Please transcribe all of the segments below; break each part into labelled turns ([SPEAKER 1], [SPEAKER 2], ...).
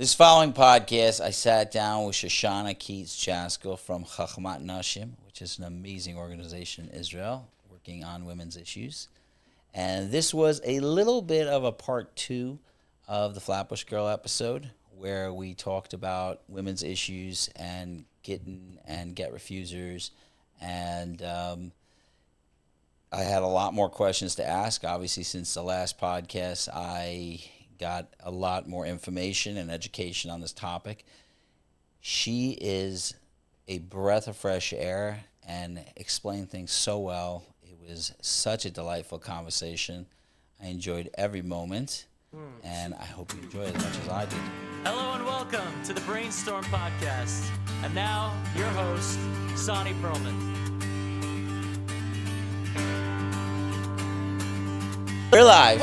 [SPEAKER 1] This following podcast, I sat down with Shoshanna Keats Jaskoll from Chochmat Nashim, which is an amazing organization in Israel working on women's issues. And this was a little bit of a part 2 of the Flatbush Girl episode, where we talked about women's issues and get refusers. And I had a lot more questions to ask. Obviously, since the last podcast, I got a lot more information and education on this topic. She is a breath of fresh air and explained things so well. It was such a delightful conversation. I enjoyed every moment, and I hope you enjoyed it as much as I did.
[SPEAKER 2] Hello and welcome to the Brainstorm podcast. And now, your host, Sonny Perlman.
[SPEAKER 1] We're live.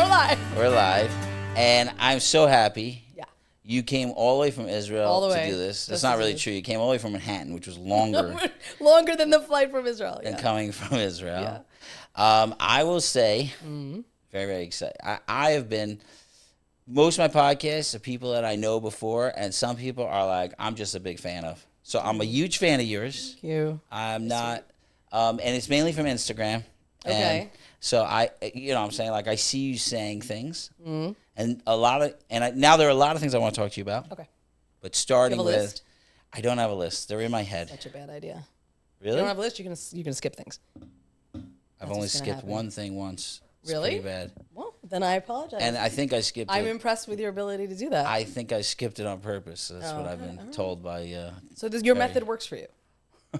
[SPEAKER 3] We're live.
[SPEAKER 1] And I'm so happy.
[SPEAKER 3] Yeah.
[SPEAKER 1] You came all the way from Israel to do this. That's not really
[SPEAKER 3] is.
[SPEAKER 1] true. You came all the way from Manhattan, which was longer
[SPEAKER 3] Longer than the flight from Israel.
[SPEAKER 1] than
[SPEAKER 3] Yeah.
[SPEAKER 1] coming from Israel.
[SPEAKER 3] Yeah.
[SPEAKER 1] I will say, very, very excited. I have been, most of my podcasts are people that I know before, and some people are like, I'm just a big fan of. So I'm a huge fan of yours.
[SPEAKER 3] Thank you.
[SPEAKER 1] I'm not, and it's mainly from Instagram.
[SPEAKER 3] Okay.
[SPEAKER 1] And so I saying, like, I see you saying things, and now there are a lot of things I want to talk to you about.
[SPEAKER 3] Okay.
[SPEAKER 1] But starting
[SPEAKER 3] You have a list?
[SPEAKER 1] I don't have a list. They're in my head.
[SPEAKER 3] Such a bad idea.
[SPEAKER 1] Really?
[SPEAKER 3] You don't have a list, you can skip things.
[SPEAKER 1] I've only skipped one thing once. It's
[SPEAKER 3] Really?
[SPEAKER 1] pretty bad.
[SPEAKER 3] Well, then I apologize.
[SPEAKER 1] And I think I skipped
[SPEAKER 3] I'm
[SPEAKER 1] it.
[SPEAKER 3] impressed with your ability to do that.
[SPEAKER 1] I think I skipped it on purpose. That's what I've been told by.
[SPEAKER 3] So your method works for you.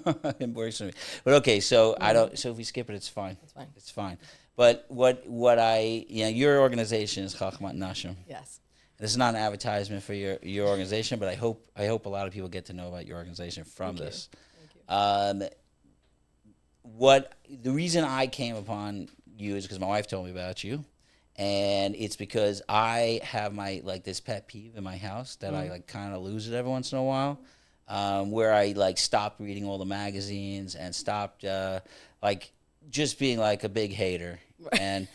[SPEAKER 1] It works for me. But okay, so I don't. So if we skip it, it's fine.
[SPEAKER 3] It's fine.
[SPEAKER 1] It's fine. But what your organization is Chochmat Nashim.
[SPEAKER 3] Yes.
[SPEAKER 1] This is not an advertisement for your organization, but I hope a lot of people get to know about your organization from this.
[SPEAKER 3] Thank you.
[SPEAKER 1] The reason I came upon you is because my wife told me about you, and it's because I have this pet peeve in my house that I kind of lose it every once in a while, where I stopped reading all the magazines and stopped just being like a big hater and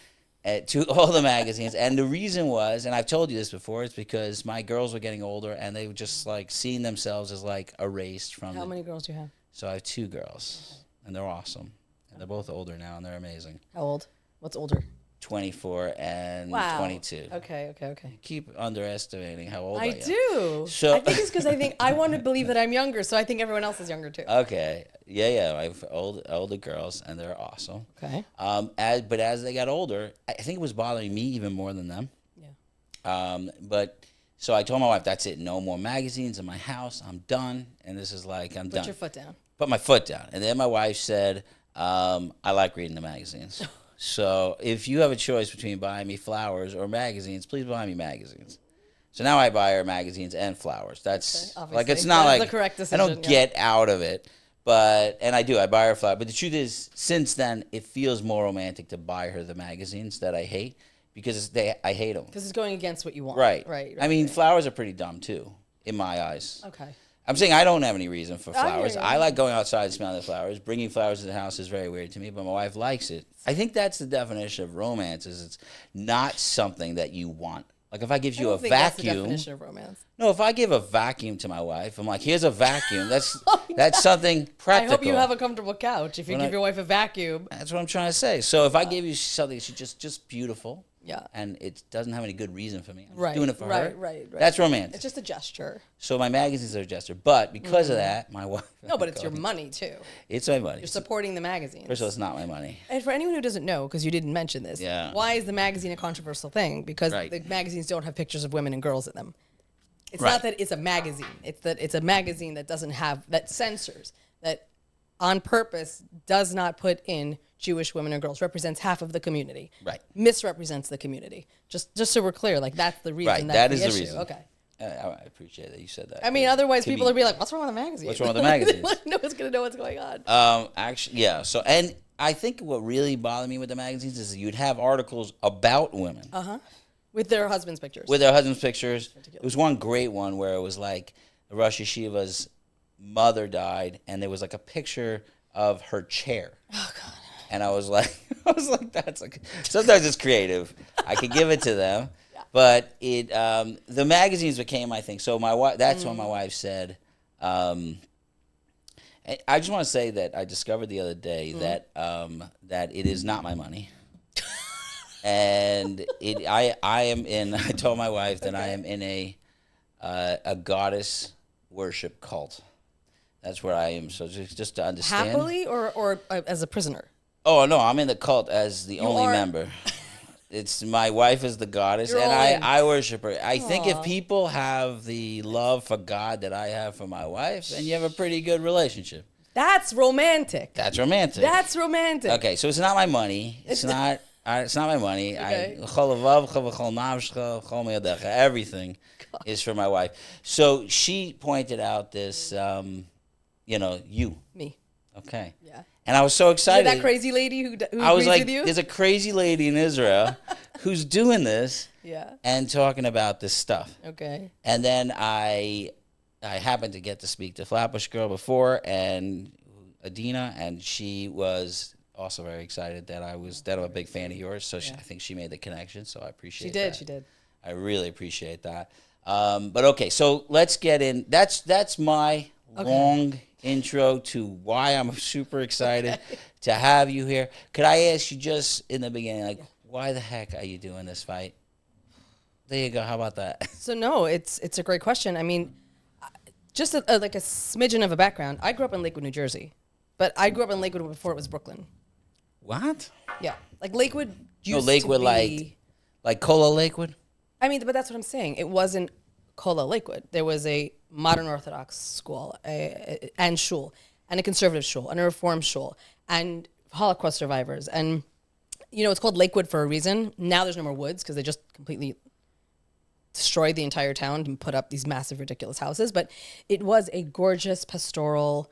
[SPEAKER 1] to all the magazines. And the reason was, and I've told you this before, it's because my girls were getting older and they were just seeing themselves as erased from.
[SPEAKER 3] How many girls do you have?
[SPEAKER 1] So I have 2 girls, and they're awesome. And they're both older now, and they're amazing.
[SPEAKER 3] How old? What's older?
[SPEAKER 1] 24 and
[SPEAKER 3] Wow.
[SPEAKER 1] 22.
[SPEAKER 3] Okay.
[SPEAKER 1] Keep underestimating how old I am.
[SPEAKER 3] I do.
[SPEAKER 1] So
[SPEAKER 3] I think it's because I want to believe that I'm younger, so I think everyone else is younger too.
[SPEAKER 1] Okay. Yeah. I have older girls, and they're awesome.
[SPEAKER 3] Okay.
[SPEAKER 1] But as they got older, I think it was bothering me even more than them.
[SPEAKER 3] Yeah.
[SPEAKER 1] So I told my wife, that's it. No more magazines in my house. I'm done. And this is I'm done.
[SPEAKER 3] Put your foot down.
[SPEAKER 1] Put my foot down. And then my wife said, I like reading the magazines. So if you have a choice between buying me flowers or magazines, please buy me magazines. So now I buy her magazines and flowers. That's
[SPEAKER 3] obviously.
[SPEAKER 1] It's not
[SPEAKER 3] That's the correct decision,
[SPEAKER 1] I don't get out of it, and I do. I buy her flowers. But the truth is, since then, it feels more romantic to buy her the magazines that I hate because I hate them.
[SPEAKER 3] Because it's going against what you want.
[SPEAKER 1] Right.
[SPEAKER 3] Right.
[SPEAKER 1] I mean, flowers are pretty dumb too, in my eyes.
[SPEAKER 3] Okay.
[SPEAKER 1] I'm saying I don't have any reason for
[SPEAKER 3] I hear
[SPEAKER 1] flowers.
[SPEAKER 3] you.
[SPEAKER 1] I like going outside and smelling the flowers. Bringing flowers to the house is very weird to me, but my wife likes it. I think that's the definition of romance, is it's not something that you want. Like if I give you a
[SPEAKER 3] I don't think that's the
[SPEAKER 1] vacuum.
[SPEAKER 3] definition of romance.
[SPEAKER 1] No, if I give a vacuum to my wife, I'm like, here's a vacuum. That's something
[SPEAKER 3] I
[SPEAKER 1] practical.
[SPEAKER 3] hope you have a comfortable couch if you give your wife a vacuum.
[SPEAKER 1] That's what I'm trying to say. So if I give you something that's just beautiful,
[SPEAKER 3] Yeah.
[SPEAKER 1] and it doesn't have any good reason for me, I'm
[SPEAKER 3] Right.
[SPEAKER 1] just doing it for her.
[SPEAKER 3] Right.
[SPEAKER 1] That's romantic.
[SPEAKER 3] It's just a gesture.
[SPEAKER 1] So my magazines are a gesture. But because of that, my wife...
[SPEAKER 3] No, but it's your money too.
[SPEAKER 1] It's my money.
[SPEAKER 3] You're supporting the magazines.
[SPEAKER 1] First of all, it's not my money.
[SPEAKER 3] And for anyone who doesn't know, because you didn't mention this, why is the magazine a controversial thing? Because the magazines don't have pictures of women and girls in them. It's not that it's a magazine. It's that it's a magazine that doesn't have, that censors, that on purpose does not put in Jewish women and girls, represents half of the community.
[SPEAKER 1] Right.
[SPEAKER 3] Misrepresents the community. Just so we're clear, that's the reason.
[SPEAKER 1] Right,
[SPEAKER 3] That's
[SPEAKER 1] that is
[SPEAKER 3] the
[SPEAKER 1] the
[SPEAKER 3] issue.
[SPEAKER 1] reason.
[SPEAKER 3] Okay.
[SPEAKER 1] I appreciate that you said that.
[SPEAKER 3] I mean, otherwise people would be like, what's wrong with the magazine?
[SPEAKER 1] What's wrong with the magazines?
[SPEAKER 3] No one's going to know what's going on.
[SPEAKER 1] Actually, yeah. So, and I think what really bothered me with the magazines is that you'd have articles about women.
[SPEAKER 3] With their husbands' pictures.
[SPEAKER 1] With their husbands' pictures. There was one great one where it was like the Rosh Yeshiva's mother died, and there was a picture of her chair.
[SPEAKER 3] Oh, God.
[SPEAKER 1] And I was like, that's sometimes it's creative. I could give it to them. But it the magazines became my thing. So my wife, that's when my wife said. I just want to say that I discovered the other day that that it is not my money, and I am in. I told my wife that I am in a goddess worship cult. That's where I am. So just to understand,
[SPEAKER 3] happily or as a prisoner.
[SPEAKER 1] Oh no, I'm in the cult as the only member. It's my wife is the goddess, and I worship her. I think if people have the love for God that I have for my wife, then you have a pretty good relationship.
[SPEAKER 3] That's romantic.
[SPEAKER 1] That's romantic.
[SPEAKER 3] That's romantic.
[SPEAKER 1] Okay, so it's not my money. It's not. It's not my money.
[SPEAKER 3] Okay.
[SPEAKER 1] Everything is for my wife. So she pointed out this. You.
[SPEAKER 3] Me.
[SPEAKER 1] Okay.
[SPEAKER 3] Yeah.
[SPEAKER 1] And I was so excited.
[SPEAKER 3] That crazy lady who
[SPEAKER 1] I was
[SPEAKER 3] agrees
[SPEAKER 1] like,
[SPEAKER 3] with you?
[SPEAKER 1] there's a crazy lady in Israel who's doing this and talking about this stuff.
[SPEAKER 3] Okay.
[SPEAKER 1] And then I happened to get to speak to Flatbush Girl before, and Adina, and she was also very excited that I'm a big fan of yours. So I think she made the connection, so I appreciate that.
[SPEAKER 3] She did.
[SPEAKER 1] I really appreciate that. But okay, so let's get in. That's my long intro to why I'm super excited to have you here. Could I ask you just in the beginning, why the heck are you doing this fight? There you go. How about that?
[SPEAKER 3] So no, it's a great question. I mean, just like a smidgen of a background. I grew up in Lakewood, New Jersey, but I grew up in Lakewood before it was Brooklyn.
[SPEAKER 1] What?
[SPEAKER 3] Yeah, like Lakewood used
[SPEAKER 1] Lakewood,
[SPEAKER 3] to be
[SPEAKER 1] like Cola Lakewood.
[SPEAKER 3] I mean, but that's what I'm saying. It wasn't Cola Lakewood. There was a modern Orthodox school and shul, and a conservative shul, and a reform shul, and Holocaust survivors. And, it's called Lakewood for a reason. Now there's no more woods because they just completely destroyed the entire town and put up these massive, ridiculous houses. But it was a gorgeous pastoral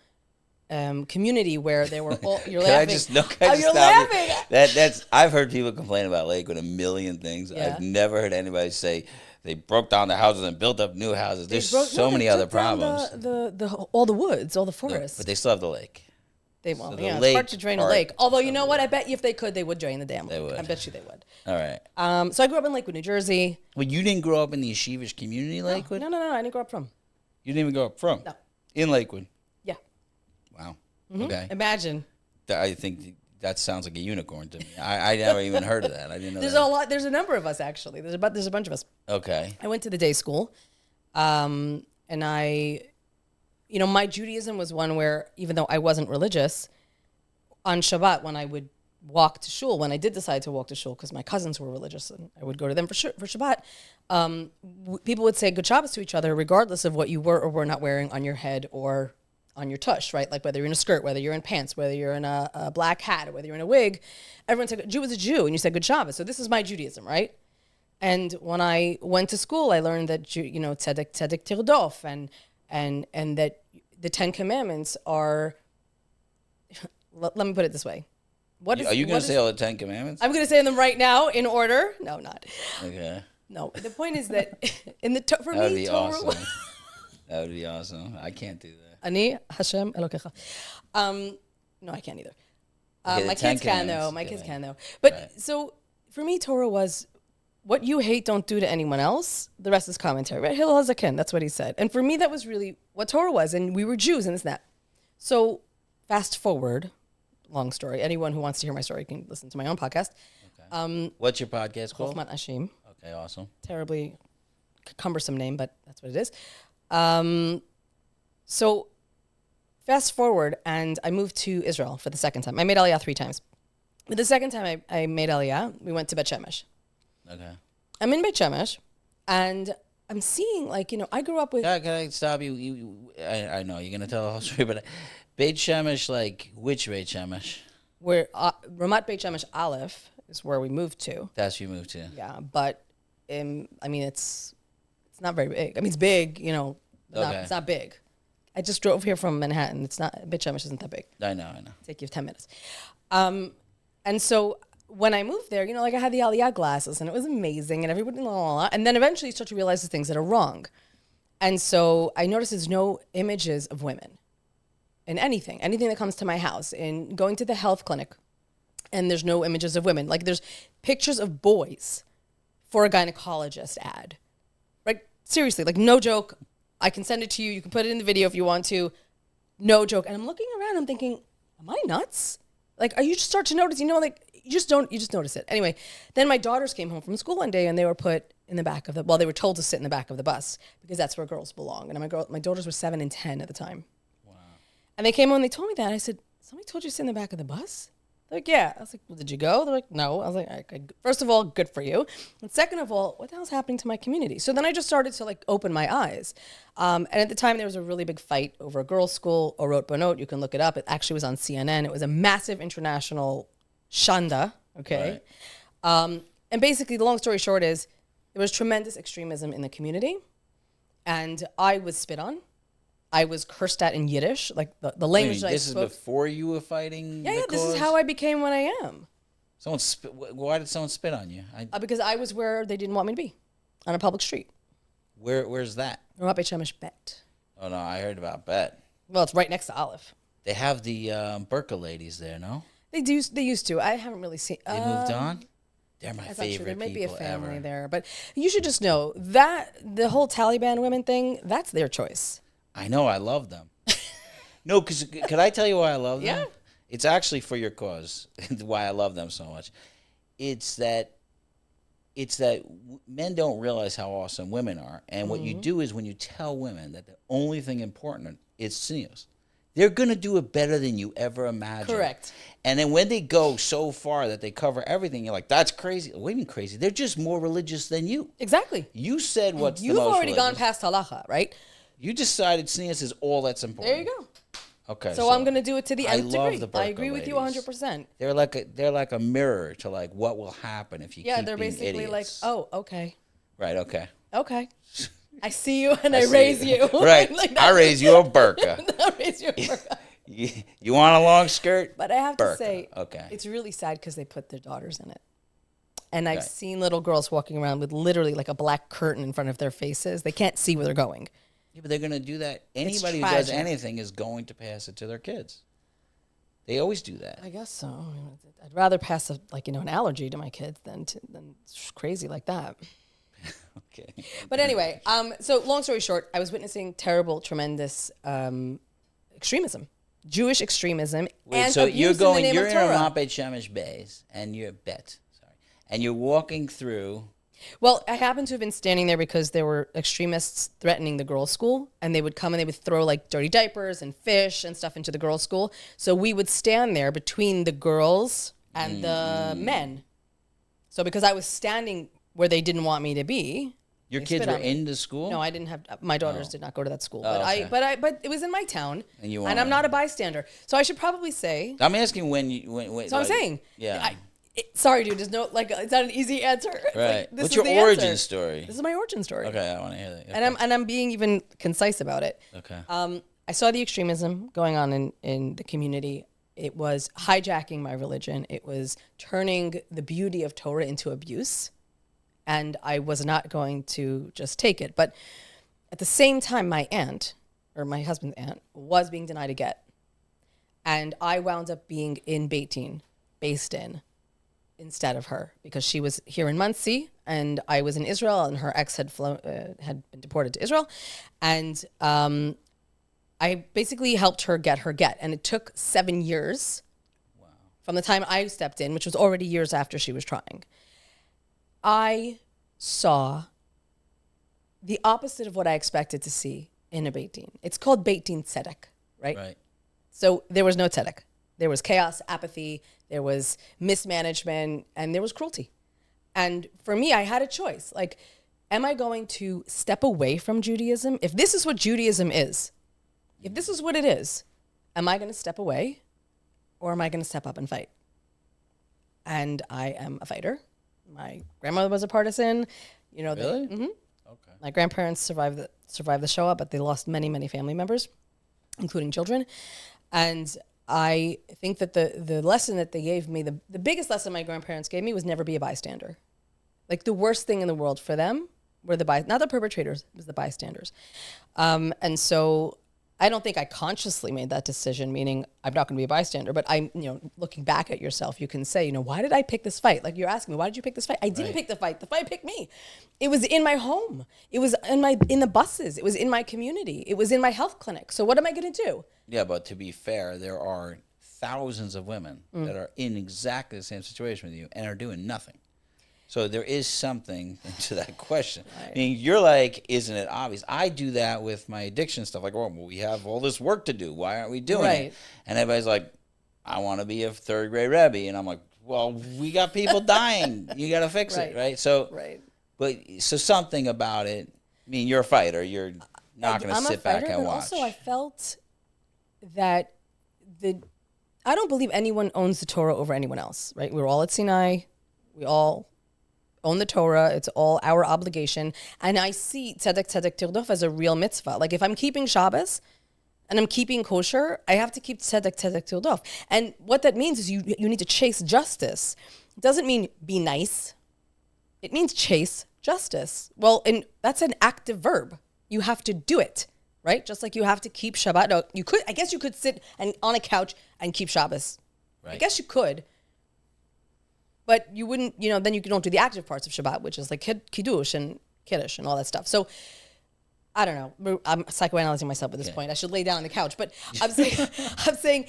[SPEAKER 3] community where they were all. You're laughing. You're laughing.
[SPEAKER 1] That's. I've heard people complain about Lakewood a million things.
[SPEAKER 3] Yeah.
[SPEAKER 1] I've never heard anybody say they broke down the houses and built up new houses. There's so many other problems.
[SPEAKER 3] All the woods, all the forests.
[SPEAKER 1] But they still have the lake.
[SPEAKER 3] They won't.
[SPEAKER 1] So
[SPEAKER 3] It's hard to drain a lake. Although, you know what? I bet you if they could, they would drain the damn lake.
[SPEAKER 1] They would.
[SPEAKER 3] I bet you they would.
[SPEAKER 1] All right.
[SPEAKER 3] So I grew up in Lakewood, New Jersey.
[SPEAKER 1] Well, you didn't grow up in the yeshivish community, Lakewood?
[SPEAKER 3] No. I didn't grow up from.
[SPEAKER 1] You didn't even grow up from?
[SPEAKER 3] No.
[SPEAKER 1] In Lakewood?
[SPEAKER 3] Yeah.
[SPEAKER 1] Wow.
[SPEAKER 3] Mm-hmm.
[SPEAKER 1] Okay.
[SPEAKER 3] Imagine.
[SPEAKER 1] I think that sounds like a unicorn to me. I never even heard of that. I didn't know
[SPEAKER 3] There's
[SPEAKER 1] that.
[SPEAKER 3] a lot. There's a number of us, actually. There's a bunch of us.
[SPEAKER 1] Okay.
[SPEAKER 3] I went to the day school. And I, my Judaism was one where, even though I wasn't religious, on Shabbat, when I would walk to shul, when I did decide to walk to shul, because my cousins were religious and I would go to them for Shabbat, people would say good Shabbos to each other, regardless of what you were or were not wearing on your head or on your tush, right? Like whether you're in a skirt, whether you're in pants, whether you're in a black hat, or whether you're in a wig, everyone said, Jew is a Jew, and you said good Shabbos. So this is my Judaism, right? And when I went to school, I learned that, tzedek tirdof, and that the 10 Commandments are... Let me put it this way.
[SPEAKER 1] Are you going to say all the 10 Commandments?
[SPEAKER 3] I'm going to say them right now in order. No, not.
[SPEAKER 1] Okay.
[SPEAKER 3] No, the point is that for
[SPEAKER 1] that would
[SPEAKER 3] me,
[SPEAKER 1] be
[SPEAKER 3] Torah...
[SPEAKER 1] awesome. That would be awesome. I can't do that.
[SPEAKER 3] Ani Hashem Elokecha. No, I can't either.
[SPEAKER 1] Okay,
[SPEAKER 3] my kids can though. But right. So for me, Torah was what you hate, don't do to anyone else. The rest is commentary, right? Hillel Hazaken, that's what he said. And for me, that was really what Torah was. And we were Jews and this and that. So fast forward, long story. Anyone who wants to hear my story can listen to my own podcast.
[SPEAKER 1] Okay. What's your podcast called?
[SPEAKER 3] Chochmat Nashim.
[SPEAKER 1] Okay, awesome.
[SPEAKER 3] Terribly cumbersome name, but that's what it is. So fast forward, and I moved to Israel for the second time. I made Aliyah 3 times. But the second time I made Aliyah, we went to Beit Shemesh.
[SPEAKER 1] Okay.
[SPEAKER 3] I'm in Beit Shemesh, and I'm seeing, I grew up with...
[SPEAKER 1] Can I stop you? I know you're going to tell the whole story, but Beit Shemesh, which Beit Shemesh?
[SPEAKER 3] Where Ramat Beit Shemesh Aleph is where we moved to.
[SPEAKER 1] That's where you moved to.
[SPEAKER 3] Yeah, but, it's not very big. I mean, it's big, it's not big. I just drove here from Manhattan. It's not, Beit Shemesh isn't that big.
[SPEAKER 1] I know.
[SPEAKER 3] Take you 10 minutes. And so when I moved there, I had the Aliyah glasses and it was amazing and everybody, and then eventually you start to realize the things that are wrong. And so I noticed there's no images of women in anything that comes to my house, in going to the health clinic, and there's no images of women. Like there's pictures of boys for a gynecologist ad. Right? Seriously, like no joke. I can send it to you. You can put it in the video if you want to. No joke. And I'm looking around, I'm thinking, am I nuts? Like, you just start to notice, like, you just notice it. Anyway, then my daughters came home from school one day and they were put in the back of they were told to sit in the back of the bus because that's where girls belong. And my daughters were 7 and 10 at the time. Wow. And they came home and they told me that. I said, somebody told you to sit in the back of the bus? They're like, yeah. I was like, well, did you go? They're like, no. I was like, first of all, good for you. And second of all, what the hell's happening to my community? So then I just started to like open my eyes. And at the time there was a really big fight over a girls' school, Orot Bonot. You can look it up. It actually was on CNN. It was a massive international shanda. Okay. Right. And basically the long story short is there was tremendous extremism in the community and I was spit on. I was cursed at in Yiddish, like the language that I spoke.
[SPEAKER 1] This is before you were fighting
[SPEAKER 3] Yeah, this is how I became what I am.
[SPEAKER 1] Why did someone spit on you?
[SPEAKER 3] Because I was where they didn't want me to be, on a public street.
[SPEAKER 1] Where's that?
[SPEAKER 3] Beit Beit.
[SPEAKER 1] Oh, no, I heard about Beit.
[SPEAKER 3] Well, it's right next to Aleph.
[SPEAKER 1] They have the burqa ladies there, no?
[SPEAKER 3] They used to. I haven't really seen.
[SPEAKER 1] They moved on? They're my favorite people.
[SPEAKER 3] There might be a family
[SPEAKER 1] ever.
[SPEAKER 3] there. But you should just know that the whole Taliban women thing, that's their choice.
[SPEAKER 1] I know, I love them. No, because could I tell you why I love them?
[SPEAKER 3] Yeah.
[SPEAKER 1] It's actually for your cause, why I love them so much. It's that men don't realize how awesome women are. And what you do is when you tell women that the only thing important is tznius, they're going to do it better than you ever imagined.
[SPEAKER 3] Correct.
[SPEAKER 1] And then when they go so far that they cover everything, you're like, that's crazy. What do you mean crazy? They're just more religious than you.
[SPEAKER 3] Exactly.
[SPEAKER 1] You said what's
[SPEAKER 3] You've
[SPEAKER 1] the most
[SPEAKER 3] already
[SPEAKER 1] religious.
[SPEAKER 3] gone past halacha, right?
[SPEAKER 1] You decided tznius is all that's important.
[SPEAKER 3] There you go.
[SPEAKER 1] Okay.
[SPEAKER 3] So I'm going to do it to the nth degree.
[SPEAKER 1] The
[SPEAKER 3] I agree with you 100%.
[SPEAKER 1] They're like a mirror to like what will happen if you keep being
[SPEAKER 3] they're basically
[SPEAKER 1] idiots.
[SPEAKER 3] like, oh, okay.
[SPEAKER 1] Right, okay.
[SPEAKER 3] Okay. I see you and I raise you.
[SPEAKER 1] Right.
[SPEAKER 3] Like
[SPEAKER 1] I raise you a burqa.
[SPEAKER 3] I raise you a burqa.
[SPEAKER 1] You want a long skirt?
[SPEAKER 3] But I have
[SPEAKER 1] burqa.
[SPEAKER 3] to say,
[SPEAKER 1] okay.
[SPEAKER 3] It's really sad because they put their daughters in it. And I've seen little girls walking around with literally like a black curtain in front of their faces. They can't see where they're going.
[SPEAKER 1] Yeah, but they're going to do that. Anybody who does anything is going to pass it to their kids. They always do that.
[SPEAKER 3] I guess so. I'd rather pass an allergy to my kids than crazy like that.
[SPEAKER 1] Okay.
[SPEAKER 3] But anyway, so long story short, I was witnessing terrible, tremendous extremism, Jewish extremism, and
[SPEAKER 1] so
[SPEAKER 3] abuse
[SPEAKER 1] you're
[SPEAKER 3] in the name
[SPEAKER 1] you're
[SPEAKER 3] of
[SPEAKER 1] in
[SPEAKER 3] Torah.
[SPEAKER 1] Ramat Beit Shemesh Beis, and you're and you're walking through.
[SPEAKER 3] Well, I happened to have been standing there because there were extremists threatening the girls' school, and they would come and they would throw like dirty diapers and fish and stuff into the girls' school. So we would stand there between the girls and the men. So because I was standing where they didn't want me to be.
[SPEAKER 1] Your kids were in the school?
[SPEAKER 3] No, I didn't have. My daughters did not go to that school,
[SPEAKER 1] okay.
[SPEAKER 3] but it was in my town, and I'm not a bystander. So I should probably say.
[SPEAKER 1] I'm asking when.
[SPEAKER 3] So I'm saying.
[SPEAKER 1] Yeah.
[SPEAKER 3] Sorry, dude. There's no it's not an easy answer.
[SPEAKER 1] Right. What's your origin story?
[SPEAKER 3] This is my origin story.
[SPEAKER 1] Okay, I want to hear that. Okay.
[SPEAKER 3] And I'm being even concise about it.
[SPEAKER 1] Okay.
[SPEAKER 3] I saw the extremism going on in the community. It was hijacking my religion. It was turning the beauty of Torah into abuse. And I was not going to just take it. But at the same time, my aunt, or my husband's aunt, was being denied a get. And I wound up being in Beit, based in, instead of her, because she was here in Muncie, and I was in Israel, and her ex had been deported to Israel. And I basically helped her get her get. And it took 7 years from the time I stepped in, which was already years after she was trying. I saw the opposite of what I expected to see in a Beit Din. It's called Beit Din Tzedek, right?
[SPEAKER 1] Right.
[SPEAKER 3] So there was no tzedek. There was chaos, apathy, there was mismanagement, and there was cruelty. And for me, I had a choice. Like, am I going to step away from Judaism? If this is what Judaism is, if this is what it is, am I going to step away or am I going to step up and fight? And I am a fighter. My grandmother was a partisan. You know,
[SPEAKER 1] really?
[SPEAKER 3] Okay. My grandparents survived the Shoah, but they lost many, many family members, including children. And I think that the lesson that they gave me, the biggest lesson my grandparents gave me was never be a bystander. Like the worst thing in the world for them were not the perpetrators, it was the bystanders. And so I don't think I consciously made that decision, meaning I'm not going to be a bystander, but looking back at yourself, you can say, why did I pick this fight? Like you're asking me, why did you pick this fight? I didn't pick the fight. The fight picked me. It was in my home. It was in the buses. It was in my community. It was in my health clinic. So what am I going to do?
[SPEAKER 1] Yeah, but to be fair, there are thousands of women that are in exactly the same situation with you and are doing nothing. So there is something to that question. Right. I mean, you're like, isn't it obvious? I do that with my addiction stuff. Like, well, we have all this work to do. Why aren't we doing it? And everybody's like, I want to be a third grade Rebbe. And I'm like, well, we got people dying. You got to fix it, right? So, so something about it. I mean, you're a fighter. You're not going to sit back and watch.
[SPEAKER 3] Also, I felt that I don't believe anyone owns the Torah over anyone else, right? We're all at Sinai. We all own the Torah. It's all our obligation. And I see tzedek tirdof as a real mitzvah. Like if I'm keeping Shabbos and I'm keeping kosher, I have to keep tzedek tirdof. And what that means is you need to chase justice. It doesn't mean be nice. It means chase justice. Well, and that's an active verb. You have to do it, right? Just like you have to keep Shabbat. No, I guess you could sit on a couch and keep Shabbos. Right. I guess you could. But you wouldn't, then you don't do the active parts of Shabbat, which is like Kiddush and Kiddush and all that stuff. So, I don't know. I'm psychoanalyzing myself at this point. I should lay down on the couch. But I'm saying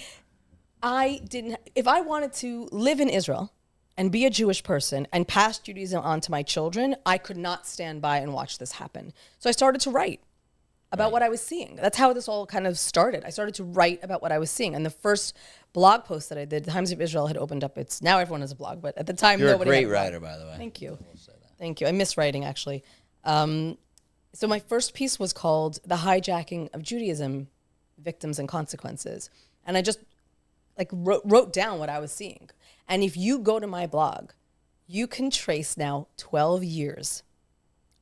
[SPEAKER 3] if I wanted to live in Israel and be a Jewish person and pass Judaism on to my children, I could not stand by and watch this happen. So I started to write about what I was seeing. That's how this all kind of started. I started to write about what I was seeing. And the first blog post that I did, the Times of Israel had opened up. Now everyone has a blog, but at the time, nobody had a blog.
[SPEAKER 1] You're a great writer, by the way.
[SPEAKER 3] Thank you. Thank you. I miss writing, actually. So my first piece was called The Hijacking of Judaism, Victims and Consequences. And I just wrote down what I was seeing. And if you go to my blog, you can trace now 12 years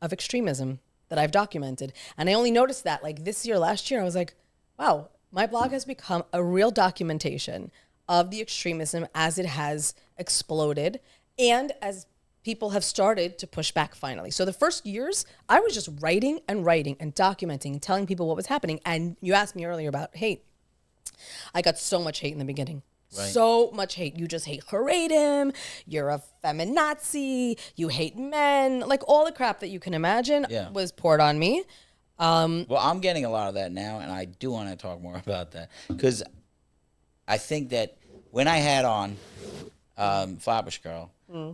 [SPEAKER 3] of extremism that I've documented. And I only noticed that last year, I was like, wow, my blog has become a real documentation of the extremism as it has exploded and as people have started to push back finally. So the first years, I was just writing and documenting and telling people what was happening. And you asked me earlier about hate. I got so much hate in the beginning. Right. So much hate. You just hate Haredim. You're a feminazi. You hate men. Like all the crap that you can imagine was poured on me.
[SPEAKER 1] Well, I'm getting a lot of that now, and I do want to talk more about that because I think that when I had on Flatbush Girl,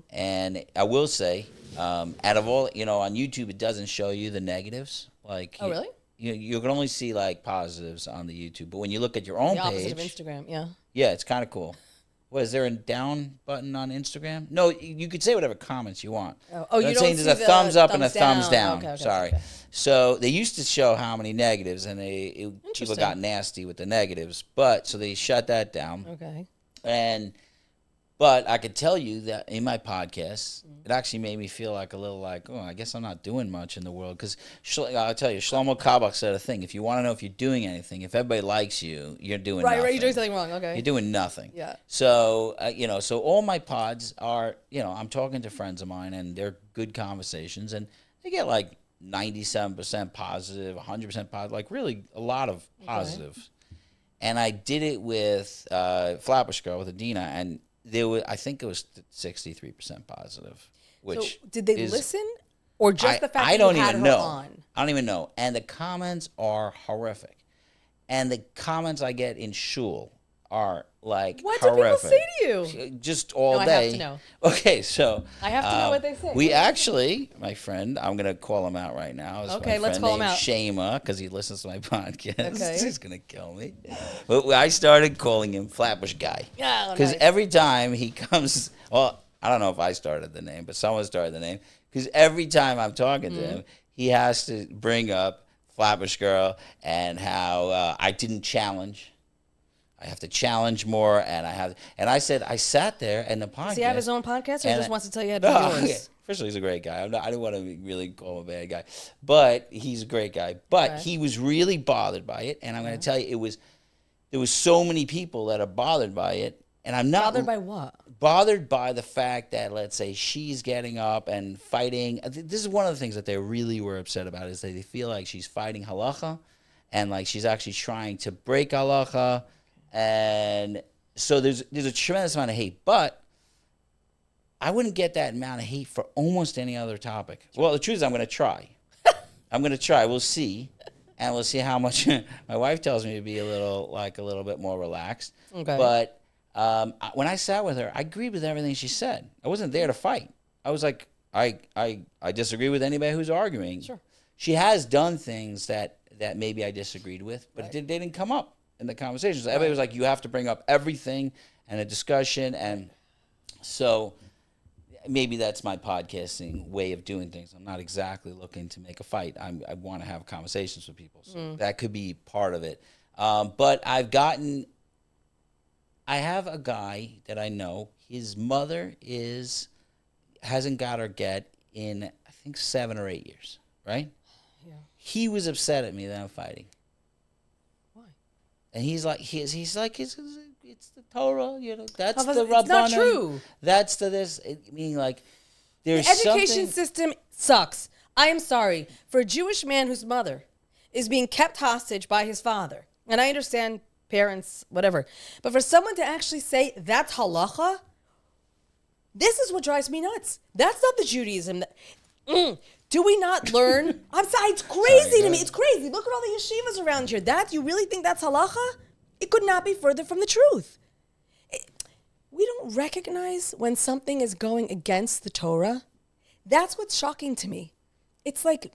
[SPEAKER 1] and I will say, out of all, on YouTube, it doesn't show you the negatives. Like,
[SPEAKER 3] oh, really?
[SPEAKER 1] You can only see positives on the YouTube, but when you look at your own page,
[SPEAKER 3] the opposite of Instagram,
[SPEAKER 1] yeah, it's kind of cool. What, is there a down button on Instagram? No, you could say whatever comments you want.
[SPEAKER 3] Oh, you don't see
[SPEAKER 1] there's a thumbs up and a thumbs down.
[SPEAKER 3] Okay,
[SPEAKER 1] Sorry.
[SPEAKER 3] Okay.
[SPEAKER 1] So they used to show how many negatives, and people got nasty with the negatives, so they shut that down.
[SPEAKER 3] Okay.
[SPEAKER 1] But I could tell you that in my podcast, it actually made me feel a little I guess I'm not doing much in the world. Because I'll tell you, Shlomo Kabach said a thing. If you want to know if you're doing anything, if everybody likes you, you're doing nothing.
[SPEAKER 3] Right, you're doing something wrong, okay.
[SPEAKER 1] You're doing nothing.
[SPEAKER 3] Yeah.
[SPEAKER 1] So, so all my pods are, I'm talking to friends of mine, and they're good conversations. And they get 97% positive, 100% positive, really a lot of positive. Okay. And I did it with Flatbush Girl, with Adina, and I think it was 63% positive. Which
[SPEAKER 3] so did they listen, or just the fact that you had her on?
[SPEAKER 1] I don't even know. And the comments are horrific. And the comments I get in shul are
[SPEAKER 3] what
[SPEAKER 1] horrific.
[SPEAKER 3] What do people say to you?
[SPEAKER 1] Just all day.
[SPEAKER 3] I have to know.
[SPEAKER 1] Okay, so
[SPEAKER 3] I have to know what they say.
[SPEAKER 1] We actually, my friend, I'm gonna call him out right now.
[SPEAKER 3] Okay, let's call him out.
[SPEAKER 1] Shema, because he listens to my podcast.
[SPEAKER 3] Okay.
[SPEAKER 1] He's gonna kill me. But I started calling him Flatbush Guy.
[SPEAKER 3] Yeah.
[SPEAKER 1] Because every time he comes, well, I don't know if I started the name, but someone started the name. Because every time I'm talking to him, he has to bring up Flatbush Girl and how I didn't challenge. I have to challenge more, and I said, I sat there and the podcast.
[SPEAKER 3] Does he have his own podcast, or he just wants to tell you how to do yours?
[SPEAKER 1] First of all, he's a great guy. I don't want to really call him a bad guy, but he's a great guy. But he was really bothered by it, and I'm going to tell you, there was so many people that are bothered by it, and I'm not
[SPEAKER 3] bothered by what?
[SPEAKER 1] Bothered by the fact that, let's say, she's getting up and fighting. This is one of the things that they really were upset about, is that they feel like she's fighting halacha. and like she's actually trying to break halacha, and so there's a tremendous amount of hate. But I wouldn't get that amount of hate for almost any other topic. Well, the truth is, I'm going to try. We'll see, and we'll see how much. My wife tells me to be a little bit more relaxed.
[SPEAKER 3] Okay.
[SPEAKER 1] But when I sat with her, I agreed with everything she said. I wasn't there to fight. I was like, I disagree with anybody who's arguing.
[SPEAKER 3] Sure.
[SPEAKER 1] She has done things that maybe I disagreed with, but they didn't come up in the conversation. So everybody was like, you have to bring up everything and a discussion. And so maybe that's my podcasting way of doing things. I'm not exactly looking to make a fight. I want to have conversations with people. So that could be part of it. But I have a guy that I know. His mother hasn't got her get in, I think, 7 or 8 years, right?
[SPEAKER 3] Yeah.
[SPEAKER 1] He was upset at me that I'm fighting.
[SPEAKER 3] Why?
[SPEAKER 1] And he's like, it's the Torah, that's the Rabbanim.
[SPEAKER 3] It's not true.
[SPEAKER 1] That's this. Meaning, like, there's
[SPEAKER 3] the education system sucks. I am sorry for a Jewish man whose mother is being kept hostage by his father. And I understand parents, whatever. But for someone to actually say that's halacha, this is what drives me nuts. That's not the Judaism. Do we not learn? I'm sorry, it's crazy to me. It's crazy. Look at all the yeshivas around here. You really think that's halacha? It could not be further from the truth. We don't recognize when something is going against the Torah. That's what's shocking to me. It's like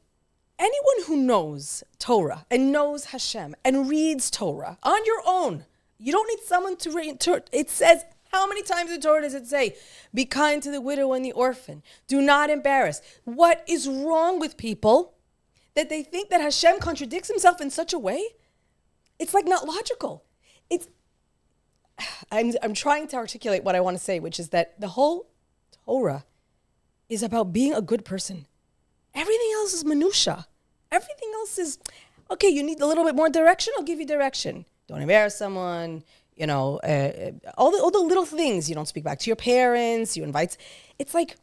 [SPEAKER 3] anyone who knows Torah and knows Hashem and reads Torah on your own, you don't need someone to read. It says, how many times in Torah does it say, be kind to the widow and the orphan? Do not embarrass. What is wrong with people that they think that Hashem contradicts himself in such a way? It's like not logical. I'm trying to articulate what I want to say, which is that the whole Torah is about being a good person. Everything else is minutia. Everything else is, okay, you need a little bit more direction, I'll give you direction. Don't embarrass someone, all the little things. You don't speak back to your parents, you invite. It's like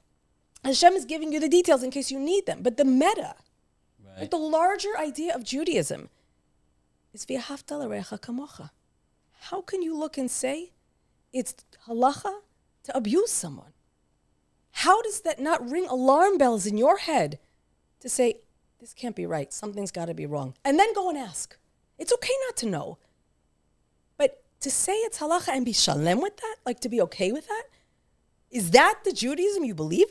[SPEAKER 3] Hashem is giving you the details in case you need them. But the meta, like the larger idea of Judaism is v'ahavta l'recha kamocha. How can you look and say it's halacha to abuse someone? How does that not ring alarm bells in your head to say, this can't be right, something's got to be wrong, and then go and ask? It's okay not to know. But to say it's halacha and be shalem with that, like to be okay with that, is that the Judaism you believe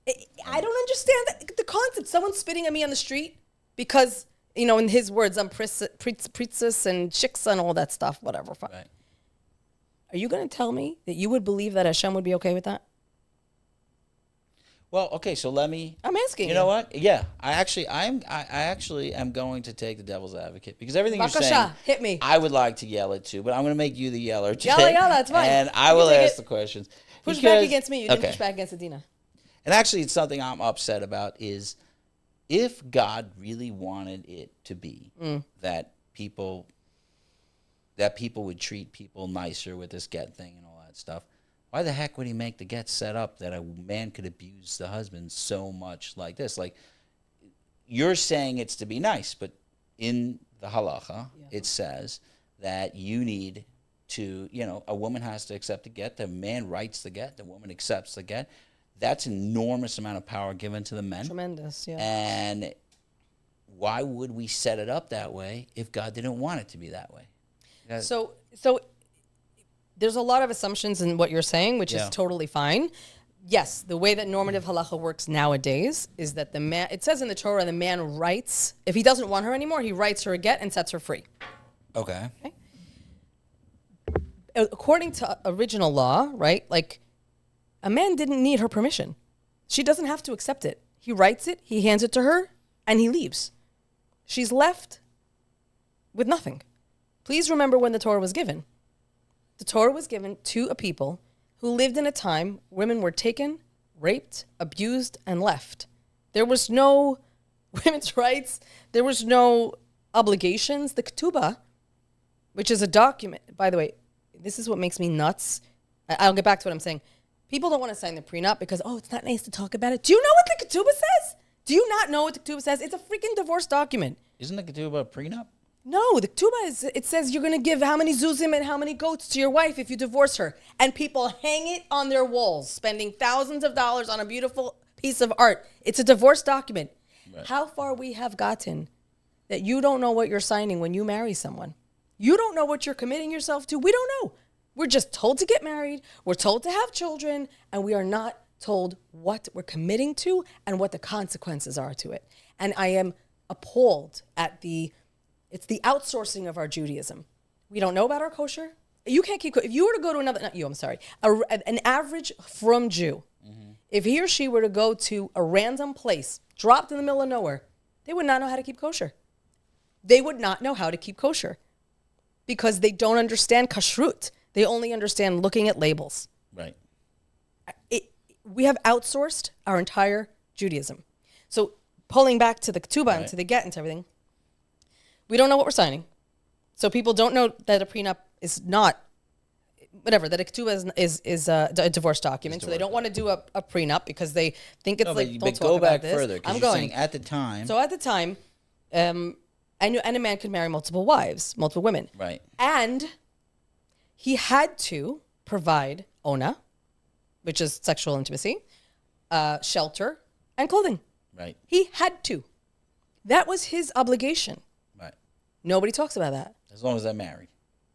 [SPEAKER 3] in? I don't understand the concept. Someone spitting at me on the street because, in his words, I'm pritzis and shiksa and all that stuff, whatever. Right. Are you going to tell me that you would believe that Hashem would be okay with that?
[SPEAKER 1] Well, okay, so I'm
[SPEAKER 3] asking you.
[SPEAKER 1] You know what? Yeah, I actually am going to take the devil's advocate because everything you're saying,
[SPEAKER 3] hit me.
[SPEAKER 1] I would like to yell it too, but I'm going to make you the yeller today.
[SPEAKER 3] Yell, that's fine.
[SPEAKER 1] And I will ask the questions.
[SPEAKER 3] Push back against me. You didn't push back against Adina.
[SPEAKER 1] And actually, it's something I'm upset about is if God really wanted it to be that people would treat people nicer with this get thing and all that stuff, why the heck would he make the get set up that a man could abuse the husband so much like this? Like, you're saying it's to be nice, but in the halacha, it says that you need to, a woman has to accept the get. The man writes the get. The woman accepts the get. That's an enormous amount of power given to the men.
[SPEAKER 3] Tremendous, yeah.
[SPEAKER 1] And why would we set it up that way if God didn't want it to be that way?
[SPEAKER 3] So there's a lot of assumptions in what you're saying, which is totally fine. Yes, the way that normative halacha works nowadays is that the man, it says in the Torah, the man writes, if he doesn't want her anymore, he writes her a get and sets her free.
[SPEAKER 1] Okay.
[SPEAKER 3] According to original law, right, like a man didn't need her permission. She doesn't have to accept it. He writes it, he hands it to her, and he leaves. She's left with nothing. Please remember when the Torah was given. The Torah was given to a people who lived in a time women were taken, raped, abused, and left. There was no women's rights. There was no obligations. The Ketubah, which is a document, by the way, this is what makes me nuts. I'll get back to what I'm saying. People don't want to sign the prenup because, it's not nice to talk about it. Do you know what the Ketubah says? Do you not know what the Ketubah says? It's a freaking divorce document.
[SPEAKER 1] Isn't the ketubah a prenup?
[SPEAKER 3] No, the ketubah it says you're going to give how many zuzim and how many goats to your wife if you divorce her. And people hang it on their walls, spending thousands of dollars on a beautiful piece of art. It's a divorce document. Right. How far we have gotten that you don't know what you're signing when you marry someone. You don't know what you're committing yourself to. We don't know. We're just told to get married. We're told to have children. And we are not told what we're committing to and what the consequences are to it. And I am appalled at it's the outsourcing of our Judaism. We don't know about our kosher. You can't keep, if you were to go to an average frum Jew, if he or she were to go to a random place, dropped in the middle of nowhere, they would not know how to keep kosher. They would not know how to keep kosher because they don't understand kashrut. They only understand looking at labels.
[SPEAKER 1] Right.
[SPEAKER 3] We have outsourced our entire Judaism. So pulling back to the ketubah and to the get and to everything, we don't know what we're signing. So people don't know that a prenup is not, that a ketubah is a divorce document. So they don't want to do a prenup because they think it's don't talk about this.
[SPEAKER 1] Further, I'm going saying at the time.
[SPEAKER 3] So at the time, and a man could marry multiple wives, multiple women.
[SPEAKER 1] Right.
[SPEAKER 3] And he had to provide ona, which is sexual intimacy, shelter, and clothing.
[SPEAKER 1] Right.
[SPEAKER 3] He had to. That was his obligation.
[SPEAKER 1] Right.
[SPEAKER 3] Nobody talks about that.
[SPEAKER 1] As long as they're married.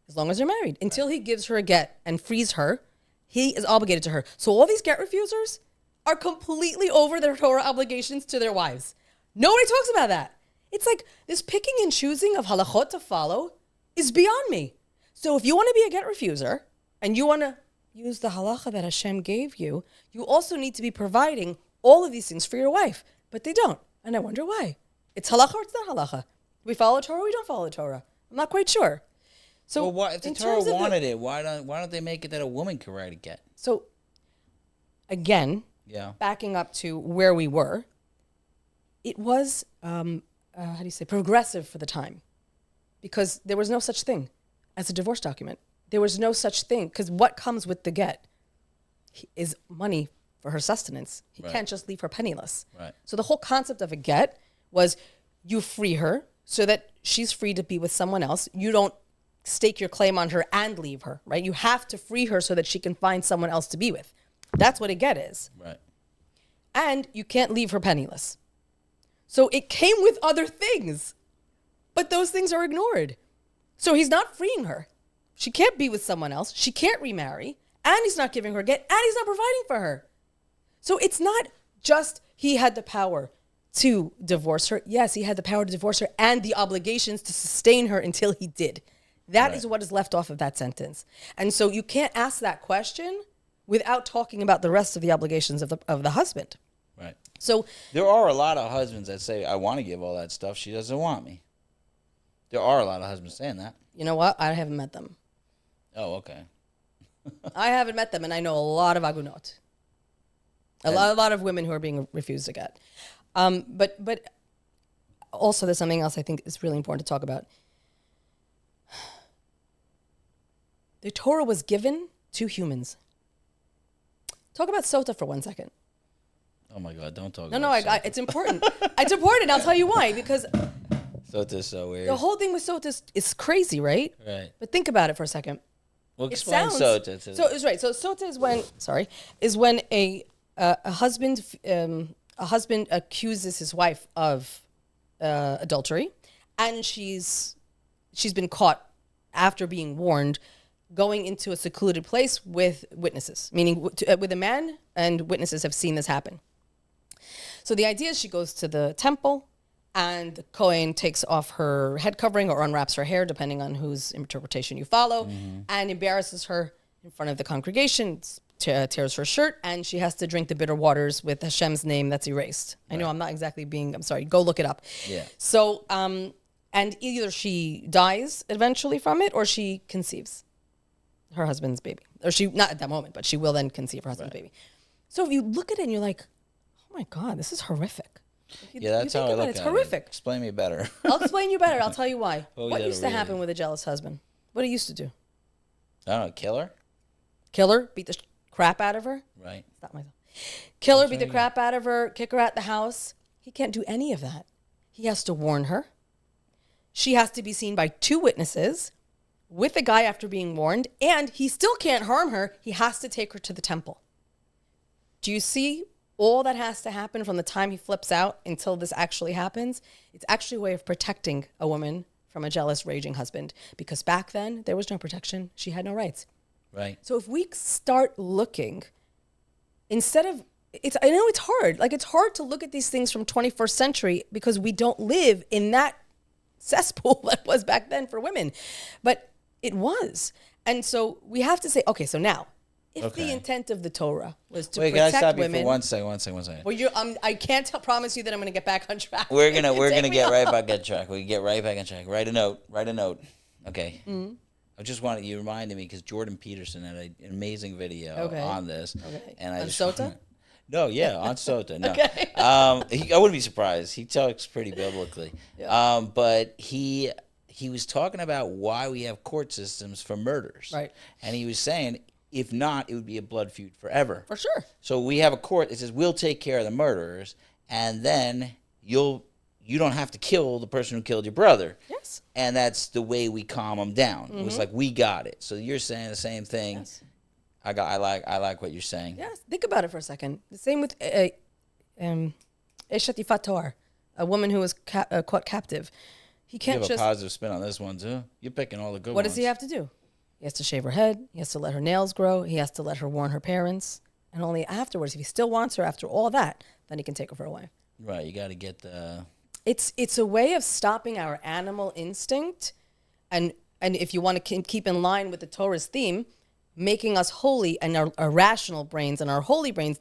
[SPEAKER 3] As long as they're married. Until he gives her a get and frees her, he is obligated to her. So all these get refusers are completely over their Torah obligations to their wives. Nobody talks about that. It's like this picking and choosing of halachot to follow is beyond me. So if you want to be a get refuser and you want to use the halacha that Hashem gave you, you also need to be providing all of these things for your wife. But they don't. And I wonder why. It's halacha or it's not halacha. Do we follow Torah or we don't follow Torah? I'm not quite sure. So
[SPEAKER 1] well, if the Torah wanted it, why don't they make it that a woman can write a get?
[SPEAKER 3] So again, backing up to where we were, it was, progressive for the time. Because there was no such thing as a divorce document. There was no such thing. Because what comes with the get is money for her sustenance. He can't just leave her penniless.
[SPEAKER 1] Right.
[SPEAKER 3] So the whole concept of a get was you free her so that she's free to be with someone else. You don't stake your claim on her and leave her, right? You have to free her so that she can find someone else to be with. That's what a get is.
[SPEAKER 1] Right.
[SPEAKER 3] And you can't leave her penniless. So it came with other things, but those things are ignored. So he's not freeing her. She can't be with someone else. She can't remarry. And he's not giving her a get. And he's not providing for her. So it's not just he had the power to divorce her. Yes, he had the power to divorce her and the obligations to sustain her until he did. That is what is left off of that sentence. And so you can't ask that question without talking about the rest of the obligations of the husband.
[SPEAKER 1] Right.
[SPEAKER 3] So
[SPEAKER 1] there are a lot of husbands that say, I want to give all that stuff. She doesn't want me. There are a lot of husbands saying that.
[SPEAKER 3] You know what? I haven't met them.
[SPEAKER 1] Oh, okay.
[SPEAKER 3] I haven't met them, and I know a lot of agunot. A lot of women who are being refused a get. But also there's something else I think is really important to talk about. The Torah was given to humans. Talk about sota for 1 second.
[SPEAKER 1] Oh my God, don't talk
[SPEAKER 3] about sota. It's important. It's important. I'll tell you why. Because
[SPEAKER 1] sota is so weird.
[SPEAKER 3] The whole thing with sota is crazy, right?
[SPEAKER 1] Right.
[SPEAKER 3] But think about it for a second.
[SPEAKER 1] Well, explain sota.
[SPEAKER 3] So it's right. So sota is when a husband accuses his wife of adultery, and she's been caught after being warned, going into a secluded place with witnesses, meaning with a man, and witnesses have seen this happen. So the idea is she goes to the temple, and the Kohen takes off her head covering or unwraps her hair, depending on whose interpretation you follow, and embarrasses her in front of the congregation, tears her shirt, and she has to drink the bitter waters with Hashem's name that's erased. Right. I know I'm not exactly I'm sorry, go look it up.
[SPEAKER 1] Yeah.
[SPEAKER 3] So, and either she dies eventually from it, or she conceives her husband's baby. Or she, not at that moment, but she will then conceive her husband's baby. So if you look at it and you're like, oh my God, this is horrific.
[SPEAKER 1] That's how I look at it.
[SPEAKER 3] It's horrific.
[SPEAKER 1] Explain me better.
[SPEAKER 3] I'll explain you better. I'll tell you why. What used to happen with a jealous husband? What he used to do?
[SPEAKER 1] I don't know, kill her?
[SPEAKER 3] Kill her? Beat the crap out of her?
[SPEAKER 1] Right.
[SPEAKER 3] Stop myself. Kill her, beat the crap out of her, kick her out the house. He can't do any of that. He has to warn her. she has to be seen by 2 witnesses with a guy after being warned, and he still can't harm her. He has to take her to the temple. Do you see all that has to happen from the time he flips out until this actually happens? It's actually a way of protecting a woman from a jealous, raging husband, because back then there was no protection. She had no rights.
[SPEAKER 1] Right.
[SPEAKER 3] So if we start looking, instead of, I know it's hard. Like, it's hard to look at these things from 21st century because we don't live in that cesspool that was back then for women. But it was. And so we have to say, okay, so now, if the intent of the Torah was to protect women... Wait, can I stop you
[SPEAKER 1] for one second?
[SPEAKER 3] Well, I can't promise you that I'm going to get back on track.
[SPEAKER 1] We're gonna get right back on track. We get right back on track. Write a note. Okay. Mm-hmm. I just wanted you reminded me because Jordan Peterson had an amazing video on this. Okay. And I on
[SPEAKER 3] Sota?
[SPEAKER 1] No, yeah, on Sota. No.
[SPEAKER 3] Okay.
[SPEAKER 1] I wouldn't be surprised. He talks pretty biblically. Yeah. But he was talking about why we have court systems for murders.
[SPEAKER 3] Right.
[SPEAKER 1] And he was saying, if not, it would be a blood feud forever.
[SPEAKER 3] For sure.
[SPEAKER 1] So we have a court that says we'll take care of the murderers, and then you don't have to kill the person who killed your brother.
[SPEAKER 3] Yes.
[SPEAKER 1] And that's the way we calm them down. Mm-hmm. It was like, we got it. So you're saying the same thing. Yes. I like what you're saying.
[SPEAKER 3] Yes. Think about it for a second. The same with Eshet Yifat Toar, a woman who was caught captive. He can't
[SPEAKER 1] you have a positive spin on this one too. You're picking all the good ones.
[SPEAKER 3] What does he have to do? He has to shave her head. He has to let her nails grow. He has to let her warn her parents. And only afterwards, if he still wants her after all that, then he can take her for a wife.
[SPEAKER 1] Right. You got to get the...
[SPEAKER 3] It's a way of stopping our animal instinct. And if you want to keep in line with the Torah's theme, making us holy and our rational brains and our holy brains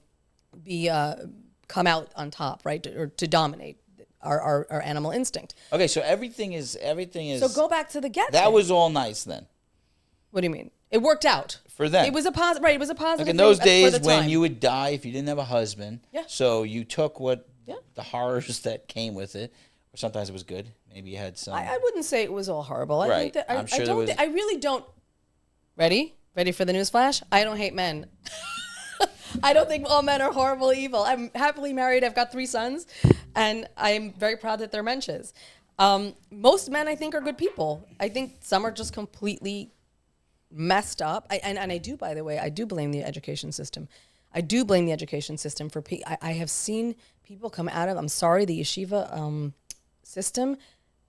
[SPEAKER 3] come out on top, right? Or to dominate our animal instinct.
[SPEAKER 1] Okay, so everything is...
[SPEAKER 3] So go back to the get.
[SPEAKER 1] That was all nice then.
[SPEAKER 3] What do you mean? It worked out.
[SPEAKER 1] For them.
[SPEAKER 3] It was a positive, right? It was a positive.
[SPEAKER 1] Like in those days when you would die if you didn't have a husband.
[SPEAKER 3] Yeah.
[SPEAKER 1] So you took the horrors that came with it. Or sometimes it was good. Maybe you had some...
[SPEAKER 3] I wouldn't say it was all horrible. I
[SPEAKER 1] right.
[SPEAKER 3] think that
[SPEAKER 1] I'm sure there was...
[SPEAKER 3] I really don't... Ready for the news flash? I don't hate men. I don't think all men are horrible, evil. I'm happily married. I've got 3 sons. And I'm very proud that they're mensches. Most men, I think, are good people. I think some are just completely messed up. And I do, by the way, I do blame the education system. I do blame the education system for... I have seen people come out of, I'm sorry, the yeshiva system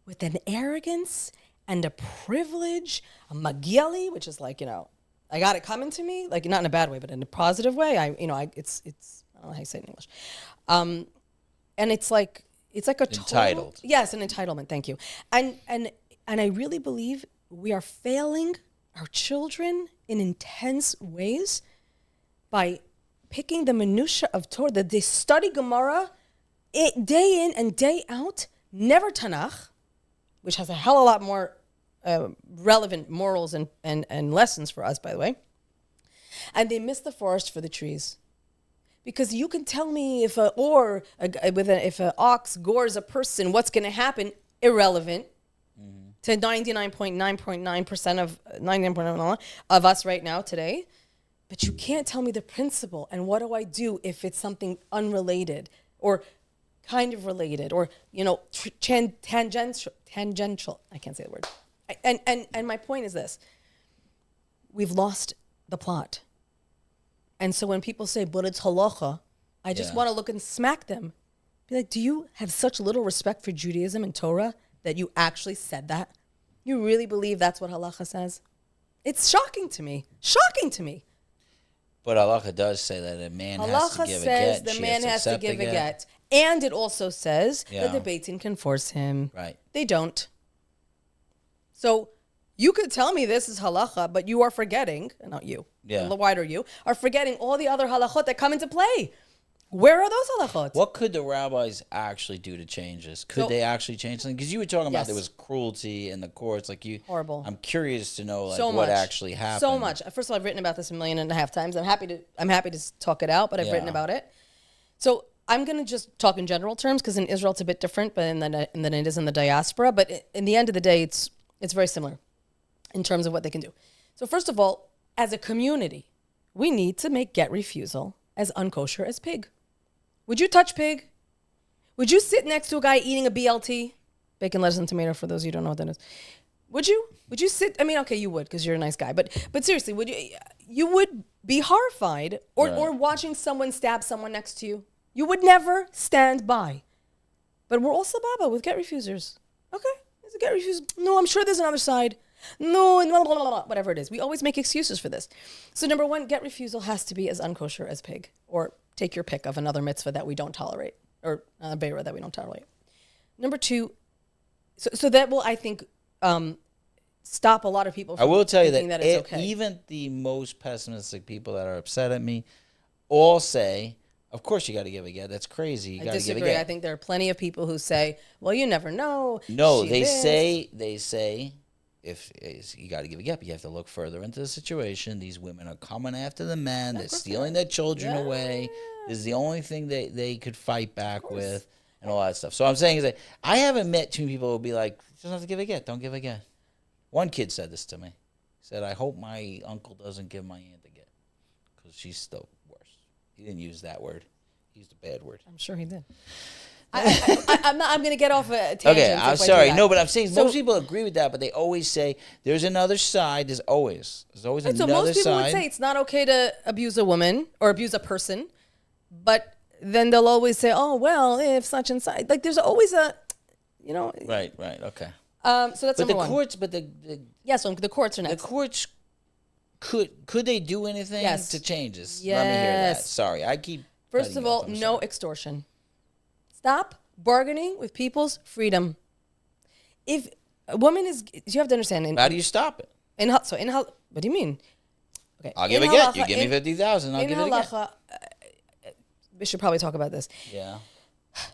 [SPEAKER 3] with an arrogance and a privilege, a magieli, which is like, I got it coming to me, like not in a bad way, but in a positive way. It's I don't know how you say it in English. And it's like a
[SPEAKER 1] entitled.
[SPEAKER 3] Yes, an entitlement. Thank you. And I really believe we are failing our children in intense ways by picking the minutia of Torah, that they study Gemara day in and day out, never Tanakh, which has a hell of a lot more relevant morals and lessons for us, by the way. And they miss the forest for the trees. Because you can tell me if an ox gores a person, what's going to happen? Irrelevant to 99.9% of us right now today. But you can't tell me the principle. And what do I do if it's something unrelated or kind of related or tangential? I can't say the word. And my point is this: we've lost the plot. And so when people say, but it's halacha, I just want to look and smack them. Be like, do you have such little respect for Judaism and Torah that you actually said that? You really believe that's what halacha says? It's shocking to me. Shocking to me.
[SPEAKER 1] But halacha does say that a man has to give a get.
[SPEAKER 3] Halacha says the man has to give a get. And it also says that the Beit can force him.
[SPEAKER 1] Right.
[SPEAKER 3] They don't. So... you could tell me this is halacha, but you are forgetting, not you, the wider you, are forgetting all the other halachot that come into play. Where are those halachot?
[SPEAKER 1] What could the rabbis actually do to change this? Could they actually change something? Because you were talking about there was cruelty in the courts.
[SPEAKER 3] Horrible.
[SPEAKER 1] I'm curious to know what actually happened.
[SPEAKER 3] So much. First of all, I've written about this 1.5 million times. I'm happy to talk it out, but I've written about it. So I'm going to just talk in general terms because in Israel it's a bit different than it is in the diaspora. But in the end of the day, it's very similar in terms of what they can do. So first of all, as a community, we need to make get refusal as unkosher as pig. Would you touch pig? Would you sit next to a guy eating a BLT? Bacon, lettuce, and tomato, for those of you who don't know what that is. Would you? Would you sit? I mean, okay, you would, because you're a nice guy. But seriously, would you? You would be horrified, or watching someone stab someone next to you. You would never stand by. But we're all sababa with get refusers. Okay, there's a get refuse. No, I'm sure there's another side. No, and blah, blah, blah, blah, whatever it is. We always make excuses for this. So number one, get refusal has to be as unkosher as pig, or take your pick of another mitzvah that we don't tolerate, or a beira that we don't tolerate. Number two, so that will, I think, stop a lot of people from
[SPEAKER 1] I will tell you
[SPEAKER 3] that it's okay.
[SPEAKER 1] Even the most pessimistic people that are upset at me all say, of course you got to give a get. That's crazy.
[SPEAKER 3] I disagree. I think there are plenty of people who say, well, you never know.
[SPEAKER 1] No, they say, if you got to give a get, but you have to look further into the situation. These women are coming after the men. They're stealing their children away. This is the only thing they could fight back with, and all that stuff. So I'm saying is that I haven't met too many people who will be like, you don't have to give a get. Don't give a get. One kid said this to me. He said, I hope my uncle doesn't give my aunt a get, because she's the worst. He didn't use that word. He used a bad word.
[SPEAKER 3] I'm sure he did. I'm going to get off a tangent.
[SPEAKER 1] Okay, I'm sorry. No, but I'm saying most people agree with that, but they always say there's another side. There's always another side. So
[SPEAKER 3] most people would say it's not okay to abuse a woman or abuse a person, but then they'll always say, oh, well, if such and such. Like, there's always a,
[SPEAKER 1] Right, okay.
[SPEAKER 3] So that's number one.
[SPEAKER 1] Courts,
[SPEAKER 3] the courts are next.
[SPEAKER 1] The courts, could they do anything to change this?
[SPEAKER 3] Yes.
[SPEAKER 1] Let me hear that. Sorry, I keep...
[SPEAKER 3] First of all, no extortion. Stop bargaining with people's freedom. If a woman is... You have to understand...
[SPEAKER 1] How do you stop it?
[SPEAKER 3] What do you mean? Okay.
[SPEAKER 1] I'll give a get. You give me 50,000, I'll give it a get.
[SPEAKER 3] We should probably talk about this.
[SPEAKER 1] Yeah.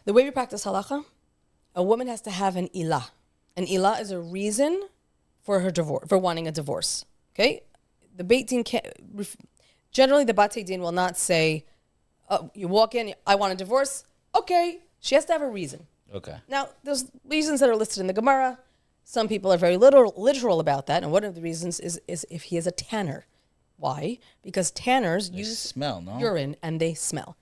[SPEAKER 3] The way we practice halacha, a woman has to have an ilah. An ilah is a reason for her divorce, for wanting a divorce. Okay? The Beit Din generally the Batei Din will not say, you walk in, I want a divorce. Okay. She has to have a reason.
[SPEAKER 1] Okay.
[SPEAKER 3] Now, there's reasons that are listed in the Gemara. Some people are very literal about that. And one of the reasons is if he is a tanner. Why? Because tanners use urine and they smell.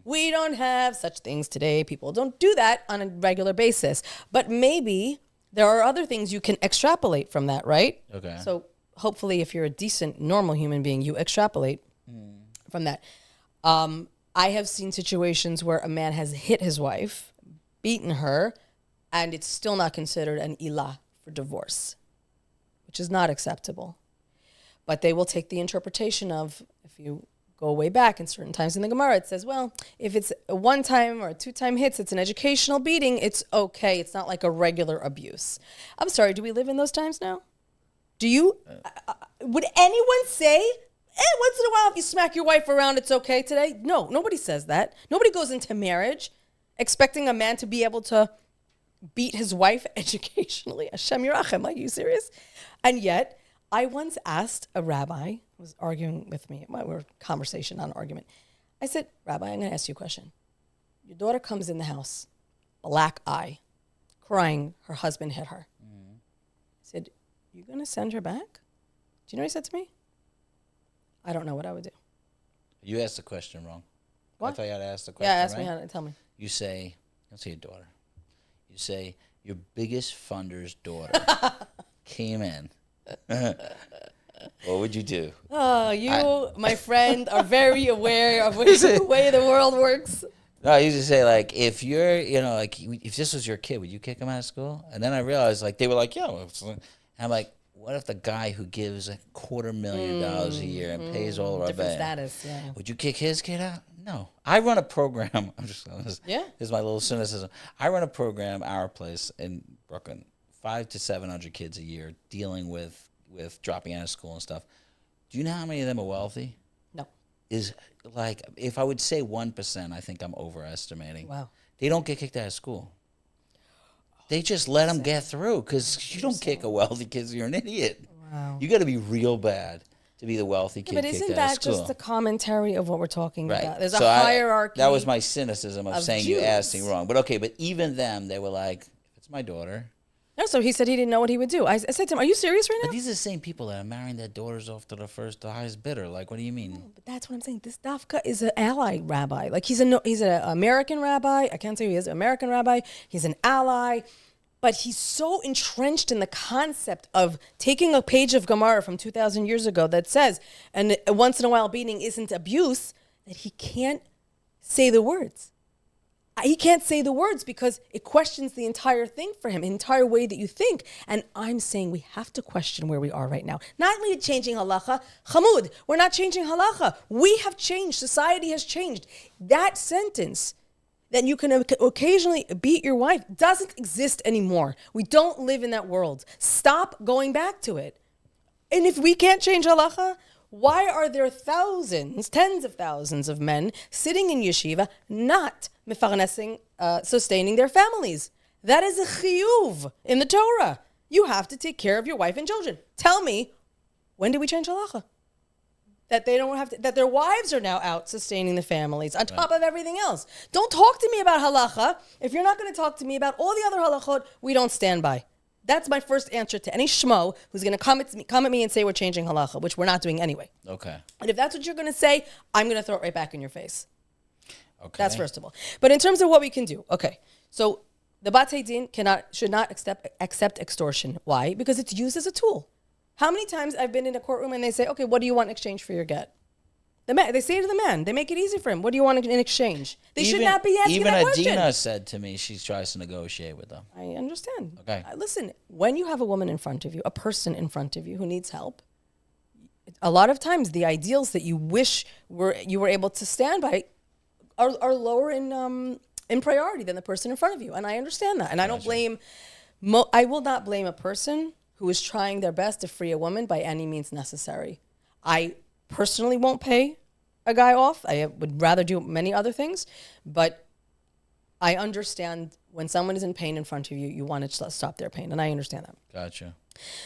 [SPEAKER 3] We don't have such things today. People don't do that on a regular basis. But maybe there are other things you can extrapolate from that, right?
[SPEAKER 1] Okay.
[SPEAKER 3] So hopefully if you're a decent, normal human being, you extrapolate from that. I have seen situations where a man has hit his wife, beaten her, and it's still not considered an ilah for divorce, which is not acceptable. But they will take the interpretation of, if you go way back in certain times in the Gemara, it says, well, if it's a one-time or a two-time hits, it's an educational beating, it's okay. It's not like a regular abuse. I'm sorry, do we live in those times now? Do you? Would anyone say, once in a while, if you smack your wife around, it's okay today? No, nobody says that. Nobody goes into marriage expecting a man to be able to beat his wife educationally. Hashem Yerachem, like, are you serious? And yet, I once asked a rabbi, who was arguing with me, we were conversation, not an argument. I said, Rabbi, I'm going to ask you a question. Your daughter comes in the house, black eye, crying, her husband hit her. I said, you going to send her back? Do you know what he said to me? I don't know what I would do.
[SPEAKER 1] You asked the question wrong.
[SPEAKER 3] What?
[SPEAKER 1] I thought you had to ask the question,
[SPEAKER 3] ask me how to tell me.
[SPEAKER 1] You say, let's say your daughter. You say, your biggest funder's daughter came in. What would you do?
[SPEAKER 3] Oh, my friend, are very aware of the way the world works.
[SPEAKER 1] No, I used to say, like, if you're, if this was your kid, would you kick him out of school? And then I realized, like, they were like, yeah. And I'm like, what if the guy who gives $250,000 a year and pays all of our
[SPEAKER 3] different status, yeah.
[SPEAKER 1] Would you kick his kid out? No. I run a program. This is my little cynicism. I run a program, our place in Brooklyn, 500 to 700 kids a year dealing with dropping out of school and stuff. Do you know how many of them are wealthy?
[SPEAKER 3] No.
[SPEAKER 1] Is like, if I would say 1%, I think I'm overestimating.
[SPEAKER 3] Wow.
[SPEAKER 1] They don't get kicked out of school. They just let them get through, because you don't kick a wealthy kid, you're an idiot.
[SPEAKER 3] Wow.
[SPEAKER 1] You got to be real bad to be the wealthy kid kicked out of school.
[SPEAKER 3] But isn't that just a commentary of what we're talking about? There's a hierarchy.
[SPEAKER 1] That was my cynicism of saying
[SPEAKER 3] Jews.
[SPEAKER 1] You asked me wrong. But okay, but even them, they were like, it's my daughter.
[SPEAKER 3] No, so he said he didn't know what he would do. I said to him, are you serious right now?
[SPEAKER 1] But these are the same people that are marrying their daughters off to the highest bidder. Like, what do you mean?
[SPEAKER 3] No, but that's what I'm saying. This Dafka is an ally rabbi. Like, he's an American rabbi. I can't say who he is, American rabbi. He's an ally. But he's so entrenched in the concept of taking a page of Gemara from 2,000 years ago that says, and once in a while beating isn't abuse, that he can't say the words. He can't say the words because it questions the entire thing for him, the entire way that you think. And I'm saying we have to question where we are right now. Not only changing halacha, Hamud, we're not changing halacha. We have changed. Society has changed. That sentence that you can occasionally beat your wife doesn't exist anymore. We don't live in that world. Stop going back to it. And if we can't change halacha, why are there thousands, tens of thousands of men sitting in yeshiva not mefarnesing, sustaining their families? That is a chiyuv in the Torah. You have to take care of your wife and children. Tell me, when did we change halacha? That they don't have to, that their wives are now out sustaining the families on top of everything else. Don't talk to me about halacha. If you're not going to talk to me about all the other halachot, we don't stand by. That's my first answer to any schmo who's going to come at me and say we're changing halacha, which we're not doing anyway.
[SPEAKER 1] Okay.
[SPEAKER 3] And if that's what you're going to say, I'm going to throw it right back in your face.
[SPEAKER 1] Okay.
[SPEAKER 3] That's first of all. But in terms of what we can do, okay. So the Batei Din should not accept extortion. Why? Because it's used as a tool. How many times I've been in a courtroom and they say, okay, what do you want in exchange for your get? They say to the man, they make it easy for him. What do you want in exchange? They should not be asking that question.
[SPEAKER 1] Even Adina said to me, she tries to negotiate with them.
[SPEAKER 3] I understand.
[SPEAKER 1] Okay.
[SPEAKER 3] Listen, when you have a woman in front of you, a person in front of you who needs help, a lot of times the ideals that you wish you were able to stand by are lower in priority than the person in front of you. And I understand that. And I don't blame, I will not blame a person who is trying their best to free a woman by any means necessary. I personally won't pay a guy off. I would rather do many other things, but I understand when someone is in pain in front of you, you want to stop their pain, and I understand that.
[SPEAKER 1] Gotcha.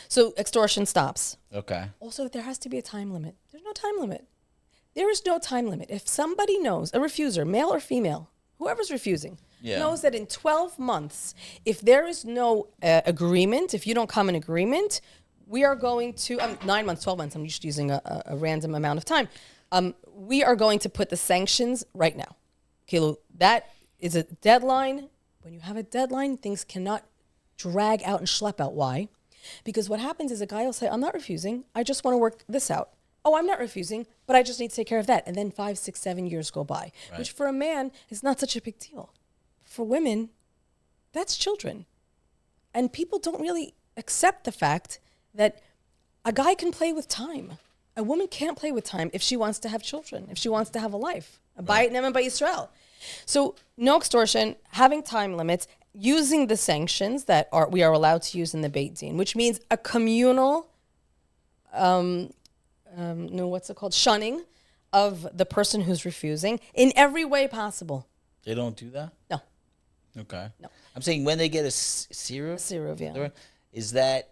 [SPEAKER 3] So extortion stops.
[SPEAKER 1] Okay.
[SPEAKER 3] Also, there has to be a time limit. There's no time limit. There is no time limit. If somebody knows, a refuser, male or female, whoever's refusing, knows that in 12 months, if there is no agreement, if you don't come in agreement, we are going to, 9 months, 12 months, I'm just using a random amount of time. We are going to put the sanctions right now. Kilo, that is a deadline. When you have a deadline, things cannot drag out and schlep out. Why? Because what happens is a guy will say, I'm not refusing. I just want to work this out. Oh, I'm not refusing, but I just need to take care of that. And then 5, 6, 7 years go by, which for a man is not such a big deal. For women, that's children. And people don't really accept the fact that a guy can play with time. A woman can't play with time if she wants to have children, if she wants to have a life. Beit Neman by Israel. So no extortion, having time limits, using the sanctions that we are allowed to use in the Beit Din, which means a communal, shunning of the person who's refusing in every way possible.
[SPEAKER 1] They don't do that?
[SPEAKER 3] No.
[SPEAKER 1] Okay. No. I'm saying when they get a sirup.
[SPEAKER 3] A sirup, yeah.
[SPEAKER 1] Is that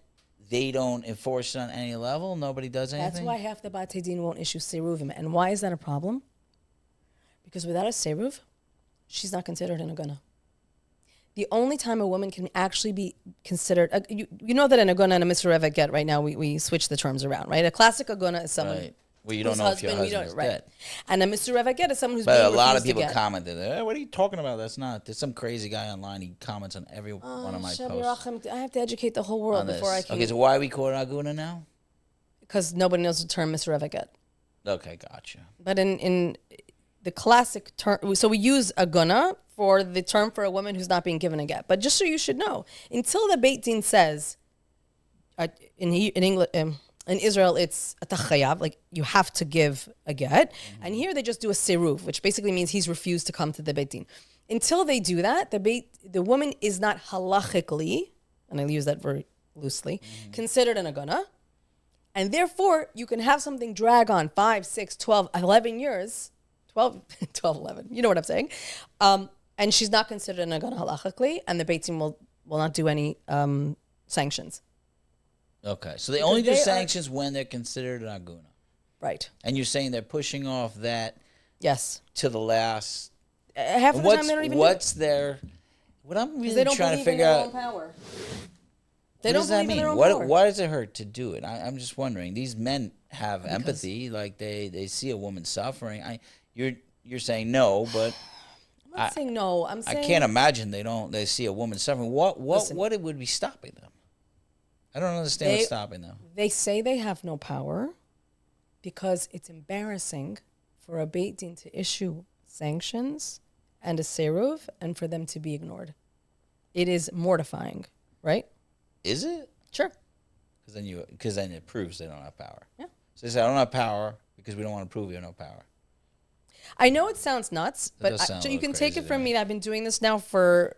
[SPEAKER 1] they don't enforce it on any level? Nobody does anything? That's
[SPEAKER 3] why half the Batei Din won't issue siruvim. And why is that a problem? Because without a siruv, she's not considered an aguna. The only time a woman can actually be considered, you know that an aguna and a misureva get right now, we switch the terms around, right? A classic aguna is someone...
[SPEAKER 1] Right. Well, you don't know if your husband is dead.
[SPEAKER 3] And a misureva get is someone who's
[SPEAKER 1] being
[SPEAKER 3] refused to get.
[SPEAKER 1] But a lot of people commented, hey, what are you talking about? That's not... There's some crazy guy online, he comments on every one of my posts.
[SPEAKER 3] I have to educate the whole world before I can...
[SPEAKER 1] Okay, so why are we calling aguna now?
[SPEAKER 3] Because nobody knows the term misureva get.
[SPEAKER 1] Okay, gotcha.
[SPEAKER 3] But in the classic term... So we use aguna for the term for a woman who's not being given a get. But just so you should know, until the Beit Din says, in English... in Israel, it's a tachayav, like you have to give a get. Mm-hmm. And here they just do a siruv, which basically means he's refused to come to the Beit Din. Until they do that, the woman is not halachically, and I use that very loosely, considered an aguna. And therefore, you can have something drag on 5, 6, 12, 11 years, 12, 11, you know what I'm saying? And she's not considered an aguna halachically, and the Beit Din will not do any sanctions.
[SPEAKER 1] Okay, so they only do sanctions when they're considered an aguna.
[SPEAKER 3] Right.
[SPEAKER 1] And you're saying they're pushing off that to the last...
[SPEAKER 3] half of the time they don't even
[SPEAKER 1] What's their... What I'm really trying to figure out...
[SPEAKER 3] They don't believe in their own power.
[SPEAKER 1] Why does it hurt to do it? I'm just wondering. These men have empathy, like they see a woman suffering. You're saying no, but
[SPEAKER 3] I'm not saying no. I'm saying
[SPEAKER 1] I can't imagine they see a woman suffering. What it would be stopping them? I don't understand what's stopping them.
[SPEAKER 3] They say they have no power because it's embarrassing for a Beit Din to issue sanctions and a seruv and for them to be ignored. It is mortifying, right?
[SPEAKER 1] Is it?
[SPEAKER 3] Sure.
[SPEAKER 1] Because then it proves they don't have power.
[SPEAKER 3] Yeah.
[SPEAKER 1] So they say, I don't have power because we don't want to prove you have no power.
[SPEAKER 3] I know it sounds nuts, but so you can take it from me. I've been doing this now for,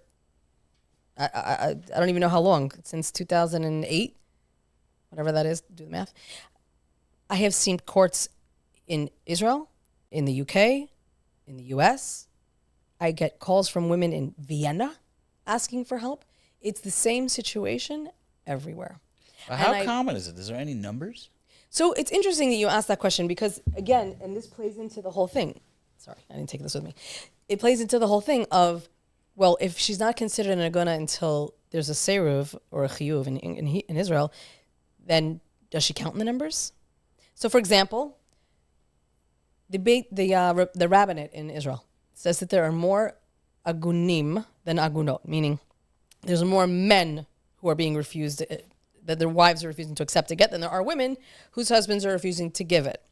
[SPEAKER 3] I don't even know how long, since 2008, whatever that is, do the math. I have seen courts in Israel, in the UK, in the US. I get calls from women in Vienna asking for help. It's the same situation everywhere.
[SPEAKER 1] How common is it? Is there any numbers?
[SPEAKER 3] So it's interesting that you asked that question because, again, and this plays into the whole thing. Sorry, I didn't take this with me. It plays into the whole thing of, well, if she's not considered an aguna until there's a seruv or a chiyuv in Israel, then does she count in the numbers? So, for example, the rabbinate in Israel says that there are more agunim than agunot, meaning there's more men who are being refused, that their wives are refusing to accept a get than there are women whose husbands are refusing to give it.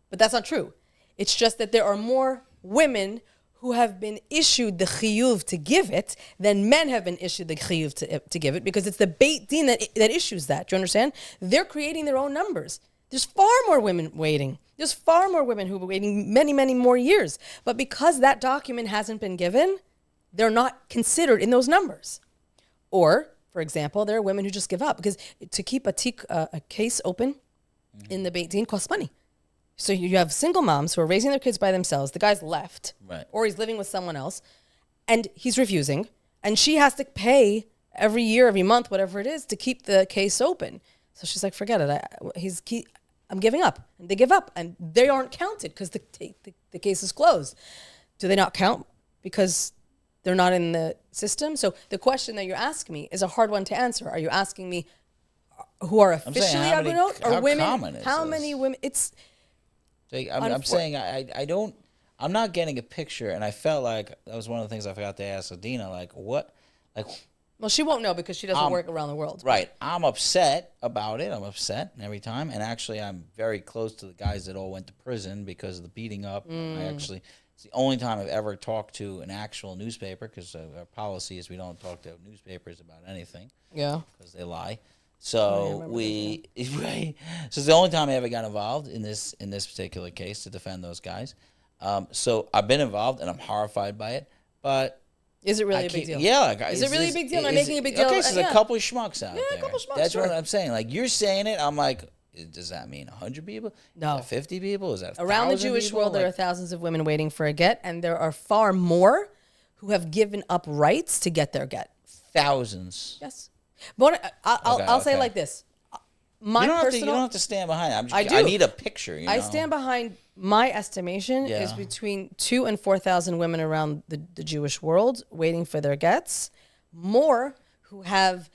[SPEAKER 3] But that's not true. It's just that there are more women who have been issued the chiyuv to give it than men have been issued the chiyuv to give it, because it's the Beit Din that issues that. Do you understand? They're creating their own numbers. There's far more women waiting. There's far more women who are waiting many, many more years. But because that document hasn't been given, they're not considered in those numbers. Or, for example, there are women who just give up because to keep a case open in the Beit Din costs money. So you have single moms who are raising their kids by themselves. The guy's left,
[SPEAKER 1] right,
[SPEAKER 3] or he's living with someone else, and he's refusing. And she has to pay every year, every month, whatever it is, to keep the case open. So she's like, forget it. I'm giving up. And they give up, and they aren't counted because the case is closed. Do they not count because they're not in the system? So the question that you're asking me is a hard one to answer. Are you asking me who are officially agunot or women? How many women? It's...
[SPEAKER 1] I'm saying I'm not getting a picture, and I felt like that was one of the things I forgot to ask Adina.
[SPEAKER 3] Well, she won't know because she doesn't work around the world.
[SPEAKER 1] Right. I'm upset about it. I'm upset every time, and actually, I'm very close to the guys that all went to prison because of the beating up. It's the only time I've ever talked to an actual newspaper, because our policy is we don't talk to newspapers about anything.
[SPEAKER 3] Yeah.
[SPEAKER 1] Because they lie. So So it's the only time I ever got involved in this particular case to defend those guys. So I've been involved and I'm horrified by it. But
[SPEAKER 3] is it really a big deal?
[SPEAKER 1] Yeah.
[SPEAKER 3] Is it really a big deal? Am I making a big deal?
[SPEAKER 1] Okay, so there's a couple of schmucks out there.
[SPEAKER 3] Yeah, a couple of schmucks.
[SPEAKER 1] That's what I'm saying. Like, you're saying it, I'm like, does that mean 100 people?
[SPEAKER 3] No.
[SPEAKER 1] Is that 50 people? Is that
[SPEAKER 3] around the Jewish world? There are thousands of women waiting for a get, and there are far more who have given up rights to get their get.
[SPEAKER 1] Thousands.
[SPEAKER 3] Yes. But I'll say it like this.
[SPEAKER 1] You don't have to stand behind it. I need a picture.
[SPEAKER 3] I stand behind my estimation is between 2,000 and 4,000 women around the Jewish world waiting for their gets. More who have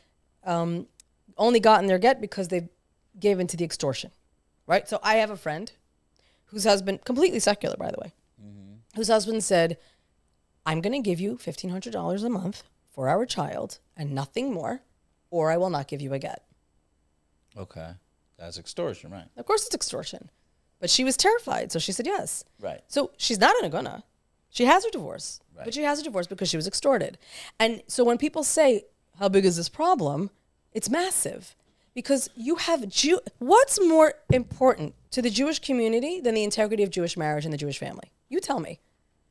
[SPEAKER 3] only gotten their get because they gave into the extortion. Right? So I have a friend whose husband, completely secular, by the way, whose husband said, I'm going to give you $1,500 a month for our child and nothing more, or I will not give you a get.
[SPEAKER 1] Okay. That's extortion, right?
[SPEAKER 3] Of course it's extortion. But she was terrified, so she said yes.
[SPEAKER 1] Right.
[SPEAKER 3] So she's not an aguna. She has her divorce.
[SPEAKER 1] Right.
[SPEAKER 3] But she has her divorce because she was extorted. And so when people say, how big is this problem? It's massive. Because you have what's more important to the Jewish community than the integrity of Jewish marriage and the Jewish family? You tell me.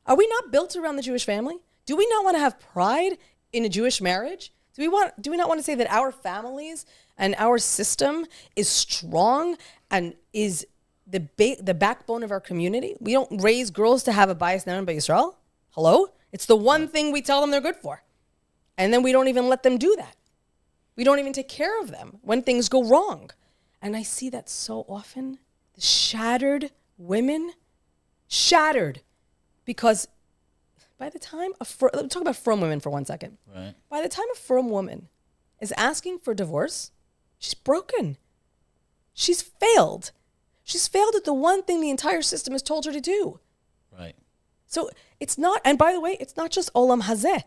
[SPEAKER 3] Are we not built around the Jewish family? Do we not want to have pride in a Jewish marriage? Do we not want to say that our families and our system is strong and is the backbone of our community? We don't raise girls to have a bias now in Israel. Hello? It's the one thing we tell them they're good for. And then we don't even let them do that. We don't even take care of them when things go wrong. And I see that so often. The shattered women, because by the time let's talk about frum women for 1 second.
[SPEAKER 1] Right.
[SPEAKER 3] By the time a frum woman is asking for divorce, she's broken. She's failed. She's failed at the one thing the entire system has told her to do.
[SPEAKER 1] Right.
[SPEAKER 3] So it's not, and by the way, it's not just olam hazeh.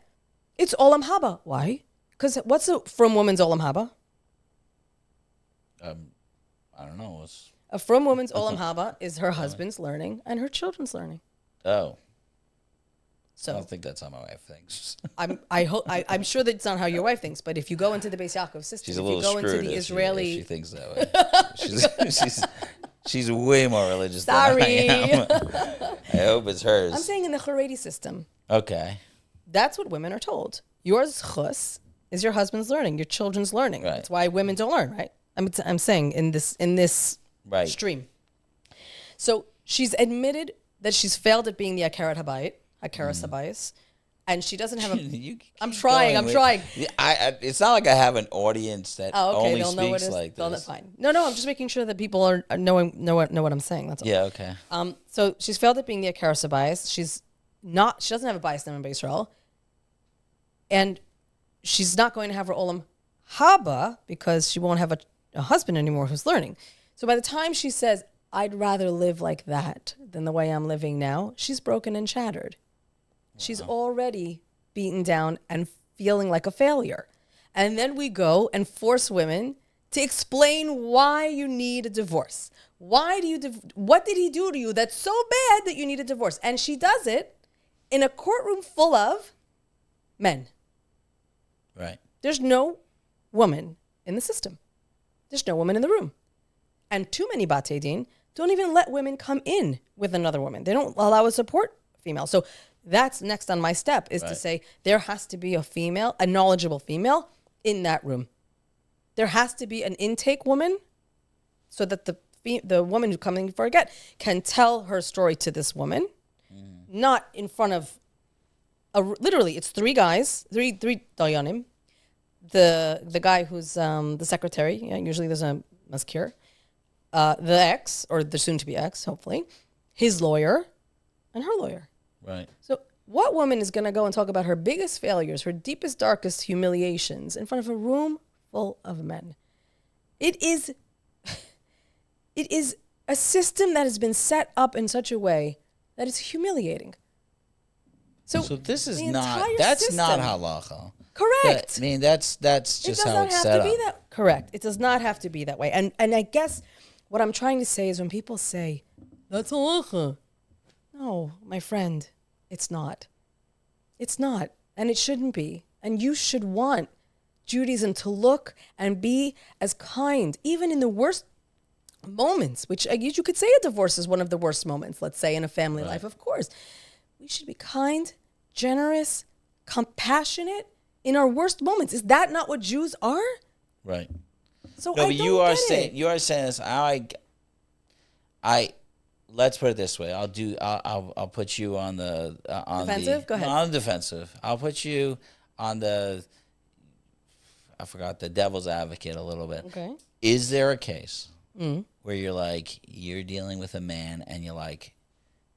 [SPEAKER 3] It's olam haba. Why? Because what's a from woman's olam haba?
[SPEAKER 1] I don't know.
[SPEAKER 3] A from woman's olam haba is her husband's learning and her children's learning.
[SPEAKER 1] Oh.
[SPEAKER 3] So
[SPEAKER 1] I don't think that's how my wife thinks.
[SPEAKER 3] I'm sure that's not how your wife thinks, but if you go into the Beis Yaakov system,
[SPEAKER 1] She's a little
[SPEAKER 3] if you go into
[SPEAKER 1] screwed
[SPEAKER 3] the
[SPEAKER 1] if
[SPEAKER 3] Israeli,
[SPEAKER 1] she thinks that way. She's way more religious than I am. I hope it's hers.
[SPEAKER 3] I'm saying in the Haredi system.
[SPEAKER 1] Okay.
[SPEAKER 3] That's what women are told. Yours chus is your husband's learning, your children's learning.
[SPEAKER 1] Right.
[SPEAKER 3] That's why women don't learn, right? I'm saying in this
[SPEAKER 1] right.
[SPEAKER 3] stream. So she's admitted that she's failed at being the Akarat Habayit, Akaras Habayis, and she doesn't have a... I'm trying.
[SPEAKER 1] It's not like I have an audience that only speaks like this.
[SPEAKER 3] That's fine. No, I'm just making sure that people are know what I'm saying. That's all.
[SPEAKER 1] Yeah, okay.
[SPEAKER 3] So she's failed at being the Akaras Habayis. She doesn't have a bias in Israel, and she's not going to have her Olam Haba because she won't have a husband anymore who's learning. So by the time she says, I'd rather live like that than the way I'm living now, she's broken and shattered. She's already beaten down and feeling like a failure. And then we go and force women to explain why you need a divorce. What did he do to you that's so bad that you need a divorce? And she does it in a courtroom full of men.
[SPEAKER 1] Right.
[SPEAKER 3] There's no woman in the system. There's no woman in the room. And too many Batei Din don't even let women come in with another woman. They don't allow a support female. So that's next on my step is to say there has to be a female, a knowledgeable female in that room. There has to be an intake woman so that the woman who's coming for a get can tell her story to this woman, not in front of, literally, it's three guys, three dayanim, the guy who's the secretary, usually there's a maskir, the ex, or the soon-to-be ex, hopefully, his lawyer, and her lawyer.
[SPEAKER 1] Right.
[SPEAKER 3] So what woman is going to go and talk about her biggest failures, her deepest, darkest humiliations in front of a room full of men? It is a system that has been set up in such a way that is humiliating. So
[SPEAKER 1] this is
[SPEAKER 3] that's
[SPEAKER 1] system, not halacha.
[SPEAKER 3] Correct.
[SPEAKER 1] That's just how it's set up.
[SPEAKER 3] Correct. It does not have to be that way. And I guess what I'm trying to say is when people say, that's halacha. No, my friend, it's not. It's not. And it shouldn't be. And you should want Judaism to look and be as kind, even in the worst moments, which I guess you could say a divorce is one of the worst moments, let's say, in a family life, of course. We should be kind, generous, compassionate in our worst moments. Is that not what Jews are?
[SPEAKER 1] Right.
[SPEAKER 3] So
[SPEAKER 1] no, but you are saying this. Let's put it this way. I'll put you on the
[SPEAKER 3] defensive. Go ahead.
[SPEAKER 1] On the defensive. I'll put you on the. I forgot the devil's advocate a little bit.
[SPEAKER 3] Okay.
[SPEAKER 1] Is there a case where you're dealing with a man and you're like,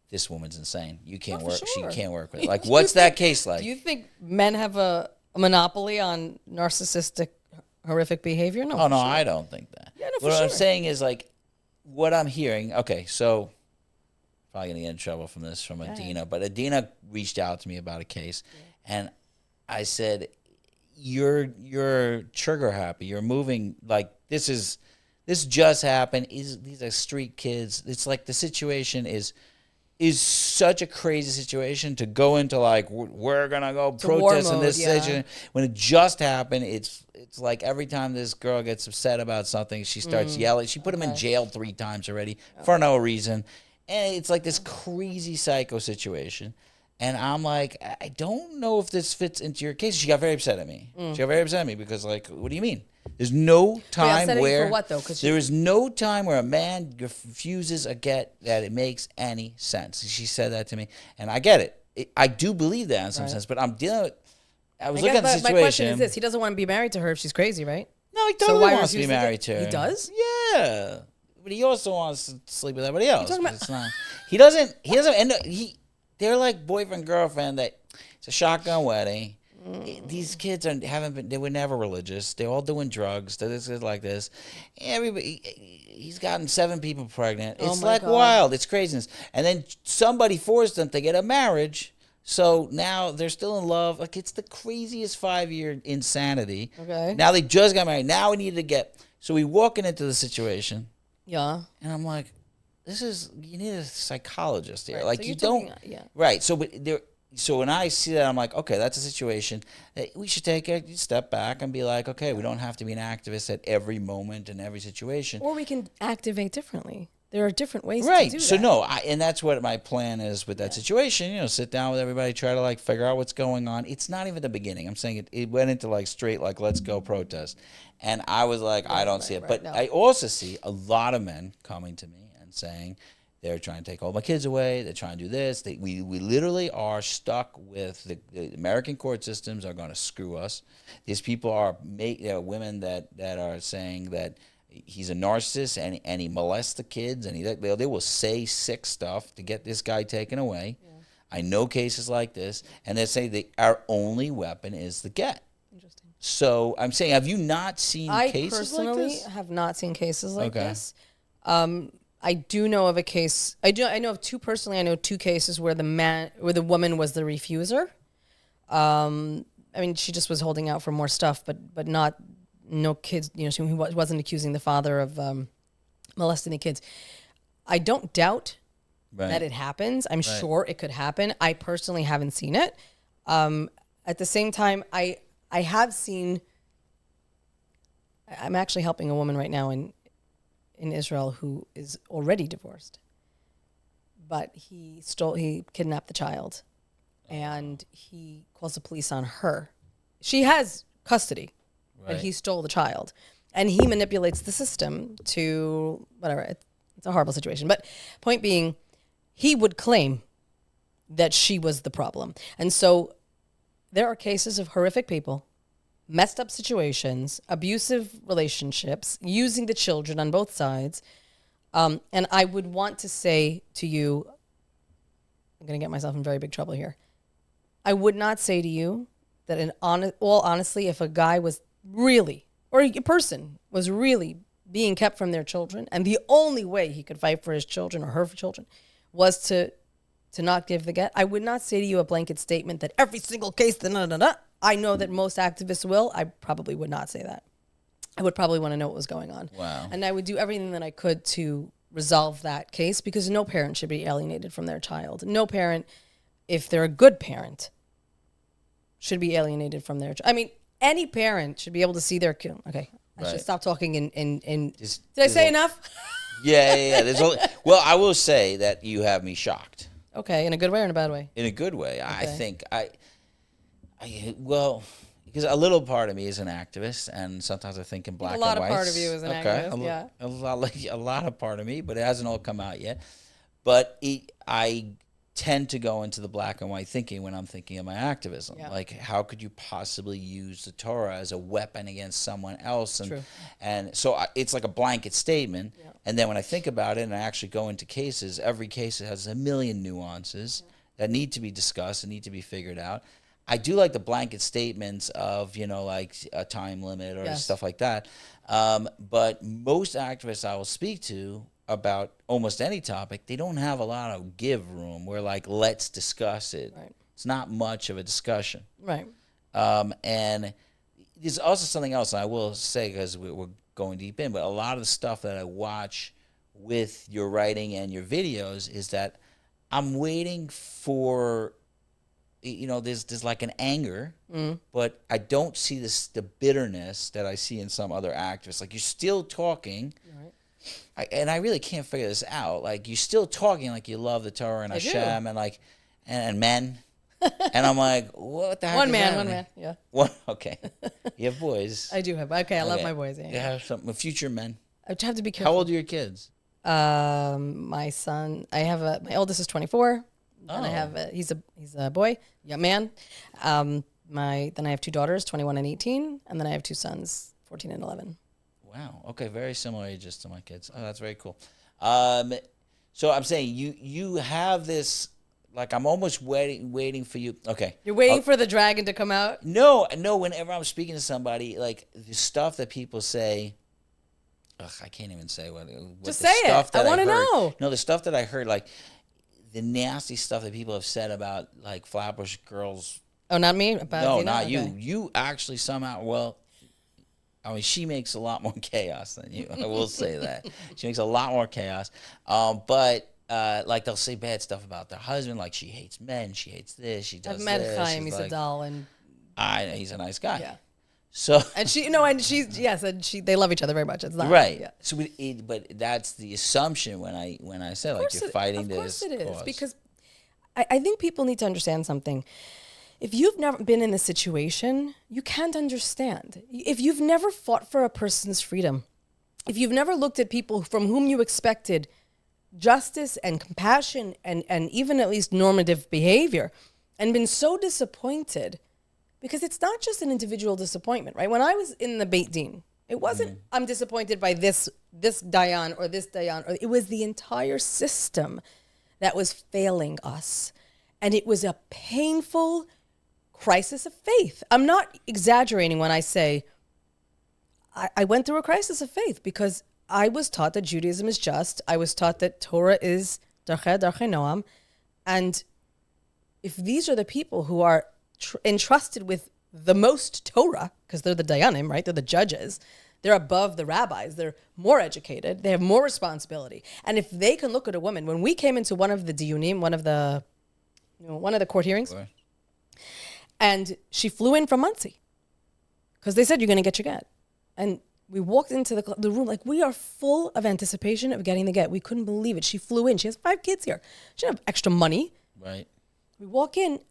[SPEAKER 1] this woman's insane. You can't work.
[SPEAKER 3] Sure.
[SPEAKER 1] She can't work with it. Like, what's that case like?
[SPEAKER 3] Do you think men have a monopoly on narcissistic, horrific behavior? No.
[SPEAKER 1] Oh no, sure. I don't think that.
[SPEAKER 3] Yeah, no,
[SPEAKER 1] what I'm saying is like, what I'm hearing. Okay, so. Probably gonna get in trouble from Adina, but Adina reached out to me about a case, and I said, "You're trigger happy. You're moving like this just happened. These are street kids. It's like the situation is such a crazy situation to go into like we're gonna go protest in this situation when it just happened. It's like every time this girl gets upset about something, she starts yelling. She put him in jail 3 times already for no reason." And it's like this crazy psycho situation. And I'm like, I don't know if this fits into your case. She got very upset at me. She got very upset at me because, like, what do you mean? There's no time where...
[SPEAKER 3] for what, though?
[SPEAKER 1] There is no time where a man refuses a get that it makes any sense. She said that to me. And I get it. I do believe that in some sense. But I'm dealing with... I was looking at the situation...
[SPEAKER 3] My question is this. He doesn't want to be married to her if she's crazy, right?
[SPEAKER 1] No, he totally wants to be married to her.
[SPEAKER 3] He does?
[SPEAKER 1] Yeah. But he also wants to sleep with everybody else. It's not. He doesn't end up. They're like boyfriend girlfriend. That it's a shotgun wedding. These kids they were never religious. They're all doing drugs. This is like this. Everybody, he's gotten 7 people pregnant. It's like God. Wild. It's craziness. And then somebody forced them to get a marriage. So now they're still in love. Like, it's the craziest 5-year insanity.
[SPEAKER 3] Okay.
[SPEAKER 1] Now they just got married. Now we need to get. So we walking into the situation.
[SPEAKER 3] Yeah.
[SPEAKER 1] And I'm like, you need a psychologist here.
[SPEAKER 3] Right.
[SPEAKER 1] Like,
[SPEAKER 3] so
[SPEAKER 1] you don't.
[SPEAKER 3] Yeah.
[SPEAKER 1] Right. So, So when I see that, I'm like, okay, that's a situation. We should take a step back and be like, okay, we don't have to be an activist at every moment and every situation.
[SPEAKER 3] Or we can activate differently. There are different ways
[SPEAKER 1] to
[SPEAKER 3] do that.
[SPEAKER 1] So no, and that's what my plan is with that situation. Sit down with everybody, try to like figure out what's going on. It's not even the beginning. I'm saying it went into like straight like let's go protest, and I was like, I don't see it. But no. I also see a lot of men coming to me and saying, they're trying to take all my kids away. They're trying to do this. We literally are stuck with the American court systems are going to screw us. These people are women that are saying that he's a narcissist and he molests the kids and they will say sick stuff to get this guy taken away. Yeah. I know cases like this, and they say our only weapon is the get. Interesting. So I'm saying, have you not seen cases like this? I
[SPEAKER 3] personally have not seen cases like this. I do know of a case. I know of 2 personally. I know 2 cases where the woman was the refuser. I mean, she just was holding out for more stuff, but no kids. She wasn't accusing the father of molesting the kids. I don't doubt that it happens. I'm sure it could happen. I personally haven't seen it. At the same time, I have seen. I'm actually helping a woman right now in Israel who is already divorced, but he kidnapped the child, and he calls the police on her. She has custody, but he stole the child, and he manipulates the system to whatever. It's a horrible situation, but point being, he would claim that she was the problem, and so there are cases of horrific people, messed up situations, abusive relationships, using the children on both sides. And I would want to say to you, I'm going to get myself in very big trouble here. I would not say to you that honestly, if a guy was really, or a person was really being kept from their children, and the only way he could fight for his children or her children was to not give the get, I would not say to you a blanket statement that every single case, I know that most activists will. I probably would not say that. I would probably want to know what was going on.
[SPEAKER 1] Wow.
[SPEAKER 3] And I would do everything that I could to resolve that case, because no parent should be alienated from their child. No parent, if they're a good parent, should be alienated from their child. I mean, any parent should be able to see their kid. Okay, I should stop talking in did I say enough?
[SPEAKER 1] Yeah. Well, I will say that you have me shocked.
[SPEAKER 3] Okay, in a good way or in a bad way?
[SPEAKER 1] In a good way. Okay. I think because a little part of me is an activist, and sometimes I think in black and white.
[SPEAKER 3] A lot of part of you is an activist, yeah.
[SPEAKER 1] A lot of part of me, but it hasn't all come out yet. But I tend to go into the black and white thinking when I'm thinking of my activism. Yeah. Like, how could you possibly use the Torah as a weapon against someone else? And,
[SPEAKER 3] True.
[SPEAKER 1] And so it's like a blanket statement. Yeah. And then when I think about it and I actually go into cases, every case has a million nuances that need to be discussed and need to be figured out. I do like the blanket statements of, like a time limit or stuff like that. But most activists I will speak to about almost any topic, they don't have a lot of give room where, like, let's discuss it. Right. It's not much of a discussion.
[SPEAKER 3] Right.
[SPEAKER 1] And there's also something else, and I will say, because we're going deep in, but a lot of the stuff that I watch with your writing and your videos is that I'm waiting for... there's like an anger, but I don't see the bitterness that I see in some other activists. Like, you're still talking, and I really can't figure this out. Like, you're still talking like you love the Torah and Hashem and men, and I'm like, what the heck? One man,
[SPEAKER 3] yeah.
[SPEAKER 1] Okay, you have boys.
[SPEAKER 3] I do have. Okay, I love my boys. Yeah.
[SPEAKER 1] You have some future men.
[SPEAKER 3] I have to be careful.
[SPEAKER 1] How old are your kids?
[SPEAKER 3] My son. My oldest is 24. And I have he's a boy, young man. Then I have 2 daughters, 21 and 18, and then I have 2 sons, 14 and 11.
[SPEAKER 1] Wow. Okay, very similar ages to my kids. Oh, that's very cool. So I'm saying you have this like I'm almost waiting for you. Okay.
[SPEAKER 3] You're waiting for the dragon to come out?
[SPEAKER 1] No. Whenever I'm speaking to somebody, like the stuff that people say, I can't even say what.
[SPEAKER 3] Just say it. I want to know.
[SPEAKER 1] No, the stuff that I heard, like the nasty stuff that people have said about like Flatbush girls.
[SPEAKER 3] Oh, not me?
[SPEAKER 1] No, not you. You actually somehow, well, I mean, she makes a lot more chaos than you. I will say that. She makes a lot more chaos. But like they'll say bad stuff about their husband, like she hates men, she hates this, she does this.
[SPEAKER 3] I've met Chaim, he's a doll, and
[SPEAKER 1] he's a nice guy.
[SPEAKER 3] Yeah.
[SPEAKER 1] So
[SPEAKER 3] and they love each other very much. It's not
[SPEAKER 1] right.
[SPEAKER 3] Yeah.
[SPEAKER 1] So, but that's the assumption when I said like you're fighting this. Of
[SPEAKER 3] course it is, because I think people need to understand something. If you've never been in this situation, you can't understand. If you've never fought for a person's freedom, if you've never looked at people from whom you expected justice and compassion and even at least normative behavior and been so disappointed, because it's not just an individual disappointment, right? When I was in the Beit Din, it wasn't I'm disappointed by this Dayan or this Dayan, or it was the entire system that was failing us. And it was a painful crisis of faith. I'm not exaggerating when I say I went through a crisis of faith, because I was taught that Judaism is just. I was taught that Torah is darchei noam. And if these are the people who are entrusted with the most Torah, because they're the Dayanim, right? They're the judges. They're above the rabbis. They're more educated. They have more responsibility. And if they can look at a woman, when we came into one of the diyunim, one of the court hearings,
[SPEAKER 1] Right.
[SPEAKER 3] And she flew in from Muncie because they said, you're going to get your get. And we walked into the room like we are full of anticipation of getting the get. We couldn't believe it. She flew in. She has 5 kids here. She didn't have extra money.
[SPEAKER 1] Right.
[SPEAKER 3] We walk in,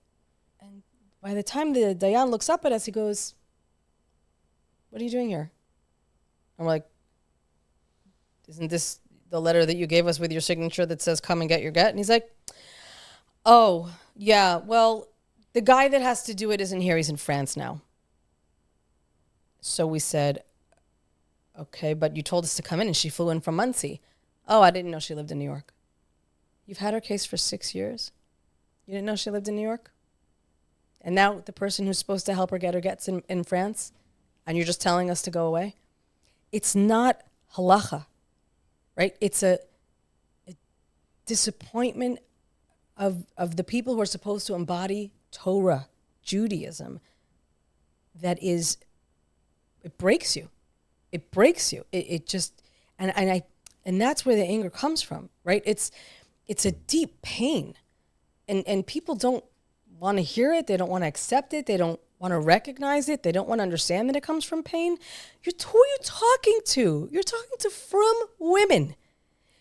[SPEAKER 3] and by the time the Dayan looks up at us, he goes, what are you doing here? And we're like, isn't this the letter that you gave us with your signature that says come and get your get? And he's like, oh, yeah, well, the guy that has to do it isn't here. He's in France now. So we said, okay, but you told us to come in, and she flew in from Muncie. Oh, I didn't know she lived in New York. You've had her case for 6 years? You didn't know she lived in New York? And now the person who's supposed to help her get her gets in France, and you're just telling us to go away? It's not halacha, right? It's a disappointment of the people who are supposed to embody Torah, Judaism, that is, it breaks you. It breaks you. It just, and that's where the anger comes from, right? It's a deep pain, and people don't want to hear it. They don't want to accept it. They don't want to recognize it. They don't want to understand that it comes from pain. Who are you talking to? You're talking to from women.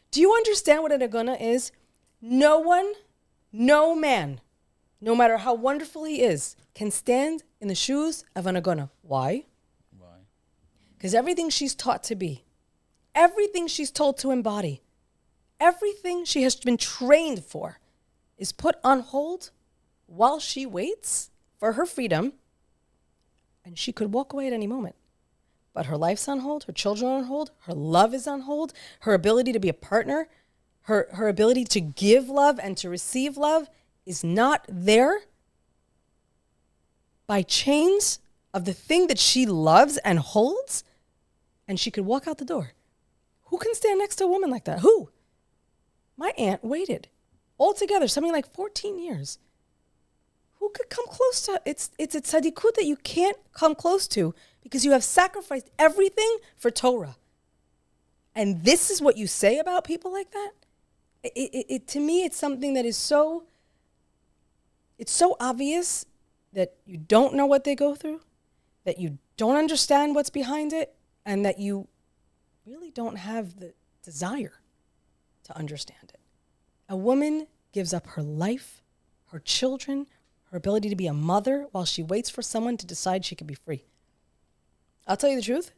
[SPEAKER 3] Do you understand what an agona is? No one, no man, no matter how wonderful he is, can stand in the shoes of an agona. Why?
[SPEAKER 1] Why?
[SPEAKER 3] Because everything she's taught to be, everything she's told to embody, everything she has been trained for is put on hold while she waits for her freedom, and she could walk away at any moment. But her life's on hold, her children are on hold, her love is on hold, her ability to be a partner, her ability to give love and to receive love is not there by chains of the thing that she loves and holds, and she could walk out the door. Who can stand next to a woman like that? Who? My aunt waited altogether something like 14 years. Who could come close to it's a tzadikut that you can't come close to because you have sacrificed everything for Torah. And this is what you say about people like that? It to me, it's something that is so obvious that you don't know what they go through, that you don't understand what's behind it, and that you really don't have the desire to understand it. A woman gives up her life, her children, her ability to be a mother while she waits for someone to decide she can be free. I'll tell you the truth.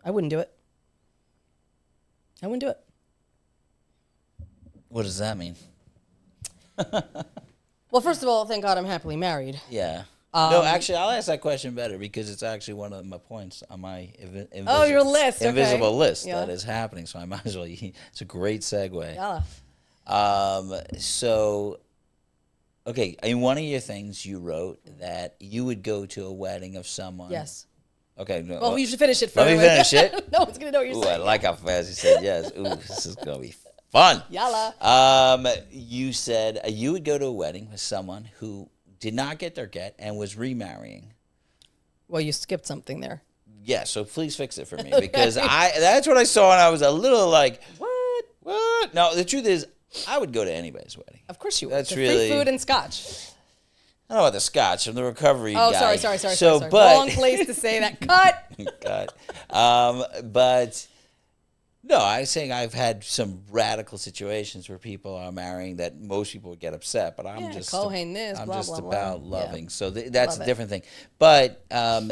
[SPEAKER 3] I wouldn't do it. I wouldn't do it.
[SPEAKER 1] What does that mean?
[SPEAKER 3] Well, first of all, thank God I'm happily married.
[SPEAKER 1] Yeah. No, actually, I'll ask that question better because it's actually one of my points on my
[SPEAKER 3] your list,
[SPEAKER 1] invisible list
[SPEAKER 3] Yeah.
[SPEAKER 1] that is happening. So I might as well. It's a great segue.
[SPEAKER 3] Yeah.
[SPEAKER 1] So Okay, in one of your things you wrote that you would go to a wedding of someone.
[SPEAKER 3] Yes.
[SPEAKER 1] Okay. No,
[SPEAKER 3] well, you should finish it first.
[SPEAKER 1] Let me finish it.
[SPEAKER 3] No one's going to know what you're saying.
[SPEAKER 1] I like how fast you said yes. Ooh, this is going to be fun.
[SPEAKER 3] Yalla.
[SPEAKER 1] You said you would go to a wedding with someone who did not get their get and was remarrying.
[SPEAKER 3] Well, you skipped something there.
[SPEAKER 1] Yeah, so please fix it for me because that's what I saw and I was a little like, what? No, the truth is, I would go to anybody's wedding.
[SPEAKER 3] Of course you would.
[SPEAKER 1] That's
[SPEAKER 3] really free food and scotch.
[SPEAKER 1] I don't know about the scotch. I'm the recovery guy.
[SPEAKER 3] Oh, sorry. Wrong place to say that. Cut.
[SPEAKER 1] But no, I was saying I've had some radical situations where people are marrying that most people would get upset, but I'm just about loving. Yeah. So that's a different thing. But so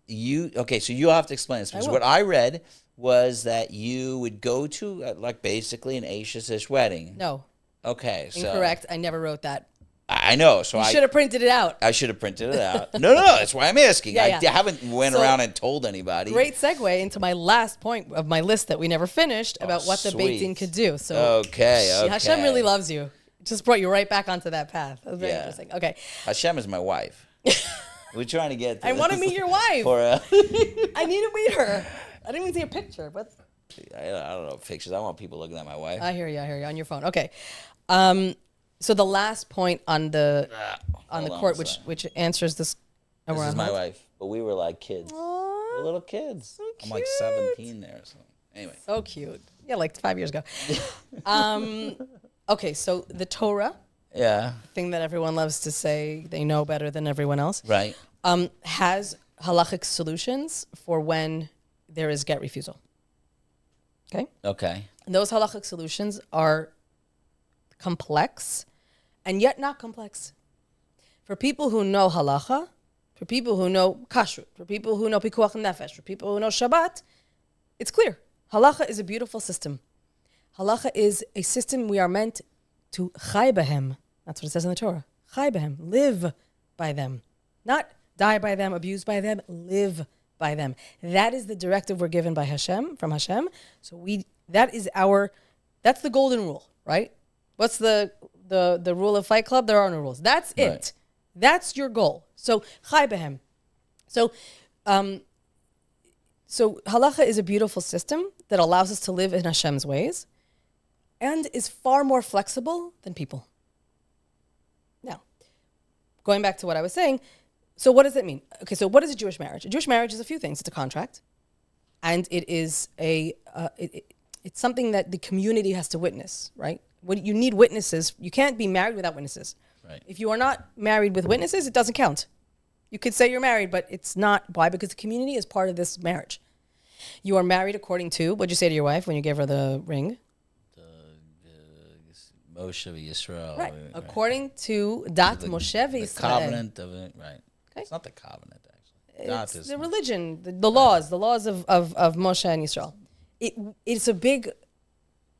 [SPEAKER 1] you have to explain this because what I read was that you would go to like basically an Ashish wedding.
[SPEAKER 3] No.
[SPEAKER 1] Okay. So
[SPEAKER 3] incorrect. I never wrote that.
[SPEAKER 1] I know. So
[SPEAKER 3] you should have printed it out.
[SPEAKER 1] I should have printed it out. No. That's why I'm asking. I haven't went around and told anybody.
[SPEAKER 3] Great segue into my last point of my list that we never finished about what the Beit Din could do. So
[SPEAKER 1] okay.
[SPEAKER 3] Hashem really loves you. Just brought you right back onto that path. That was very interesting. Okay.
[SPEAKER 1] Hashem is my wife. We're trying to get.
[SPEAKER 3] I want to meet your wife. I need to meet her. I didn't even see a picture, but
[SPEAKER 1] I don't know pictures. I want people looking at my wife.
[SPEAKER 3] I hear you on your phone. Okay. So the last point on the court, which answers this.
[SPEAKER 1] This is my wife, but we were like kids.
[SPEAKER 3] Aww,
[SPEAKER 1] we're little kids.
[SPEAKER 3] So
[SPEAKER 1] I'm like 17 there. So anyway.
[SPEAKER 3] So cute. Yeah, like 5 years ago. Okay, so the Torah.
[SPEAKER 1] Yeah.
[SPEAKER 3] Thing that everyone loves to say they know better than everyone else.
[SPEAKER 1] Right.
[SPEAKER 3] Has halachic solutions for when there is get refusal. Okay.
[SPEAKER 1] Okay.
[SPEAKER 3] And those halachic solutions are complex and yet not complex. For people who know halacha, for people who know kashrut, for people who know pikuach nefesh, for people who know Shabbat, it's clear. Halacha is a beautiful system. Halacha is a system we are meant to chai behem. That's what it says in the Torah. Chai behem. Live by them. Not die by them, abuse by them, live by them. That is the directive we're given by Hashem, from Hashem. So that's the golden rule, right? What's the rule of Fight Club? There are no rules. That's it. Right. That's your goal. So chai behem. So halacha is a beautiful system that allows us to live in Hashem's ways and is far more flexible than people. Now, going back to what I was saying, so what does it mean? Okay, so what is a Jewish marriage? A Jewish marriage is a few things. It's a contract, and it is it's something that the community has to witness, right? When you need witnesses, you can't be married without witnesses.
[SPEAKER 1] Right.
[SPEAKER 3] If you are not married with witnesses, it doesn't count. You could say you're married, but it's not. Why? Because the community is part of this marriage. You are married according to, what'd you say to your wife when you gave her the ring?
[SPEAKER 1] Moshe Yisrael.
[SPEAKER 3] Right. According to Dat Moshe Yisrael.
[SPEAKER 1] The covenant of it, right. Okay. It's not the covenant, actually.
[SPEAKER 3] It's the religion, the laws of Moshe and Yisrael. It's a big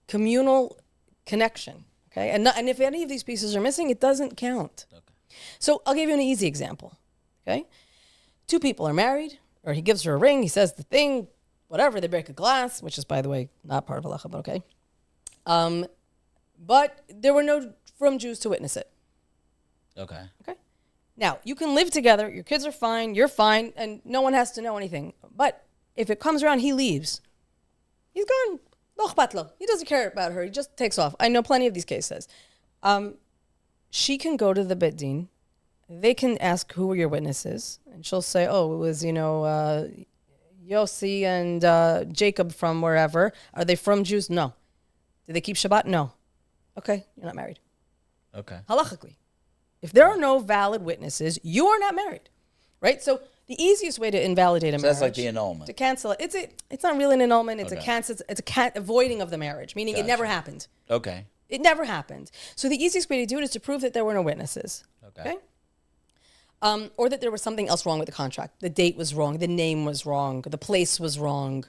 [SPEAKER 3] communal connection, okay? And if any of these pieces are missing, it doesn't count. Okay. So I'll give you an easy example, okay? Two people are married, or he gives her a ring, he says the thing, whatever, they break a glass, which is, by the way, not part of halacha, but okay. But there were no frum Jews to witness it.
[SPEAKER 1] Okay.
[SPEAKER 3] Okay. Now, you can live together, your kids are fine, you're fine, and no one has to know anything. But if it comes around, he leaves. He's gone. He doesn't care about her. He just takes off. I know plenty of these cases. She can go to the Beit Din. They can ask, who were your witnesses? And she'll say, it was, Yossi and Jacob from wherever. Are they from Jews? No. Do they keep Shabbat? No. Okay, you're not married.
[SPEAKER 1] Okay.
[SPEAKER 3] Halachically. If there are no valid witnesses, you are not married. Right? So the easiest way to invalidate a marriage.
[SPEAKER 1] That's like the annulment.
[SPEAKER 3] To cancel it. It's not really an annulment. It's a avoiding of the marriage, meaning it never happened.
[SPEAKER 1] Okay.
[SPEAKER 3] It never happened. So the easiest way to do it is to prove that there were no witnesses. Okay? Or that there was something else wrong with the contract. The date was wrong. The name was wrong. The place was wrong.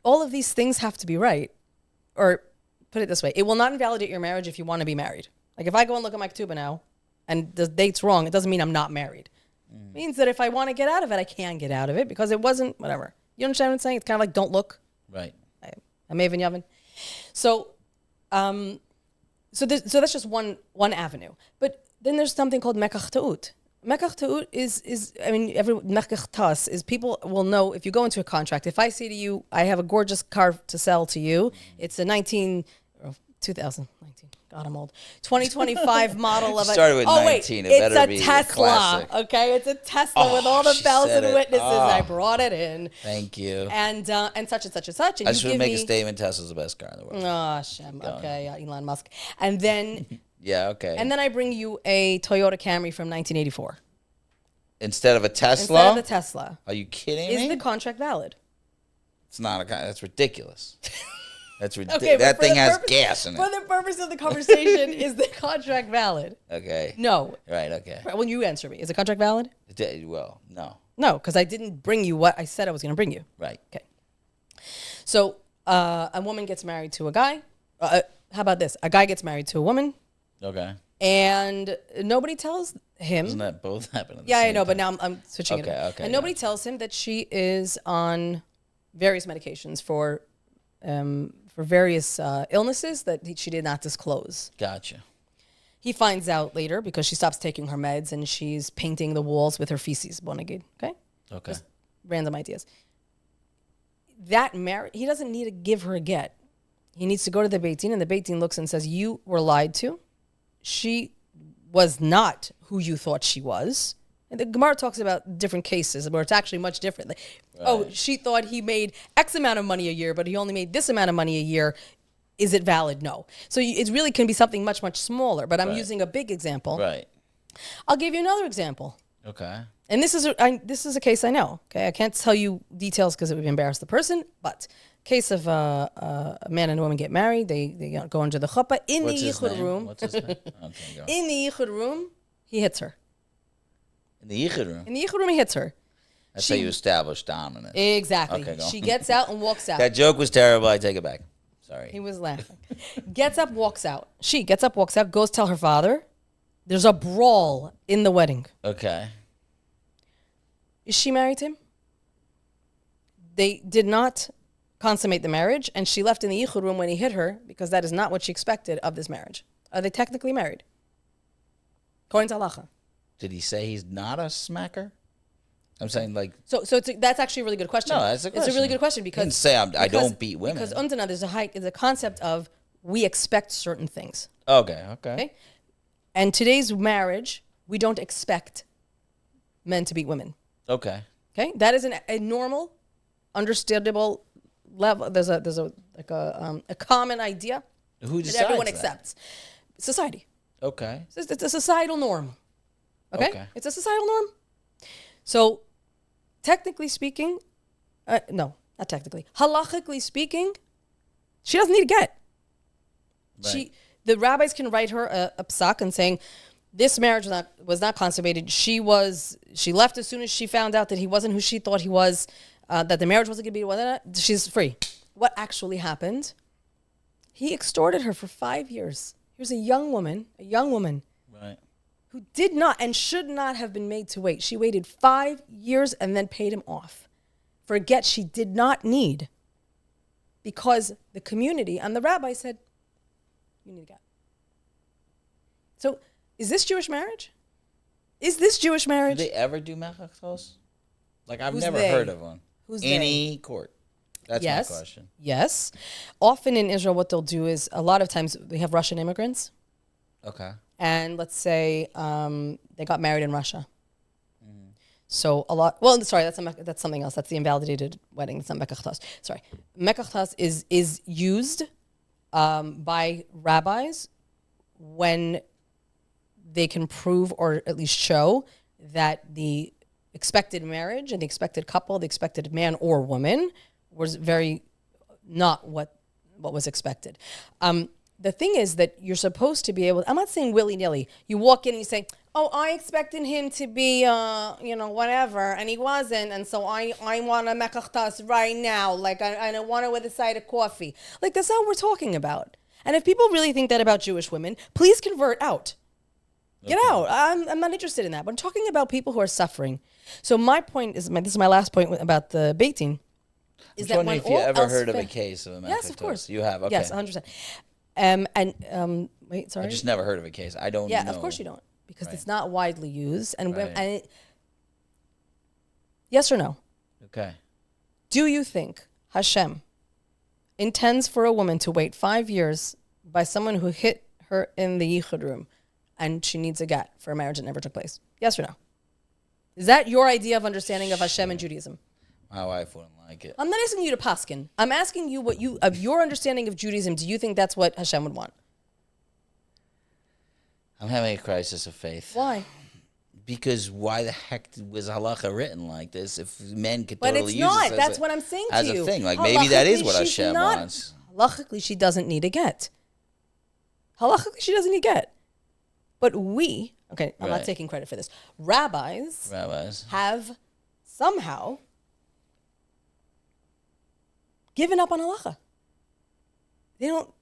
[SPEAKER 3] All of these things have to be right. Or put it this way. It will not invalidate your marriage if you want to be married. Like if I go and look at my ketubah now and the date's wrong, it doesn't mean I'm not married. It means that if I want to get out of it, I can get out of it because it wasn't, whatever. You understand what I'm saying? It's kind of like don't look.
[SPEAKER 1] Right.
[SPEAKER 3] I'm Maven Yavin. So that's just one avenue. But then there's something called mekach ta'ut. Mekach ta'ut is mekach tas is people will know if you go into a contract. If I say to you, I have a gorgeous car to sell to you, it's a 2019. God, I'm old. 2025 model of a...
[SPEAKER 1] Started with 19. It better be
[SPEAKER 3] a Tesla.
[SPEAKER 1] Classic.
[SPEAKER 3] Okay, it's a Tesla with all the bells and whistles. I brought it in.
[SPEAKER 1] Thank you.
[SPEAKER 3] And such and such and such. And
[SPEAKER 1] I just want to make a statement. Tesla's the best car in the world.
[SPEAKER 3] Oh, Shem. Okay, Elon Musk. And then...
[SPEAKER 1] yeah, okay.
[SPEAKER 3] And then I bring you a Toyota Camry from 1984.
[SPEAKER 1] Instead of a Tesla?
[SPEAKER 3] Instead of the Tesla.
[SPEAKER 1] Are you kidding me?
[SPEAKER 3] Is the contract valid?
[SPEAKER 1] It's not a... That's ridiculous. That's ridiculous.
[SPEAKER 3] Okay,
[SPEAKER 1] that thing has gas in it.
[SPEAKER 3] For the purpose of the conversation, is the contract valid?
[SPEAKER 1] Okay.
[SPEAKER 3] No.
[SPEAKER 1] Right, okay.
[SPEAKER 3] Well, you answer me. Is the contract valid?
[SPEAKER 1] Well, no.
[SPEAKER 3] No, because I didn't bring you what I said I was going to bring you.
[SPEAKER 1] Right.
[SPEAKER 3] Okay. So a woman gets married to a guy. How about this? A guy gets married to a woman. Okay. And nobody tells him.
[SPEAKER 1] Doesn't that both happen at the
[SPEAKER 3] Yeah,
[SPEAKER 1] same
[SPEAKER 3] I know,
[SPEAKER 1] time?
[SPEAKER 3] but now I'm switching it up.
[SPEAKER 1] Okay.
[SPEAKER 3] And nobody tells him that she is on various medications for various illnesses that she did not disclose.
[SPEAKER 1] Gotcha.
[SPEAKER 3] He finds out later because she stops taking her meds and she's painting the walls with her feces. Okay?
[SPEAKER 1] Okay.
[SPEAKER 3] Just random ideas. That marriage, he doesn't need to give her a get. He needs to go to the Beit Din, and the Beit Din looks and says, you were lied to. She was not who you thought she was. And the Gemara talks about different cases where it's actually much different. Like, oh, she thought he made X amount of money a year, but he only made this amount of money a year. Is it valid? No. So it really can be something much, much smaller, but I'm using a big example.
[SPEAKER 1] Right.
[SPEAKER 3] I'll give you another example.
[SPEAKER 1] Okay.
[SPEAKER 3] And this is a case I know. Okay, I can't tell you details because it would embarrass the person, but case of a man and a woman get married. They go under the chuppah. In the yichud room.
[SPEAKER 1] What's his name? Okay, go.
[SPEAKER 3] In the yichud room, he hits her.
[SPEAKER 1] In the yichud room?
[SPEAKER 3] In the yichud room, he hits her.
[SPEAKER 1] That's how you establish dominance.
[SPEAKER 3] Exactly.
[SPEAKER 1] Okay, go.
[SPEAKER 3] She gets out and walks out.
[SPEAKER 1] That joke was terrible. I take it back. Sorry.
[SPEAKER 3] He was laughing. Gets up, walks out. She gets up, walks out, goes tell her father. There's a brawl in the wedding.
[SPEAKER 1] Okay.
[SPEAKER 3] Is she married to him? They did not consummate the marriage, and she left in the yichud room when he hit her because that is not what she expected of this marriage. Are they technically married? According to Halacha.
[SPEAKER 1] Did he say he's not a smacker? I'm saying like...
[SPEAKER 3] So that's actually a really good question.
[SPEAKER 1] No, that's a question.
[SPEAKER 3] It's a really good question because...
[SPEAKER 1] He didn't say I don't beat women.
[SPEAKER 3] Because Untana, there's a concept of we expect certain things.
[SPEAKER 1] Okay.
[SPEAKER 3] And today's marriage, we don't expect men to beat women.
[SPEAKER 1] Okay.
[SPEAKER 3] That is a normal, understandable level. There's a common idea
[SPEAKER 1] Who decides
[SPEAKER 3] that everyone
[SPEAKER 1] that?
[SPEAKER 3] accepts. Society.
[SPEAKER 1] Okay.
[SPEAKER 3] It's a societal norm. Okay? It's a societal norm. So, technically speaking, no, not technically. Halachically speaking, she doesn't need a get.
[SPEAKER 1] Right.
[SPEAKER 3] The rabbis can write her a psak and saying, this marriage was not consummated. She left as soon as she found out that he wasn't who she thought he was, that the marriage wasn't going to be, she's free. What actually happened? He extorted her for 5 years. He was a young woman.
[SPEAKER 1] Right.
[SPEAKER 3] Who did not and should not have been made to wait. She waited 5 years and then paid him off for a get she did not need because the community and the rabbi said, you need a get. So is this Jewish marriage? Do
[SPEAKER 1] they ever do mechachos? Like I've never heard of one.
[SPEAKER 3] Who's
[SPEAKER 1] any court? That's my question.
[SPEAKER 3] Yes. Often in Israel, what they'll do is a lot of times we have Russian immigrants.
[SPEAKER 1] Okay.
[SPEAKER 3] And let's say they got married in Russia. Mm-hmm. So a lot. Well, sorry, that's something else. That's the invalidated wedding. It's not mekachtas. Sorry, mekachtas is used by rabbis when they can prove or at least show that the expected marriage and the expected couple, the expected man or woman, was very not what was expected. The thing is that you're supposed to be able, I'm not saying willy-nilly. You walk in and you say, oh, I expected him to be, whatever, and he wasn't, and so I want a mekachtas right now. Like, I don't want it with a side of coffee. Like, that's not what we're talking about. And if people really think that about Jewish women, please convert out. Get out. I'm not interested in that. But I'm talking about people who are suffering. So my point is, this is my last point about the Beit Din, is that when
[SPEAKER 1] if you ever heard of a case of a mekachtos.
[SPEAKER 3] Yes, of course.
[SPEAKER 1] You have, okay.
[SPEAKER 3] Yes, 100%. Wait, sorry?
[SPEAKER 1] I just never heard of a case. I don't know.
[SPEAKER 3] Yeah, of course you don't. because it's not widely used. And, yes or no?
[SPEAKER 1] Okay.
[SPEAKER 3] Do you think Hashem intends for a woman to wait 5 years by someone who hit her in the yichud room and she needs a get for a marriage that never took place? Yes or no? Is that your idea of understanding of Hashem and Judaism?
[SPEAKER 1] My wife wouldn't like it.
[SPEAKER 3] I'm not asking you to paskin. I'm asking you of your understanding of Judaism. Do you think that's what Hashem would want?
[SPEAKER 1] I'm having a crisis of faith.
[SPEAKER 3] Why?
[SPEAKER 1] Because why the heck was halacha written like this if men could
[SPEAKER 3] but
[SPEAKER 1] totally
[SPEAKER 3] it's
[SPEAKER 1] use
[SPEAKER 3] not.
[SPEAKER 1] this
[SPEAKER 3] That's what I'm saying to you.
[SPEAKER 1] As a thing. Like maybe that is what Hashem
[SPEAKER 3] not,
[SPEAKER 1] wants.
[SPEAKER 3] Halachically, she doesn't need a get. Halachically, she doesn't need get. But we, okay, I'm not taking credit for this. Rabbis have somehow given up on halacha. They don't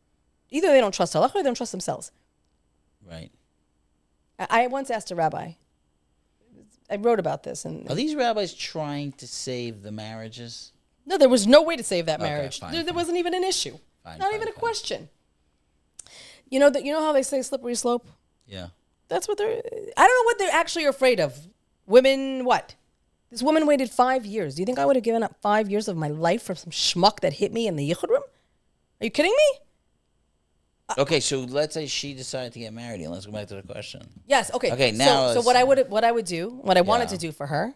[SPEAKER 3] trust halacha or they don't trust themselves.
[SPEAKER 1] Right.
[SPEAKER 3] I once asked a rabbi. I wrote about this. And
[SPEAKER 1] are these rabbis trying to save the marriages?
[SPEAKER 3] No, there was no way to save that marriage.
[SPEAKER 1] Fine,
[SPEAKER 3] there wasn't even an issue. Not even a question. You know how they say slippery slope?
[SPEAKER 1] Yeah.
[SPEAKER 3] That's what they're... I don't know what they're actually afraid of. Women, what? This woman waited 5 years. Do you think I would have given up 5 years of my life for some schmuck that hit me in the yichud room? Are you kidding me?
[SPEAKER 1] Okay, so let's say she decided to get married, and let's go back to the question.
[SPEAKER 3] Yes. Okay.
[SPEAKER 1] Okay. Now,
[SPEAKER 3] so what I wanted to do for her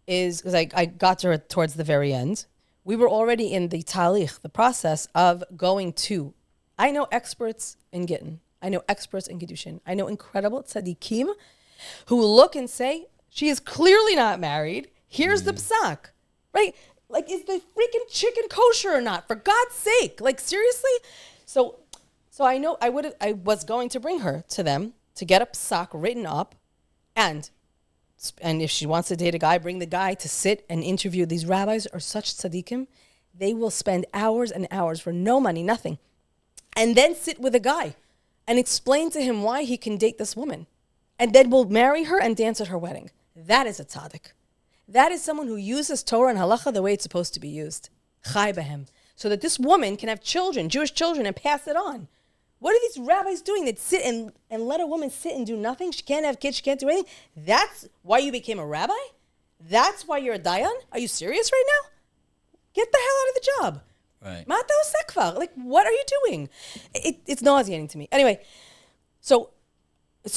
[SPEAKER 3] is because I got to her towards the very end. We were already in the talich, the process of going to. I know experts in Gittin. I know experts in Kiddushin. I know incredible tzaddikim who look and say she is clearly not married. Here's the psak, right? Like, is the freaking chicken kosher or not? For God's sake, like seriously. So I know I was going to bring her to them to get a psak written up, and if she wants to date a guy, bring the guy to sit and interview. These rabbis are such tzaddikim. They will spend hours and hours for no money, nothing, and then sit with a guy and explain to him why he can date this woman, and then will marry her and dance at her wedding. That is a tzaddik. That is someone who uses Torah and halacha the way it's supposed to be used. Chai behem. So that this woman can have children, Jewish children, and pass it on. What are these rabbis doing that sit and let a woman sit and do nothing? She can't have kids, she can't do anything. That's why you became a rabbi? That's why you're a dayan? Are you serious right now? Get the hell out of the job.
[SPEAKER 1] Right.
[SPEAKER 3] Mata sekva. Like, what are you doing? It's nauseating to me. Anyway, so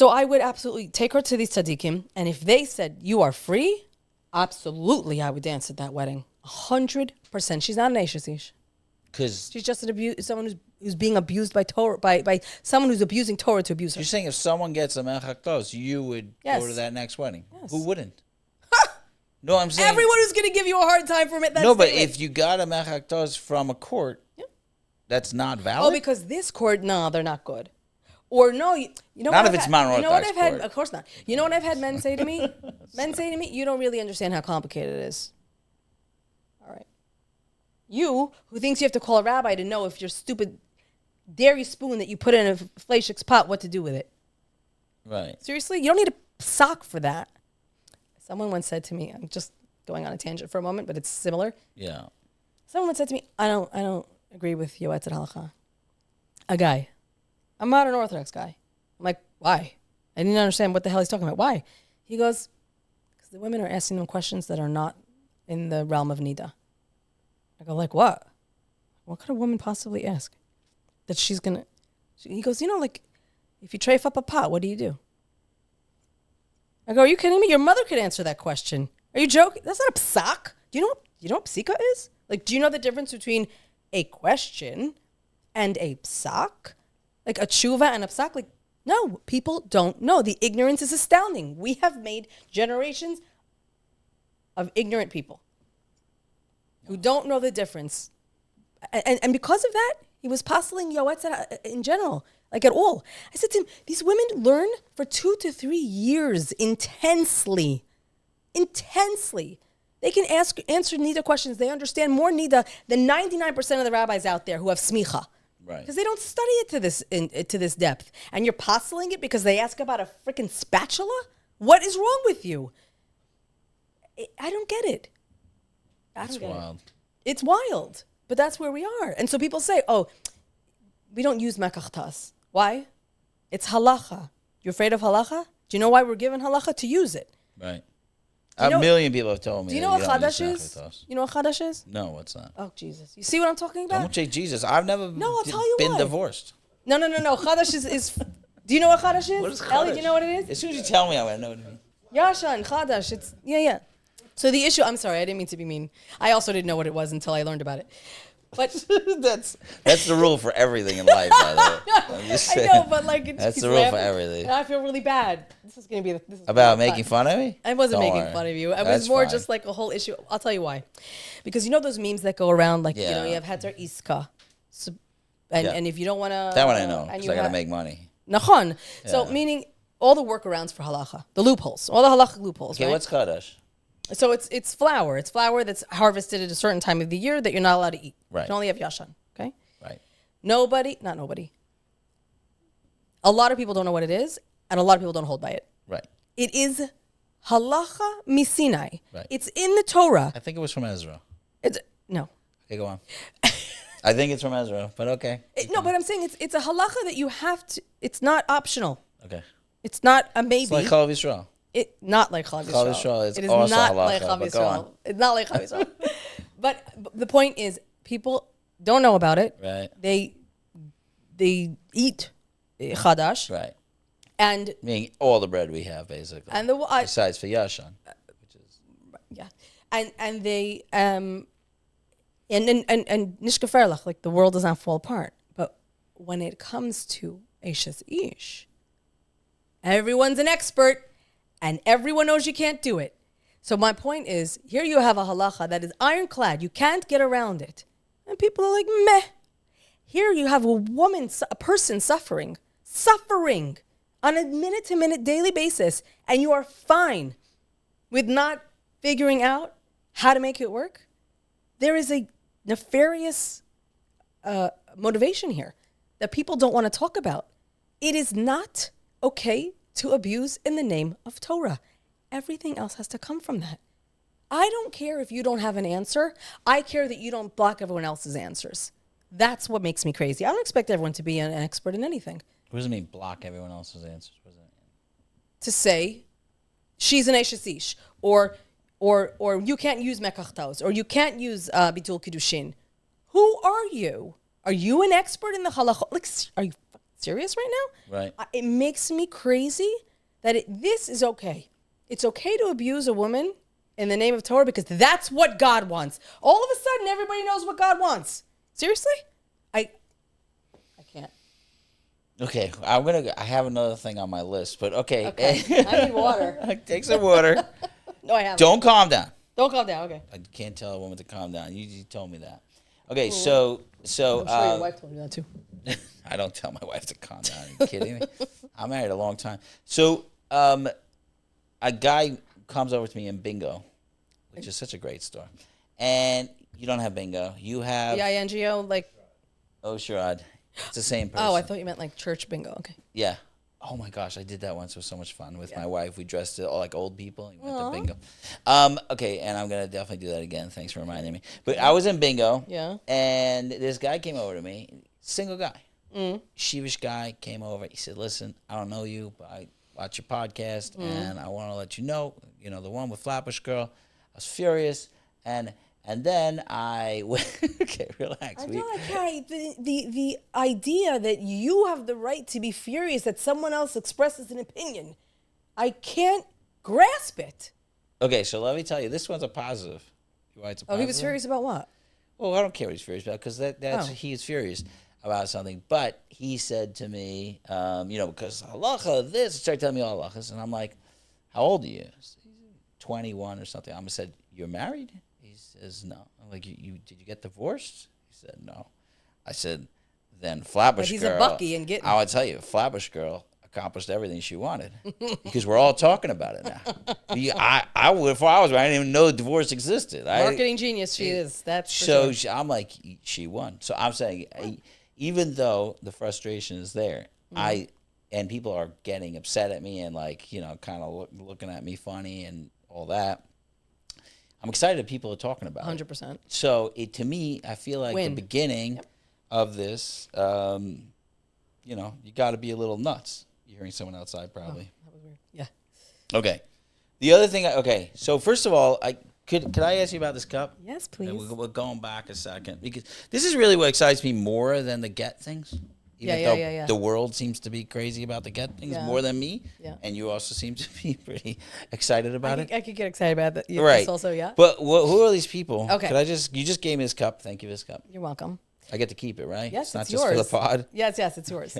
[SPEAKER 3] I would absolutely take her to these tzaddikim, and if they said, you are free, absolutely I would dance at that wedding. 100%. She's not an Eishasish.
[SPEAKER 1] Because
[SPEAKER 3] she's just someone who's being abused by Torah, by someone who's abusing Torah to abuse her.
[SPEAKER 1] You're saying if someone gets a mechaktos, you would go to that next wedding?
[SPEAKER 3] Yes.
[SPEAKER 1] Who wouldn't? No, I'm saying
[SPEAKER 3] everyone who's going to give you a hard time for it.
[SPEAKER 1] No, but if you got a mechaktos from a court, that's not valid.
[SPEAKER 3] Oh, because this court, no, they're not good. Or no, you know
[SPEAKER 1] not
[SPEAKER 3] what
[SPEAKER 1] if it's Mount
[SPEAKER 3] you know what I've
[SPEAKER 1] court.
[SPEAKER 3] had? Of course not. You know what I've had men say to me? Men say to me, you don't really understand how complicated it is. All right. You, who thinks you have to call a rabbi to know if your stupid dairy spoon that you put in a fleishik's pot, what to do with it.
[SPEAKER 1] Right.
[SPEAKER 3] Seriously? You don't need a sock for that. Someone once said to me, I'm just going on a tangent for a moment, but it's similar.
[SPEAKER 1] Yeah.
[SPEAKER 3] Someone once said to me, I don't agree with Yoetz at Halacha. A guy. A modern Orthodox guy. I'm like, why? I didn't understand what the hell he's talking about. Why? He goes, because the women are asking them questions that are not in the realm of Nida. I go, like what? What could a woman possibly ask? That she's going to... He goes, like, if you trafe up a pot, what do you do? I go, are you kidding me? Your mother could answer that question. Are you joking? That's not a psak. Do you know what psika is? Like, do you know the difference between a question and a psak? Like a tshuva and a psak? Like, no, people don't know. The ignorance is astounding. We have made generations of ignorant people who don't know the difference. And because of that, he was postling Yoetz in general, like at all. I said to him, these women learn for 2 to 3 years intensely. They can answer Nida questions. They understand more Nida than 99% of the rabbis out there who have smicha.
[SPEAKER 1] Right.
[SPEAKER 3] Because they don't study it to this depth. And you're postling it because they ask about a freaking spatula? What is wrong with you? I don't get it.
[SPEAKER 1] It's wild.
[SPEAKER 3] It's wild. But that's where we are. And so people say, oh, we don't use mekachtas. Why? It's halacha. You're afraid of halacha? Do you know why we're given halacha? To use it.
[SPEAKER 1] Right. A million people have told me.
[SPEAKER 3] Do you know what chadash is? You know what chadash is?
[SPEAKER 1] No, what's that?
[SPEAKER 3] Oh, Jesus. You see what I'm talking about?
[SPEAKER 1] Don't say Jesus. I've never
[SPEAKER 3] I'll tell you
[SPEAKER 1] been
[SPEAKER 3] why.
[SPEAKER 1] divorced.
[SPEAKER 3] No. Chadash is... Do you know what chadash is?
[SPEAKER 1] What is chadash?
[SPEAKER 3] Ellie, do you know what it is?
[SPEAKER 1] As soon as you tell me, I know what it means.
[SPEAKER 3] Yashan, chadash. It's... Yeah. So the issue... I'm sorry, I didn't mean to be mean. I also didn't know what it was until I learned about it. But
[SPEAKER 1] that's the rule for everything in life, by the way.
[SPEAKER 3] I know, but like it's
[SPEAKER 1] that's the rule for everything.
[SPEAKER 3] And I feel really bad. This is gonna be
[SPEAKER 1] about making fun of me.
[SPEAKER 3] I wasn't making fun of you. It was more just like a whole issue. I'll tell you why. Because you know those memes that go around, like you have heter iska, and if you don't want to,
[SPEAKER 1] that one I know because I gotta make money.
[SPEAKER 3] Nachon. So meaning all the workarounds for halacha, the loopholes, all the halachic loopholes.
[SPEAKER 1] Okay,
[SPEAKER 3] right?
[SPEAKER 1] what's chadash?
[SPEAKER 3] So it's flour. It's flour that's harvested at a certain time of the year that you're not allowed to eat.
[SPEAKER 1] Right.
[SPEAKER 3] You can only have yashan. Okay.
[SPEAKER 1] Right.
[SPEAKER 3] Not nobody. A lot of people don't know what it is, and a lot of people don't hold by it.
[SPEAKER 1] Right.
[SPEAKER 3] It is halacha misinai.
[SPEAKER 1] Right.
[SPEAKER 3] It's in the Torah.
[SPEAKER 1] I think it was from Ezra.
[SPEAKER 3] No.
[SPEAKER 1] Okay, go on. I think it's from Ezra, but okay.
[SPEAKER 3] But I'm saying it's a halacha that you have to. It's not optional.
[SPEAKER 1] Okay.
[SPEAKER 3] It's not a maybe.
[SPEAKER 1] It's like Chalav Yisrael.
[SPEAKER 3] Not like Chalav Yisrael.
[SPEAKER 1] It is also
[SPEAKER 3] not
[SPEAKER 1] halacha,
[SPEAKER 3] like Chalav
[SPEAKER 1] but go on.
[SPEAKER 3] Yisrael. It's not like Chalav Yisrael. But the point is, people don't know about it.
[SPEAKER 1] Right.
[SPEAKER 3] They eat chadash.
[SPEAKER 1] Right.
[SPEAKER 3] And
[SPEAKER 1] meaning all the bread we have, basically.
[SPEAKER 3] And
[SPEAKER 1] besides for Yashan, which is
[SPEAKER 3] and they and nishkaferlach, like the world does not fall apart. But when it comes to Eishes Ish, everyone's an expert. And everyone knows you can't do it. So my point is, here you have a halacha that is ironclad. You can't get around it. And people are like, meh. Here you have a person suffering on a minute-to-minute daily basis. And you are fine with not figuring out how to make it work. There is a nefarious motivation here that people don't want to talk about. It is not okay to abuse in the name of Torah. Everything else has to come from that. I don't care if you don't have an answer. I care that you don't block everyone else's answers. That's what makes me crazy. I don't expect everyone to be an expert in anything.
[SPEAKER 1] What does it mean, block everyone else's answers? What does that mean?
[SPEAKER 3] To say, she's an Eishes Ish, or you can't use mekachtaos, or you can't use bitul kiddushin. Who are you? Are you an expert in the halacha? Like, are you serious right now?
[SPEAKER 1] Right.
[SPEAKER 3] It makes me crazy that this is okay. It's okay to abuse a woman in the name of Torah because that's what God wants. All of a sudden, everybody knows what God wants. Seriously? I can't.
[SPEAKER 1] Okay, I have another thing on my list, but okay.
[SPEAKER 3] I need water.
[SPEAKER 1] Take some water.
[SPEAKER 3] No, I haven't.
[SPEAKER 1] Don't calm down.
[SPEAKER 3] Don't calm down. Okay.
[SPEAKER 1] I can't tell a woman to calm down. You told me that. Okay, so
[SPEAKER 3] I'm sure your wife told you that too.
[SPEAKER 1] I don't tell my wife to calm down. Are you kidding me? I'm married a long time. So a guy comes over to me in bingo, which is such a great store. And you don't have bingo. You have...
[SPEAKER 3] B-I-N-G-O, like...
[SPEAKER 1] Oh, Sherrod. It's the same person.
[SPEAKER 3] Oh, I thought you meant like church bingo. Okay.
[SPEAKER 1] Yeah. Oh, my gosh. I did that once. It was so much fun with my wife. We dressed all like old people. And we went to bingo. Okay, and I'm going to definitely do that again. Thanks for reminding me. But I was in bingo.
[SPEAKER 3] Yeah.
[SPEAKER 1] And this guy came over to me. Single guy. Sheevish guy came over. He said, listen, I don't know you, but I watch your podcast, and I want to let you know, the one with Flatbush Girl. I was furious, and then I went, okay, relax.
[SPEAKER 3] I know, the idea that you have the right to be furious that someone else expresses an opinion, I can't grasp it.
[SPEAKER 1] Okay, so let me tell you, this one's a positive. Why it's a positive?
[SPEAKER 3] Oh, he was furious about what?
[SPEAKER 1] Well, I don't care what he's furious about, because he's furious about something. But he said to me, because halacha, this, started telling me all halachas, and I'm like, how old are you? He's 21 or something. I said, you're married? He says, no. I'm like, you did you get divorced? He said, no. I said, then Flatbush Girl.
[SPEAKER 3] He's a bucky and getting.
[SPEAKER 1] I would tell you, Flatbush Girl accomplished everything she wanted because we're all talking about it now. I would, for hours, I didn't even know divorce existed.
[SPEAKER 3] Marketing genius, she is. That's so.
[SPEAKER 1] Sure. I'm like, she won. So I'm saying, even though the frustration is there, and people are getting upset at me and kind of looking at me funny and all that. I'm excited that people are talking about
[SPEAKER 3] 100%.
[SPEAKER 1] it. So to me, I feel like the beginning of this, you got to be a little nuts. You're hearing someone outside, probably.
[SPEAKER 3] Oh, that was weird. Yeah.
[SPEAKER 1] Okay. The other thing. Okay. So first of all, could I ask you about this cup?
[SPEAKER 3] Yes, please.
[SPEAKER 1] And we're going back a second because this is really what excites me more than the get things. Even though the world seems to be crazy about the get things more than me. Yeah. And you also seem to be pretty excited about it.
[SPEAKER 3] I could get excited about that.
[SPEAKER 1] Right.
[SPEAKER 3] Also, yeah.
[SPEAKER 1] But who are these people?
[SPEAKER 3] Okay.
[SPEAKER 1] You just gave me this cup. Thank you for this cup.
[SPEAKER 3] You're welcome.
[SPEAKER 1] I get to keep it, right?
[SPEAKER 3] Yes,
[SPEAKER 1] it's not
[SPEAKER 3] it's
[SPEAKER 1] just
[SPEAKER 3] yours.
[SPEAKER 1] for the pod.
[SPEAKER 3] Yes, it's yours.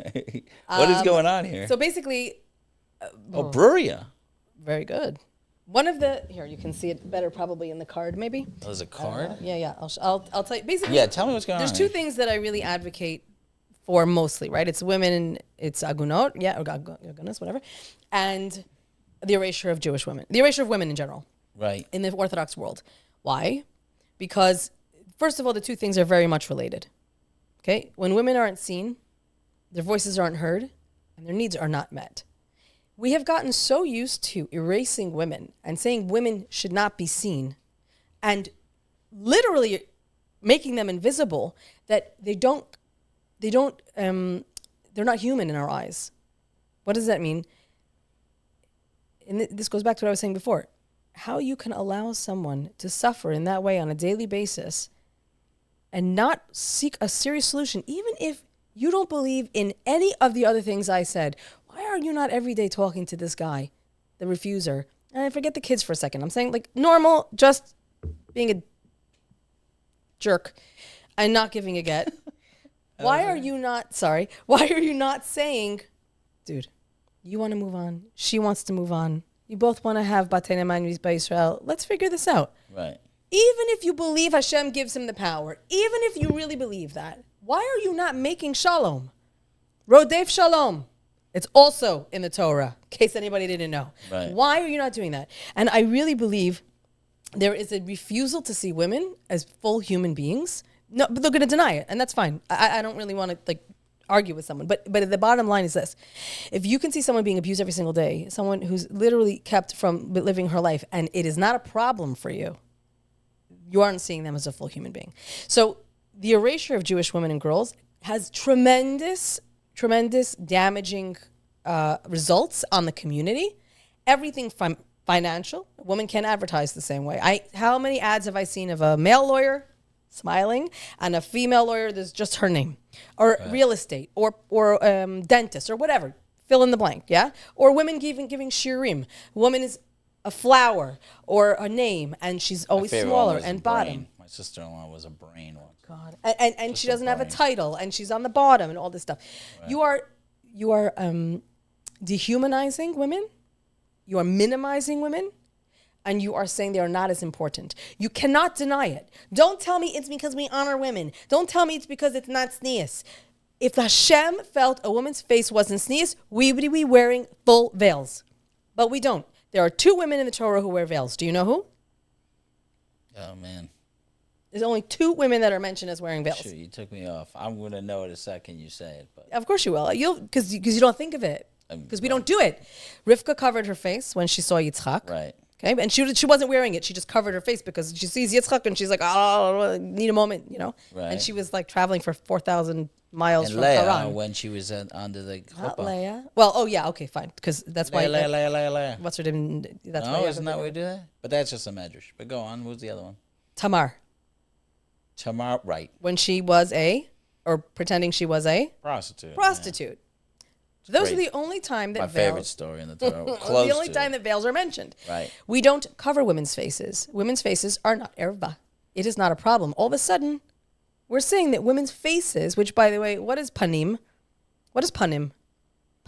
[SPEAKER 1] What is going on here?
[SPEAKER 3] So basically,
[SPEAKER 1] Bruria.
[SPEAKER 3] Very good. One of the here you can see it better probably in the card maybe.
[SPEAKER 1] Oh, there's a card.
[SPEAKER 3] Yeah. I'll tell you basically.
[SPEAKER 1] Yeah, tell me what's going on.
[SPEAKER 3] There's two things that I really advocate for mostly, right? It's women and it's agunot, or agunas, whatever, and the erasure of Jewish women, the erasure of women in general,
[SPEAKER 1] right?
[SPEAKER 3] In the Orthodox world. Why? Because first of all, the two things are very much related. Okay, when women aren't seen, their voices aren't heard, and their needs are not met. We have gotten so used to erasing women and saying women should not be seen and literally making them invisible that they're not human in our eyes. What does that mean? And this goes back to what I was saying before. How you can allow someone to suffer in that way on a daily basis and not seek a serious solution, even if you don't believe in any of the other things I said. Why are you not every day talking to this guy, the refuser? And I forget the kids for a second. I'm saying like normal, just being a jerk and not giving a get. Why are you not saying, dude, you want to move on. She wants to move on. You both want to have Batei Ne'eman by Israel. Let's figure this out.
[SPEAKER 1] Right.
[SPEAKER 3] Even if you believe Hashem gives him the power, even if you really believe that, why are you not making shalom? Rodef shalom. It's also in the Torah, in case anybody didn't know.
[SPEAKER 1] Right.
[SPEAKER 3] Why are you not doing that? And I really believe there is a refusal to see women as full human beings. No, but they're going to deny it, and that's fine. I don't really want to argue with someone, but the bottom line is this: if you can see someone being abused every single day, someone who's literally kept from living her life, and it is not a problem for you, you aren't seeing them as a full human being. So the erasure of Jewish women and girls has tremendous damaging results on the community. Everything from financial. A woman can't advertise the same way. How many ads have I seen of a male lawyer smiling and a female lawyer that's just her name, or real estate, or dentist, or whatever, fill in the blank, yeah? Or women giving shiurim. Woman is a flower or a name, and she's always smaller and bottom.
[SPEAKER 1] My sister-in-law was a brain once.
[SPEAKER 3] God, and she doesn't have a title, and she's on the bottom, and all this stuff. Right. You are dehumanizing women. You are minimizing women. And you are saying they are not as important. You cannot deny it. Don't tell me it's because we honor women. Don't tell me it's because it's not sneas. If Hashem felt a woman's face wasn't sneas, we would be wearing full veils. But we don't. There are 2 women in the Torah who wear veils. Do you know who?
[SPEAKER 1] Oh, man.
[SPEAKER 3] There's only 2 women that are mentioned as wearing veils.
[SPEAKER 1] Sure, you took me off. I'm going to know it a second you say it. But
[SPEAKER 3] of course you will. Because you don't think of it. Because we don't do it. Rivka covered her face when she saw Yitzchak.
[SPEAKER 1] Right.
[SPEAKER 3] Okay, and she wasn't wearing it. She just covered her face because she sees Yitzchak and she's like, oh, I need a moment, you know?
[SPEAKER 1] Right.
[SPEAKER 3] And she was like traveling for 4,000 miles from
[SPEAKER 1] Leah,
[SPEAKER 3] Haran.
[SPEAKER 1] when she was under the
[SPEAKER 3] Not Leah. Well, oh yeah, okay, fine. Because that's why.
[SPEAKER 1] Leah.
[SPEAKER 3] What's her name? That's
[SPEAKER 1] no, isn't that what we do that? But that's just a medrash. But go on. Who's the other one?
[SPEAKER 3] Tamar,
[SPEAKER 1] right.
[SPEAKER 3] When she was pretending she was a
[SPEAKER 1] prostitute.
[SPEAKER 3] Yeah. Those are the only time that
[SPEAKER 1] my
[SPEAKER 3] veils,
[SPEAKER 1] favorite story in the Torah.
[SPEAKER 3] the only time that veils are mentioned.
[SPEAKER 1] Right.
[SPEAKER 3] We don't cover women's faces. Women's faces are not erva. It is not a problem. All of a sudden, we're saying that women's faces, which, by the way, what is panim? What is panim?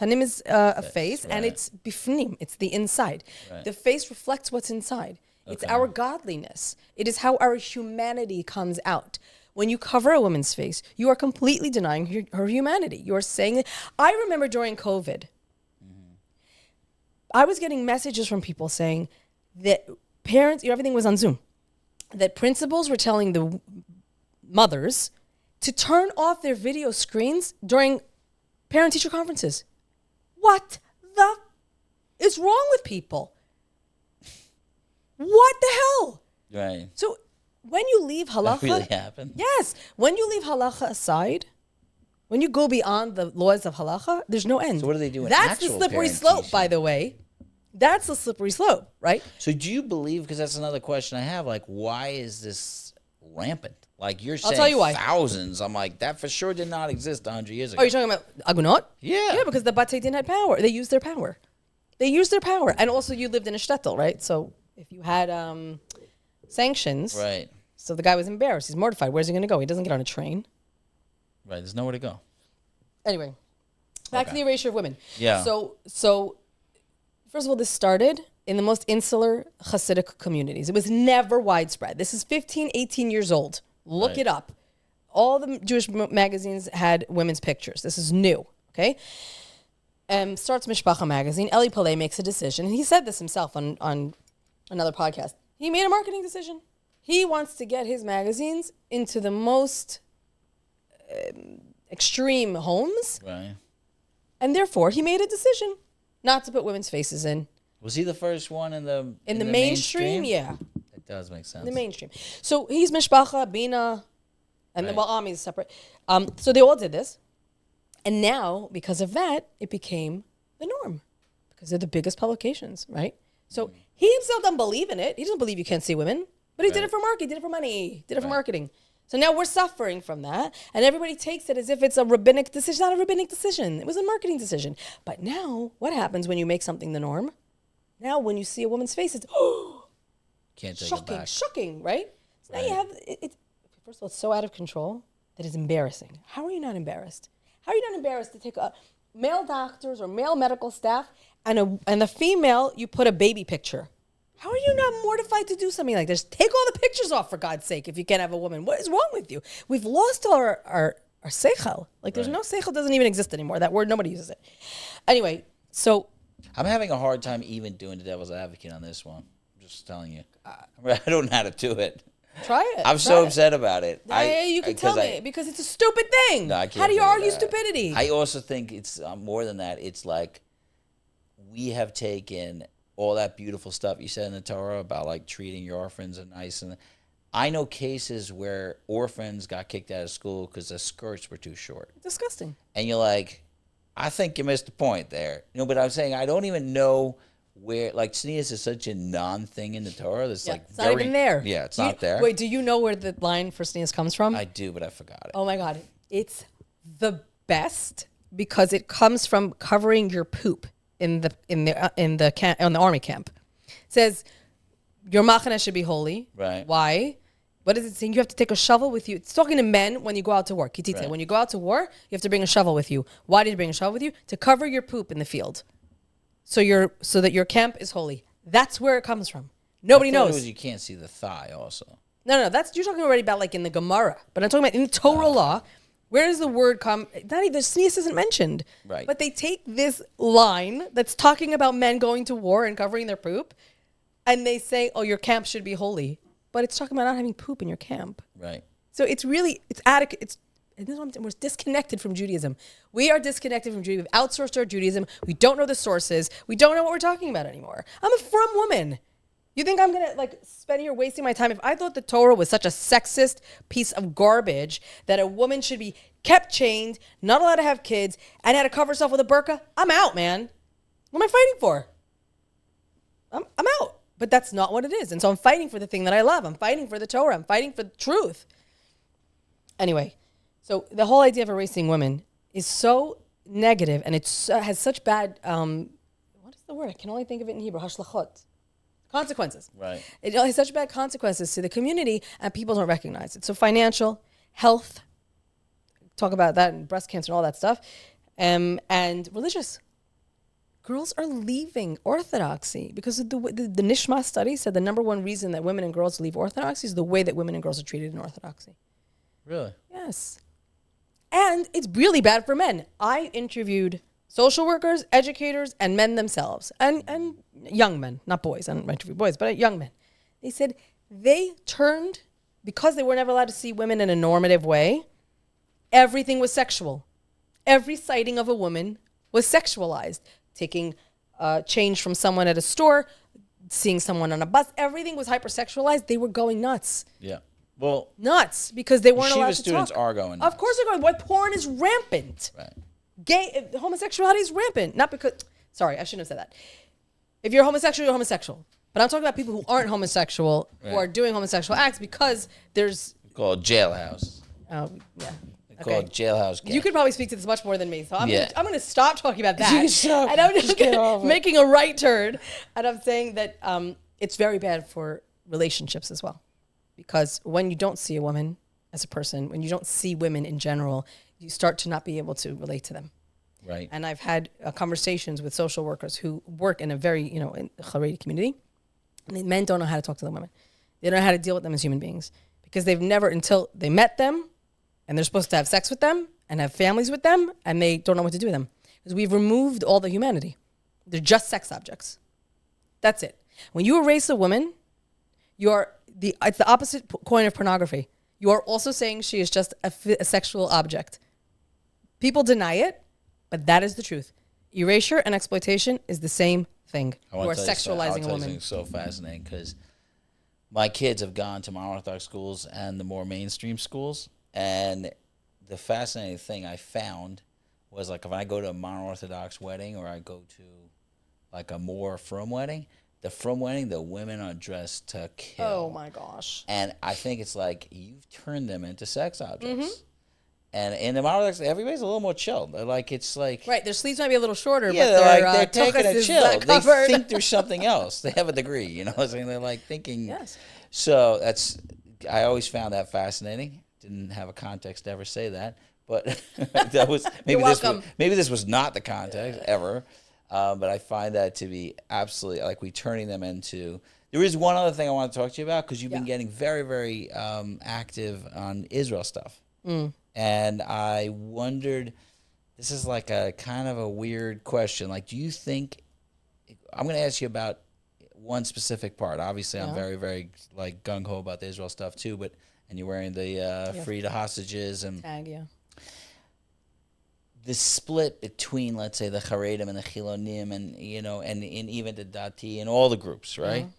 [SPEAKER 3] Panim is a face, right. And it's bifnim. It's the inside. Right. The face reflects what's inside. Okay. It's our godliness. It is how our humanity comes out. When you cover a woman's face, you are completely denying her humanity. You are saying that. I remember during COVID, I was getting messages from people saying that parents, everything was on Zoom, that principals were telling the mothers to turn off their video screens during parent-teacher conferences. What the is wrong with people? What the hell?
[SPEAKER 1] Right.
[SPEAKER 3] So when you leave halacha,
[SPEAKER 1] that really happened.
[SPEAKER 3] Yes, when you leave halacha aside, When you go beyond the laws of halacha, there's no end.
[SPEAKER 1] So what do they do in
[SPEAKER 3] That's
[SPEAKER 1] actual
[SPEAKER 3] the slippery
[SPEAKER 1] parent
[SPEAKER 3] slope,
[SPEAKER 1] teaching?
[SPEAKER 3] by the way. That's the slippery slope, right?
[SPEAKER 1] So do you believe, because that's another question I have, like, why is this rampant? Like, you're saying
[SPEAKER 3] tell you why.
[SPEAKER 1] thousands. I'm like, that for sure did not exist 100 years ago.
[SPEAKER 3] Oh, you're talking about agunot?
[SPEAKER 1] Yeah.
[SPEAKER 3] Yeah, because the Beit Din had power. They used their power. And also you lived in a shtetl, right? So if you had sanctions.
[SPEAKER 1] Right.
[SPEAKER 3] So the guy was embarrassed. He's mortified. Where's he going to go? He doesn't get on a train.
[SPEAKER 1] Right. There's nowhere to go.
[SPEAKER 3] Anyway, back to the erasure of women.
[SPEAKER 1] Yeah.
[SPEAKER 3] So first of all, this started in the most insular Hasidic communities. It was never widespread. This is 15, 18 years old. Look it up. All the Jewish magazines had women's pictures. This is new, okay? Starts Mishpacha magazine. Eli Pillay makes a decision. And he said this himself on another podcast. He made a marketing decision. He wants to get his magazines into the most extreme homes.
[SPEAKER 1] Right.
[SPEAKER 3] And therefore, he made a decision not to put women's faces in.
[SPEAKER 1] Was he the first one in the
[SPEAKER 3] mainstream? Yeah.
[SPEAKER 1] It does make sense.
[SPEAKER 3] In the mainstream. So he's Mishpacha, Bina, and then Ami is separate. So they all did this. And now, because of that, it became the norm. Because they're the biggest publications, right? So he himself doesn't believe in it. He doesn't believe you can't see women. But he did it for marketing, did it for money, did it for marketing. So now we're suffering from that. And everybody takes it as if it's a rabbinic decision. It's not a rabbinic decision. It was a marketing decision. But now, what happens when you make something the norm? Now, when you see a woman's face, it's,
[SPEAKER 1] Can't take
[SPEAKER 3] shocking,
[SPEAKER 1] it back.
[SPEAKER 3] shocking, right? So now you have, first of all, it's so out of control that it's embarrassing. How are you not embarrassed? How are you not embarrassed to take male doctors or male medical staff and the female, you put a baby picture? How are you not mortified to do something like this? Take all the pictures off, for God's sake, if you can't have a woman. What is wrong with you? We've lost our seichel. Like, there's no seichel, doesn't even exist anymore. That word, nobody uses it. Anyway, so...
[SPEAKER 1] I'm having a hard time even doing the devil's advocate on this one. I'm just telling you. I don't know how to do it.
[SPEAKER 3] Try it.
[SPEAKER 1] I'm so upset about it.
[SPEAKER 3] Yeah, you can tell me, because it's a stupid thing.
[SPEAKER 1] No, I can't
[SPEAKER 3] how do you
[SPEAKER 1] figure
[SPEAKER 3] argue
[SPEAKER 1] that.
[SPEAKER 3] stupidity?
[SPEAKER 1] I also think it's more than that. It's like we have taken all that beautiful stuff you said in the Torah about like treating your orphans and nice. And I know cases where orphans got kicked out of school because the skirts were too short.
[SPEAKER 3] Disgusting.
[SPEAKER 1] And you're like, I think you missed the point there. But I'm saying I don't even know where, like, tznius is such a non-thing in the Torah. That's
[SPEAKER 3] it's not even there.
[SPEAKER 1] Yeah, it's not there.
[SPEAKER 3] Wait, do you know where the line for tznius comes from?
[SPEAKER 1] I do, but I forgot it.
[SPEAKER 3] Oh my God, it's the best because it comes from covering your poop on the army camp. It says your machane should be holy.
[SPEAKER 1] Right.
[SPEAKER 3] Why? What is it saying? You have to take a shovel with you. It's talking to men when you go out to war. Kitite.
[SPEAKER 1] Right.
[SPEAKER 3] When you go out to war, you have to bring a shovel with you. Why do you bring a shovel with you? To cover your poop in the field. So that your camp is holy. That's where it comes from. Nobody knows.
[SPEAKER 1] It was you can't see the thigh also.
[SPEAKER 3] No. You're talking already about like in the Gemara. But I'm talking about in the Torah law. Where does the word come? Not even the tznius isn't mentioned.
[SPEAKER 1] Right.
[SPEAKER 3] But they take this line that's talking about men going to war and covering their poop, and they say, "Oh, your camp should be holy." But it's talking about not having poop in your camp.
[SPEAKER 1] Right.
[SPEAKER 3] So it's we're disconnected from Judaism. We are disconnected from Judaism. We've outsourced our Judaism. We don't know the sources. We don't know what we're talking about anymore. I'm a frum woman. You think I'm going to spend here wasting my time? If I thought the Torah was such a sexist piece of garbage that a woman should be kept chained, not allowed to have kids, and had to cover herself with a burqa, I'm out, man. What am I fighting for? I'm out. But that's not what it is. And so I'm fighting for the thing that I love. I'm fighting for the Torah. I'm fighting for the truth. Anyway, so the whole idea of erasing women is so negative, and it has such bad, what is the word? I can only think of it in Hebrew, hashlachot. Consequences.
[SPEAKER 1] Right.
[SPEAKER 3] It has such bad consequences to the community, and people don't recognize it. So financial, health, talk about that, and breast cancer and all that stuff, and religious. Girls are leaving Orthodoxy because of the Nishma study said the number one reason that women and girls leave Orthodoxy is the way that women and girls are treated in Orthodoxy.
[SPEAKER 1] Really?
[SPEAKER 3] Yes. And it's really bad for men. I interviewed social workers, educators, and men themselves, and young men, not boys. I don't interview boys, but young men. They said they turned, because they were never allowed to see women in a normative way, everything was sexual. Every sighting of a woman was sexualized. Taking change from someone at a store, seeing someone on a bus, everything was hypersexualized. They were going nuts.
[SPEAKER 1] Yeah. Well,
[SPEAKER 3] nuts because they weren't allowed to
[SPEAKER 1] students
[SPEAKER 3] talk.
[SPEAKER 1] are going
[SPEAKER 3] nuts. Of course they're going. What porn is rampant.
[SPEAKER 1] Right.
[SPEAKER 3] Homosexuality is rampant. Not because. Sorry, I shouldn't have said that. If you're homosexual, you're homosexual. But I'm talking about people who aren't homosexual who are doing homosexual acts because there's
[SPEAKER 1] called jailhouse.
[SPEAKER 3] Oh yeah.
[SPEAKER 1] Called jailhouse gay.
[SPEAKER 3] You could probably speak to this much more than me, so I'm gonna stop talking about that.
[SPEAKER 1] Stop.
[SPEAKER 3] And I'm just making a right turn, and I'm saying that it's very bad for relationships as well, because when you don't see a woman as a person, when you don't see women in general, you start to not be able to relate to them.
[SPEAKER 1] Right.
[SPEAKER 3] And I've had conversations with social workers who work in a very, in the Haredi community, and the men don't know how to talk to the women. They don't know how to deal with them as human beings because they've never, until they met them, and they're supposed to have sex with them and have families with them, and they don't know what to do with them because we've removed all the humanity. They're just sex objects. That's it. When you erase a woman, it's the opposite coin of pornography. You are also saying she is just a sexual object. People deny it, but that is the truth. Erasure and exploitation is the same thing. You are sexualizing a woman.
[SPEAKER 1] It's so fascinating because my kids have gone to mono-Orthodox schools and the more mainstream schools, and the fascinating thing I found was like if I go to a mono-Orthodox wedding or I go to like a more frum wedding, the frum wedding, the women are dressed to kill.
[SPEAKER 3] Oh my gosh.
[SPEAKER 1] And I think it's like you've turned them into sex objects. Mm-hmm. And in the mono-Orthodox, everybody's a little more chill. They're like, it's like...
[SPEAKER 3] Right, their sleeves might be a little shorter,
[SPEAKER 1] yeah,
[SPEAKER 3] but
[SPEAKER 1] they're taking a chill. They
[SPEAKER 3] covered.
[SPEAKER 1] think there's something else. They have a degree, you know what I'm saying? They're like thinking...
[SPEAKER 3] Yes.
[SPEAKER 1] So I always found that fascinating. Didn't have a context to ever say that, but that was... Maybe this was not the context ever, but I find that to be absolutely... Like, we turning them into... There is one other thing I want to talk to you about, because you've been getting very, very active on Israel stuff. Mm. And I wondered, this is like a kind of a weird question. Like, do you think, I'm going to ask you about one specific part. Obviously, I'm very, very like gung-ho about the Israel stuff too, and you're wearing the free the hostages and
[SPEAKER 3] tag,
[SPEAKER 1] the split between, let's say, the Haredim and the Chilonim and, and even the Dati and all the groups, right? Mm-hmm.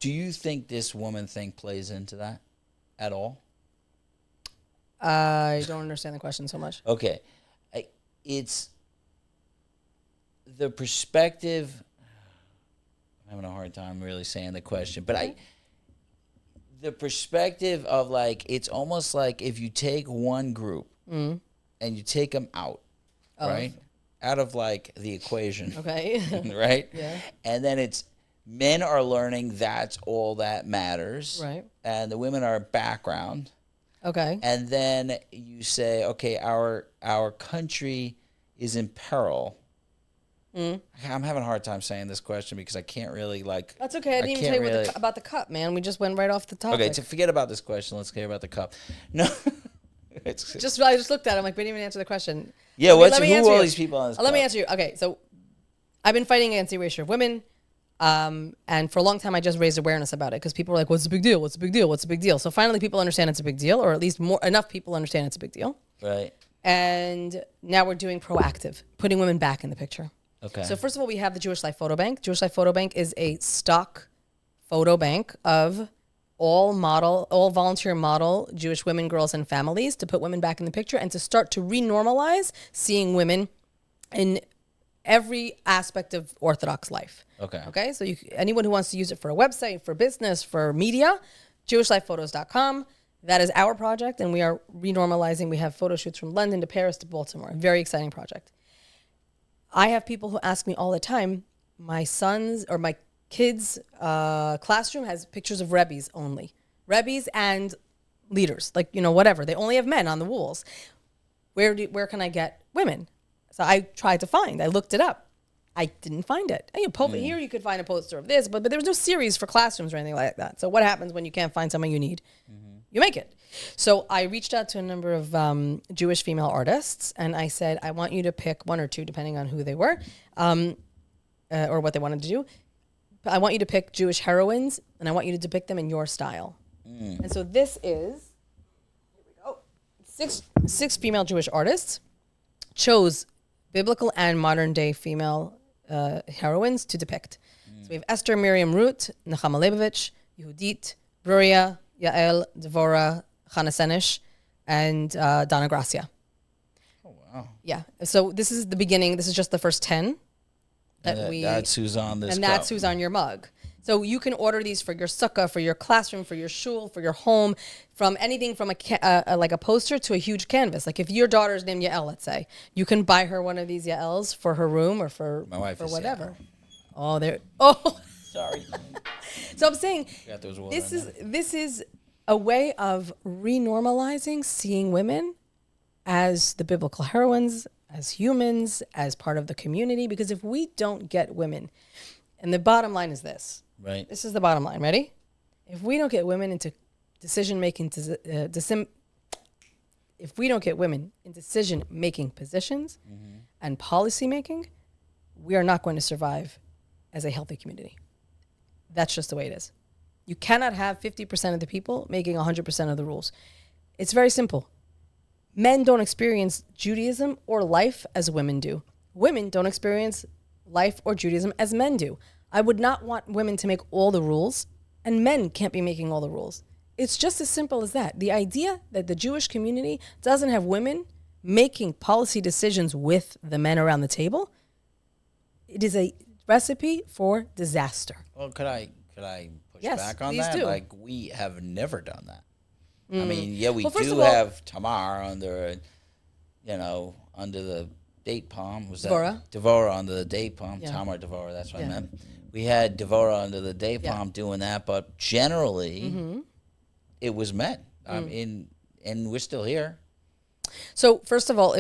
[SPEAKER 1] Do you think this woman thing plays into that at all?
[SPEAKER 3] I don't understand the question so much.
[SPEAKER 1] Okay. It's the perspective. I'm having a hard time really saying the question, but the perspective of like, it's almost like if you take one group and you take them out, right? Out of like the equation.
[SPEAKER 3] Okay.
[SPEAKER 1] Right?
[SPEAKER 3] Yeah.
[SPEAKER 1] And then it's men are learning that's all that matters.
[SPEAKER 3] Right.
[SPEAKER 1] And the women are background.
[SPEAKER 3] Okay.
[SPEAKER 1] And then you say, okay, our country is in peril. Mm. I'm having a hard time saying this question because I can't really like...
[SPEAKER 3] That's okay. I didn't even tell you about the cup, man. We just went right off the topic.
[SPEAKER 1] Okay, so forget about this question. Let's hear about the cup. No.
[SPEAKER 3] I just looked at it. I'm like, we didn't even answer the question.
[SPEAKER 1] Yeah, who are all these people on this
[SPEAKER 3] Let me answer you. Okay, so I've been fighting against the erasure of women. And for a long time, I just raised awareness about it because people were like, what's the big deal? What's the big deal? What's the big deal? So finally, people understand it's a big deal, or at least enough people understand it's a big deal.
[SPEAKER 1] Right.
[SPEAKER 3] And now we're doing proactive, putting women back in the picture.
[SPEAKER 1] Okay.
[SPEAKER 3] So first of all, we have the Jewish Life Photo Bank. Jewish Life Photo Bank is a stock photo bank of all volunteer model Jewish women, girls, and families to put women back in the picture and to start to renormalize seeing women in every aspect of Orthodox life. Okay. So anyone who wants to use it for a website, for business, for media, JewishLifePhotos.com. That is our project, and we are renormalizing. We have photo shoots from London to Paris to Baltimore. A very exciting project. I have people who ask me all the time, my son's or my kids' classroom has pictures of Rebbes only. Rebbes and leaders, like, whatever. They only have men on the walls. Where can I get women? So I tried to find. I looked it up. I didn't find it. And here you could find a poster of this, but there was no series for classrooms or anything like that. So what happens when you can't find someone you need? Mm-hmm. You make it. So I reached out to a number of Jewish female artists, and I said, I want you to pick one or two, depending on who they were, or what they wanted to do. I want you to pick Jewish heroines, and I want you to depict them in your style. Mm. And so this is, here we go, six female Jewish artists chose biblical and modern day female heroines to depict. Mm. So we have Esther Miriam Root, Nechama Leibovich, Yehudit, Bruria, Yael, Devorah, Chana Senish, and Donna Gracia.
[SPEAKER 1] Oh, wow.
[SPEAKER 3] Yeah. So this is the beginning. This is just the first 10
[SPEAKER 1] that's who's on this
[SPEAKER 3] and that's who's on your mug. So you can order these for your sukkah, for your classroom, for your shul, for your home, from anything from like a poster to a huge canvas. Like if your daughter's named Yael, let's say, you can buy her one of these Yaels for her room or for
[SPEAKER 1] my wife
[SPEAKER 3] for
[SPEAKER 1] is
[SPEAKER 3] whatever.
[SPEAKER 1] Yael. Sorry.
[SPEAKER 3] So I'm saying this is a way of renormalizing seeing women as the biblical heroines, as humans, as part of the community. Because if we don't get women, and the bottom line is this.
[SPEAKER 1] Right.
[SPEAKER 3] This is the bottom line. Ready? If we don't get women into decision-making, if we don't get women in decision-making positions and policy-making, we are not going to survive as a healthy community. That's just the way it is. You cannot have 50% of the people making 100% of the rules. It's very simple. Men don't experience Judaism or life as women do. Women don't experience life or Judaism as men do. I would not want women to make all the rules, and men can't be making all the rules. It's just as simple as that. The idea that the Jewish community doesn't have women making policy decisions with the men around the table, it is a recipe for disaster.
[SPEAKER 1] Well, could I push back on that?
[SPEAKER 3] Do.
[SPEAKER 1] Like, we have never done that. I mean, yeah, we do have Tamar under the date palm. Was that Devorah under the date palm? Yeah. Tamar Devorah, that's what I meant. We had Devorah under the date palm doing that, but generally, it was men. And we're still here.
[SPEAKER 3] So, first of all,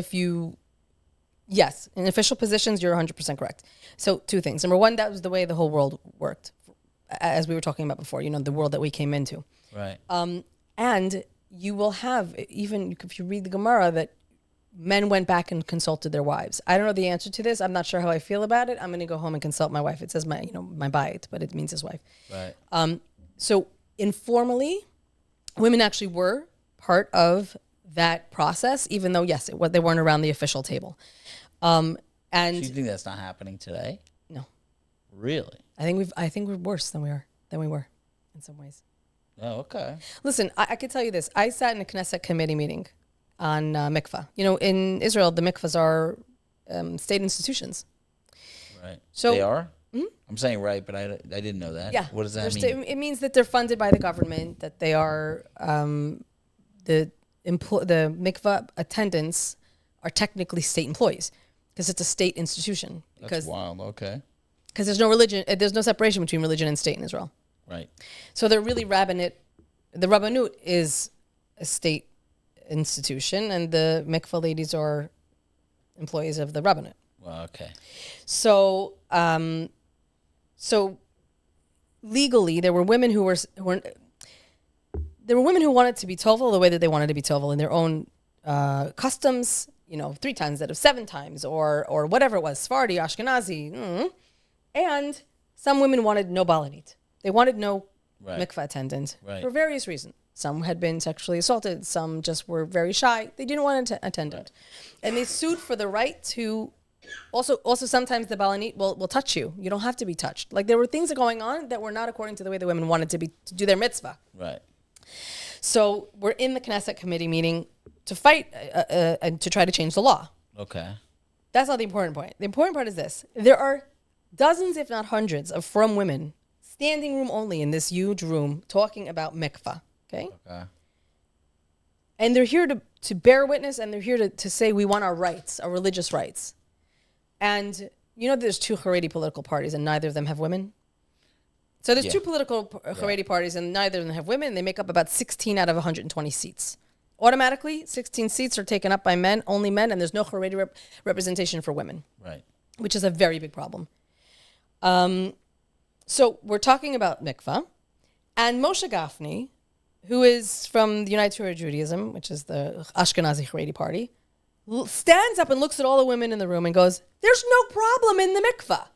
[SPEAKER 3] yes, in official positions, you're 100% correct. So, two things. Number one, that was the way the whole world worked, as we were talking about before, the world that we came into.
[SPEAKER 1] Right.
[SPEAKER 3] And you will have, even if you read the Gemara, that men went back and consulted their wives. I don't know the answer to this. I'm not sure how I feel about it. I'm going to go home and consult my wife. It says my Beit, but it means his wife.
[SPEAKER 1] Right.
[SPEAKER 3] So informally, women actually were part of that process, even though, yes, they weren't around the official table. And
[SPEAKER 1] do you think that's not happening today?
[SPEAKER 3] No.
[SPEAKER 1] Really?
[SPEAKER 3] I think we're worse than we were in some ways.
[SPEAKER 1] Oh, okay.
[SPEAKER 3] Listen, I could tell you this. I sat in a Knesset committee meeting on mikvah. In Israel, the mikvahs are state institutions.
[SPEAKER 1] Right. So they are? Mm-hmm. I'm saying right, but I didn't know that.
[SPEAKER 3] Yeah.
[SPEAKER 1] What does that mean?
[SPEAKER 3] It means that they're funded by the government, that they are the mikvah attendants are technically state employees because it's a state institution.
[SPEAKER 1] That's wild. Okay.
[SPEAKER 3] Because there's no religion, there's no separation between religion and state in Israel.
[SPEAKER 1] Right.
[SPEAKER 3] So they're really rabbinate. The rabbanut is a state institution, and the mikvah ladies are employees of the rabbinate.
[SPEAKER 1] Well, okay.
[SPEAKER 3] So, legally, there were women who wanted to be tovel the way that they wanted to be tovel in their own customs. 3 times instead of 7 times, or whatever it was, Sephardi, Ashkenazi, and some women wanted no balanit. They wanted no mikvah attendant for various reasons. Some had been sexually assaulted. Some just were very shy. They didn't want an attendant. Right. And they sued for the right to also sometimes the balanit will touch you. You don't have to be touched. Like there were things going on that were not according to the way the women wanted to do their mitzvah.
[SPEAKER 1] Right.
[SPEAKER 3] So we're in the Knesset committee meeting to fight and to try to change the law.
[SPEAKER 1] Okay.
[SPEAKER 3] That's not the important point. The important part is this. There are dozens, if not hundreds, of frum women, standing room only in this huge room, talking about mikvah. Okay? And they're here to bear witness, and they're here to say we want our rights, our religious rights. And there's 2 Haredi political parties, and neither of them have women. So there's 2 political Haredi parties, and neither of them have women. They make up about 16 out of 120 seats. Automatically, 16 seats are taken up by men, only men, and there's no Haredi representation for women.
[SPEAKER 1] Right.
[SPEAKER 3] Which is a very big problem. So we're talking about mikvah, and Moshe Gafni, who is from the United Torah Judaism, which is the Ashkenazi Haredi party, stands up and looks at all the women in the room and goes, "There's no problem in the mikvah."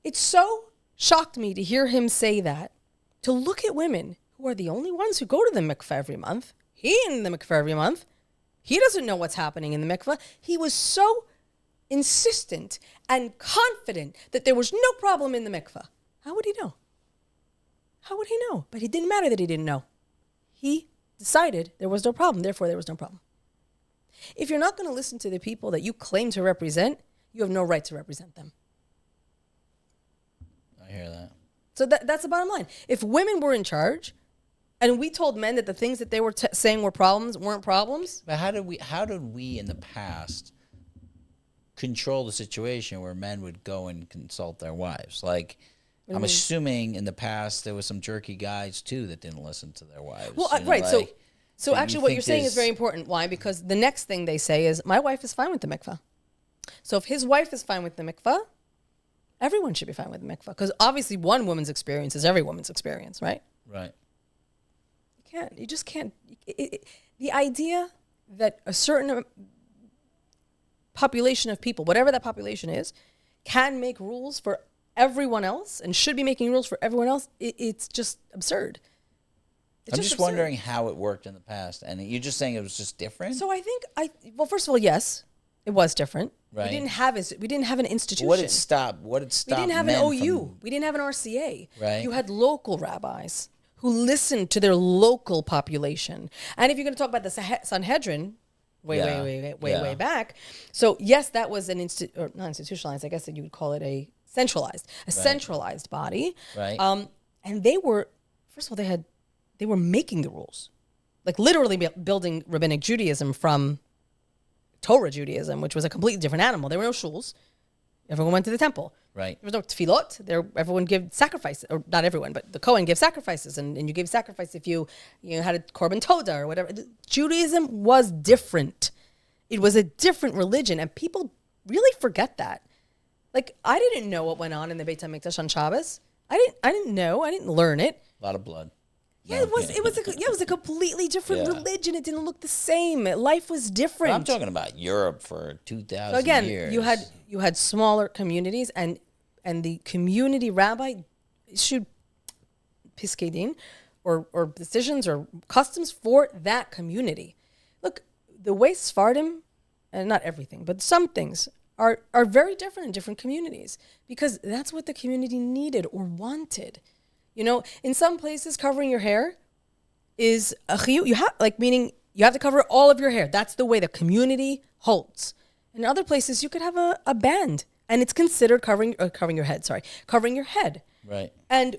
[SPEAKER 3] It so shocked me to hear him say that, to look at women who are the only ones who go to the mikvah every month. He in the mikvah every month. He doesn't know what's happening in the mikvah. He was so insistent and confident that there was no problem in the mikvah. How would he know? How would he know? But it didn't matter that he didn't know. He decided there was no problem. Therefore, there was no problem. If you're not going to listen to the people that you claim to represent, you have no right to represent them.
[SPEAKER 1] I hear that.
[SPEAKER 3] So that's the bottom line. If women were in charge, and we told men that the things that they were saying were problems weren't problems.
[SPEAKER 1] But how did we in the past control the situation where men would go and consult their wives? Like, I'm assuming in the past there was some jerky guys too that didn't listen to their wives.
[SPEAKER 3] Well, right. So actually what you're saying is very important. Why? Because the next thing they say is, my wife is fine with the mikvah. So if his wife is fine with the mikvah, everyone should be fine with the mikvah. Because obviously one woman's experience is every woman's experience, right?
[SPEAKER 1] Right.
[SPEAKER 3] You just can't. The idea that a certain population of people, whatever that population is, can make rules for everyone else and should be making rules for everyone else, it's just absurd.
[SPEAKER 1] I'm just wondering how it worked in the past. And you're just saying it was just different?
[SPEAKER 3] So I think, well, first of all, yes, it was different.
[SPEAKER 1] Right.
[SPEAKER 3] We didn't have an institution.
[SPEAKER 1] What did stop?
[SPEAKER 3] We didn't have an OU. We didn't have an RCA.
[SPEAKER 1] Right.
[SPEAKER 3] You had local rabbis who listened to their loal population. And if you're going to talk about the Sanhedrin, way back. So yes, that was not institutionalized. I guess that you would call it a centralized body.
[SPEAKER 1] Right.
[SPEAKER 3] And they were, first of all, they were making the rules, like literally building rabbinic Judaism from Torah Judaism, which was a completely different animal. There were no shuls. Everyone went to the temple.
[SPEAKER 1] Right.
[SPEAKER 3] There was no tefillot. Everyone gave sacrifices, or not everyone, but the Kohen gave sacrifices, and you gave sacrifice if you had a korban toda or whatever. Judaism was different. It was a different religion, and people really forget that. Like, I didn't know what went on in the Beit HaMikdash on Shabbos. I didn't know. I didn't learn it.
[SPEAKER 1] A lot of blood.
[SPEAKER 3] Yeah, it was a completely different religion. It didn't look the same. Life was different.
[SPEAKER 1] But I'm talking about Europe for 2,000
[SPEAKER 3] so again,
[SPEAKER 1] years.
[SPEAKER 3] you had smaller communities, and the community rabbi issued piskei din, or decisions or customs for that community. Look, the way Sephardim, and not everything, but some things are very different in different communities, because that's what the community needed or wanted. In some places, covering your hair is a chiyuv. Meaning you have to cover all of your hair. That's the way the community holds. In other places, you could have a band, and it's considered covering your head. Covering your head.
[SPEAKER 1] Right.
[SPEAKER 3] And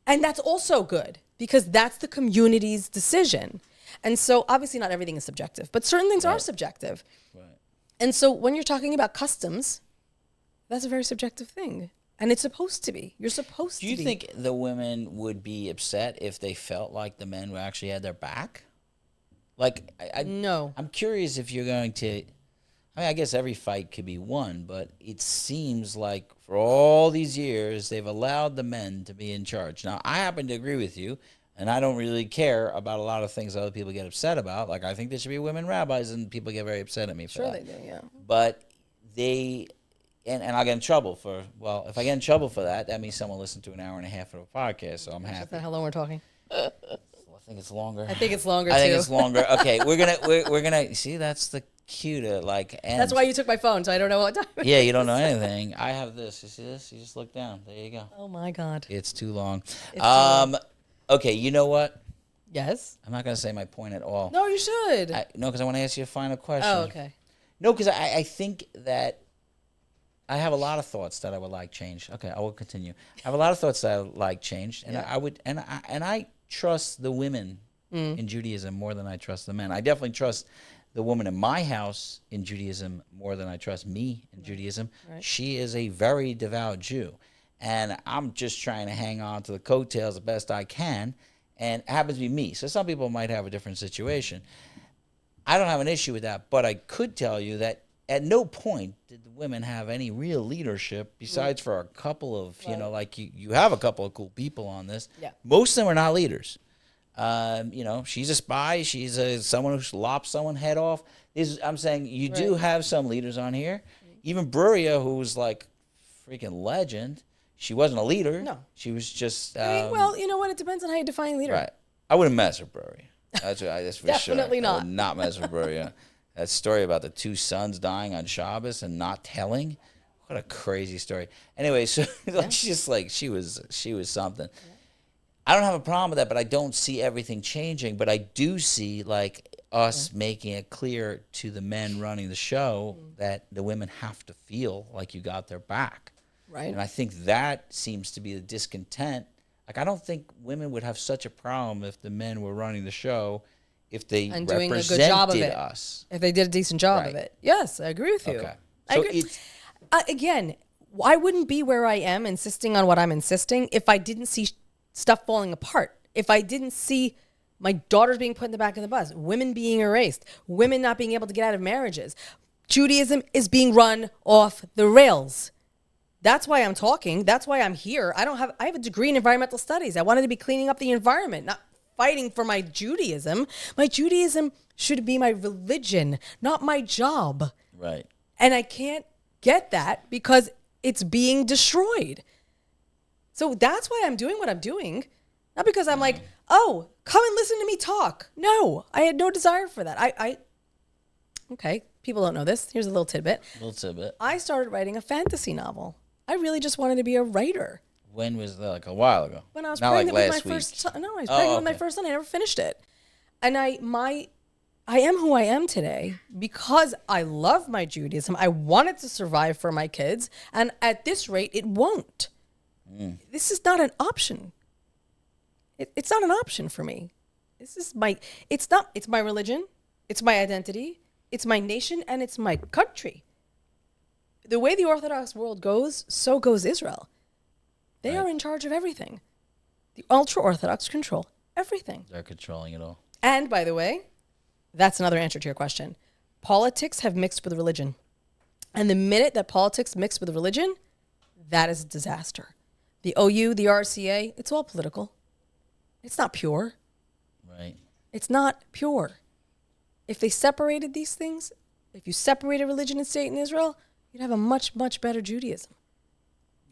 [SPEAKER 3] that's also good, because that's the community's decision. And so obviously not everything is subjective, but certain things are subjective.
[SPEAKER 1] Right.
[SPEAKER 3] And so when you're talking about customs, that's a very subjective thing. And it's supposed to be. You're supposed to be.
[SPEAKER 1] Do you think the women would be upset if they felt like the men actually had their back? Like,
[SPEAKER 3] no.
[SPEAKER 1] I'm curious if you're going to... I guess every fight could be won, but it seems like for all these years, they've allowed the men to be in charge. Now, I happen to agree with you, and I don't really care about a lot of things other people get upset about. Like, I think there should be women rabbis, and people get very upset at me for that.
[SPEAKER 3] Sure they do, yeah.
[SPEAKER 1] But they... And I'll get in trouble if I get in trouble for that, that means someone listened to an hour and a half of a podcast, so I'm happy.
[SPEAKER 3] Is that how long we're talking?
[SPEAKER 1] I think it's longer.
[SPEAKER 3] I think it's longer, too.
[SPEAKER 1] I think it's longer. Okay, we're gonna see, that's the cue to end.
[SPEAKER 3] That's why you took my phone, so I don't know what time it
[SPEAKER 1] Yeah, you don't know anything. I have this. You see this? You just look down. There you go.
[SPEAKER 3] Oh, my God.
[SPEAKER 1] It's too long.
[SPEAKER 3] It's too long.
[SPEAKER 1] Okay, you know what?
[SPEAKER 3] Yes?
[SPEAKER 1] I'm not going to say my point at all.
[SPEAKER 3] No, you should.
[SPEAKER 1] No, because I want to ask you a final question.
[SPEAKER 3] Oh, okay.
[SPEAKER 1] No, because I think that I have a lot of thoughts that I would like changed. Okay, I will continue. I have a lot of thoughts that I would like changed, and I trust the women in Judaism more than I trust the men. I definitely trust the woman in my house in Judaism more than I trust me in Judaism. Right. She is a very devout Jew, and I'm just trying to hang on to the coattails the best I can, and it happens to be me. So some people might have a different situation. I don't have an issue with that, but I could tell you that at no point did the women have any real leadership besides for a couple of, you have a couple of cool people on this.
[SPEAKER 3] Yeah.
[SPEAKER 1] Most of them are not leaders. She's a spy. She's someone who lops someone's head off. I'm saying you do have some leaders on here. Even Bruria, who was like freaking legend, she wasn't a leader.
[SPEAKER 3] No.
[SPEAKER 1] She was just...
[SPEAKER 3] well, you know what? It depends on how you define leader.
[SPEAKER 1] Right. I wouldn't mess with Bruria. That's for
[SPEAKER 3] Definitely
[SPEAKER 1] sure.
[SPEAKER 3] not.
[SPEAKER 1] I would not mess with Bruria. That story about the two sons dying on Shabbos and not telling. What a crazy story. Anyway, so she's just like, she was something. I don't have a problem with that, but I don't see everything changing. But I do see like us making it clear to the men running the show that the women have to feel like you got their back.
[SPEAKER 3] Right.
[SPEAKER 1] And I think that seems to be the discontent. Like, I don't think women would have such a problem if the men were running the show if they
[SPEAKER 3] and doing
[SPEAKER 1] represented
[SPEAKER 3] a good job of it.
[SPEAKER 1] us.
[SPEAKER 3] If they did a decent job of it. Yes, I agree with you.
[SPEAKER 1] Okay.
[SPEAKER 3] I agree. Again, I wouldn't be where I am insisting on what I'm insisting if I didn't see stuff falling apart. If I didn't see my daughters being put in the back of the bus, women being erased, women not being able to get out of marriages. Judaism is being run off the rails. That's why I'm talking. That's why I'm here. I have a degree in environmental studies. I wanted to be cleaning up the environment, not fighting for my Judaism. My Judaism should be my religion, not my job.
[SPEAKER 1] Right.
[SPEAKER 3] And I can't get that because it's being destroyed. So that's why I'm doing what I'm doing. Not because I'm like, oh, come and listen to me talk. No, I had no desire for that. Okay, people don't know this. Here's a little tidbit. I started writing a fantasy novel. I really just wanted to be a writer.
[SPEAKER 1] When was that? Like a while ago?
[SPEAKER 3] When I was pregnant with my first son. No, I was pregnant with my first son. I never finished it. And I am who I am today because I love my Judaism. I want it to survive for my kids. And at this rate, it won't. This is not an option. It's not an option for me. It's my religion. It's my identity. It's my nation and it's my country. The way the Orthodox world goes, so goes Israel. They are in charge of everything. The ultra-Orthodox control everything.
[SPEAKER 1] They're controlling it all.
[SPEAKER 3] And, by the way, that's another answer to your question. Politics have mixed with religion. And the minute that politics mix with religion, that is a disaster. The OU, the RCA, it's all political. It's not pure.
[SPEAKER 1] Right.
[SPEAKER 3] It's not pure. If they separated these things, if you separated religion and state in Israel, you'd have a much, much better Judaism.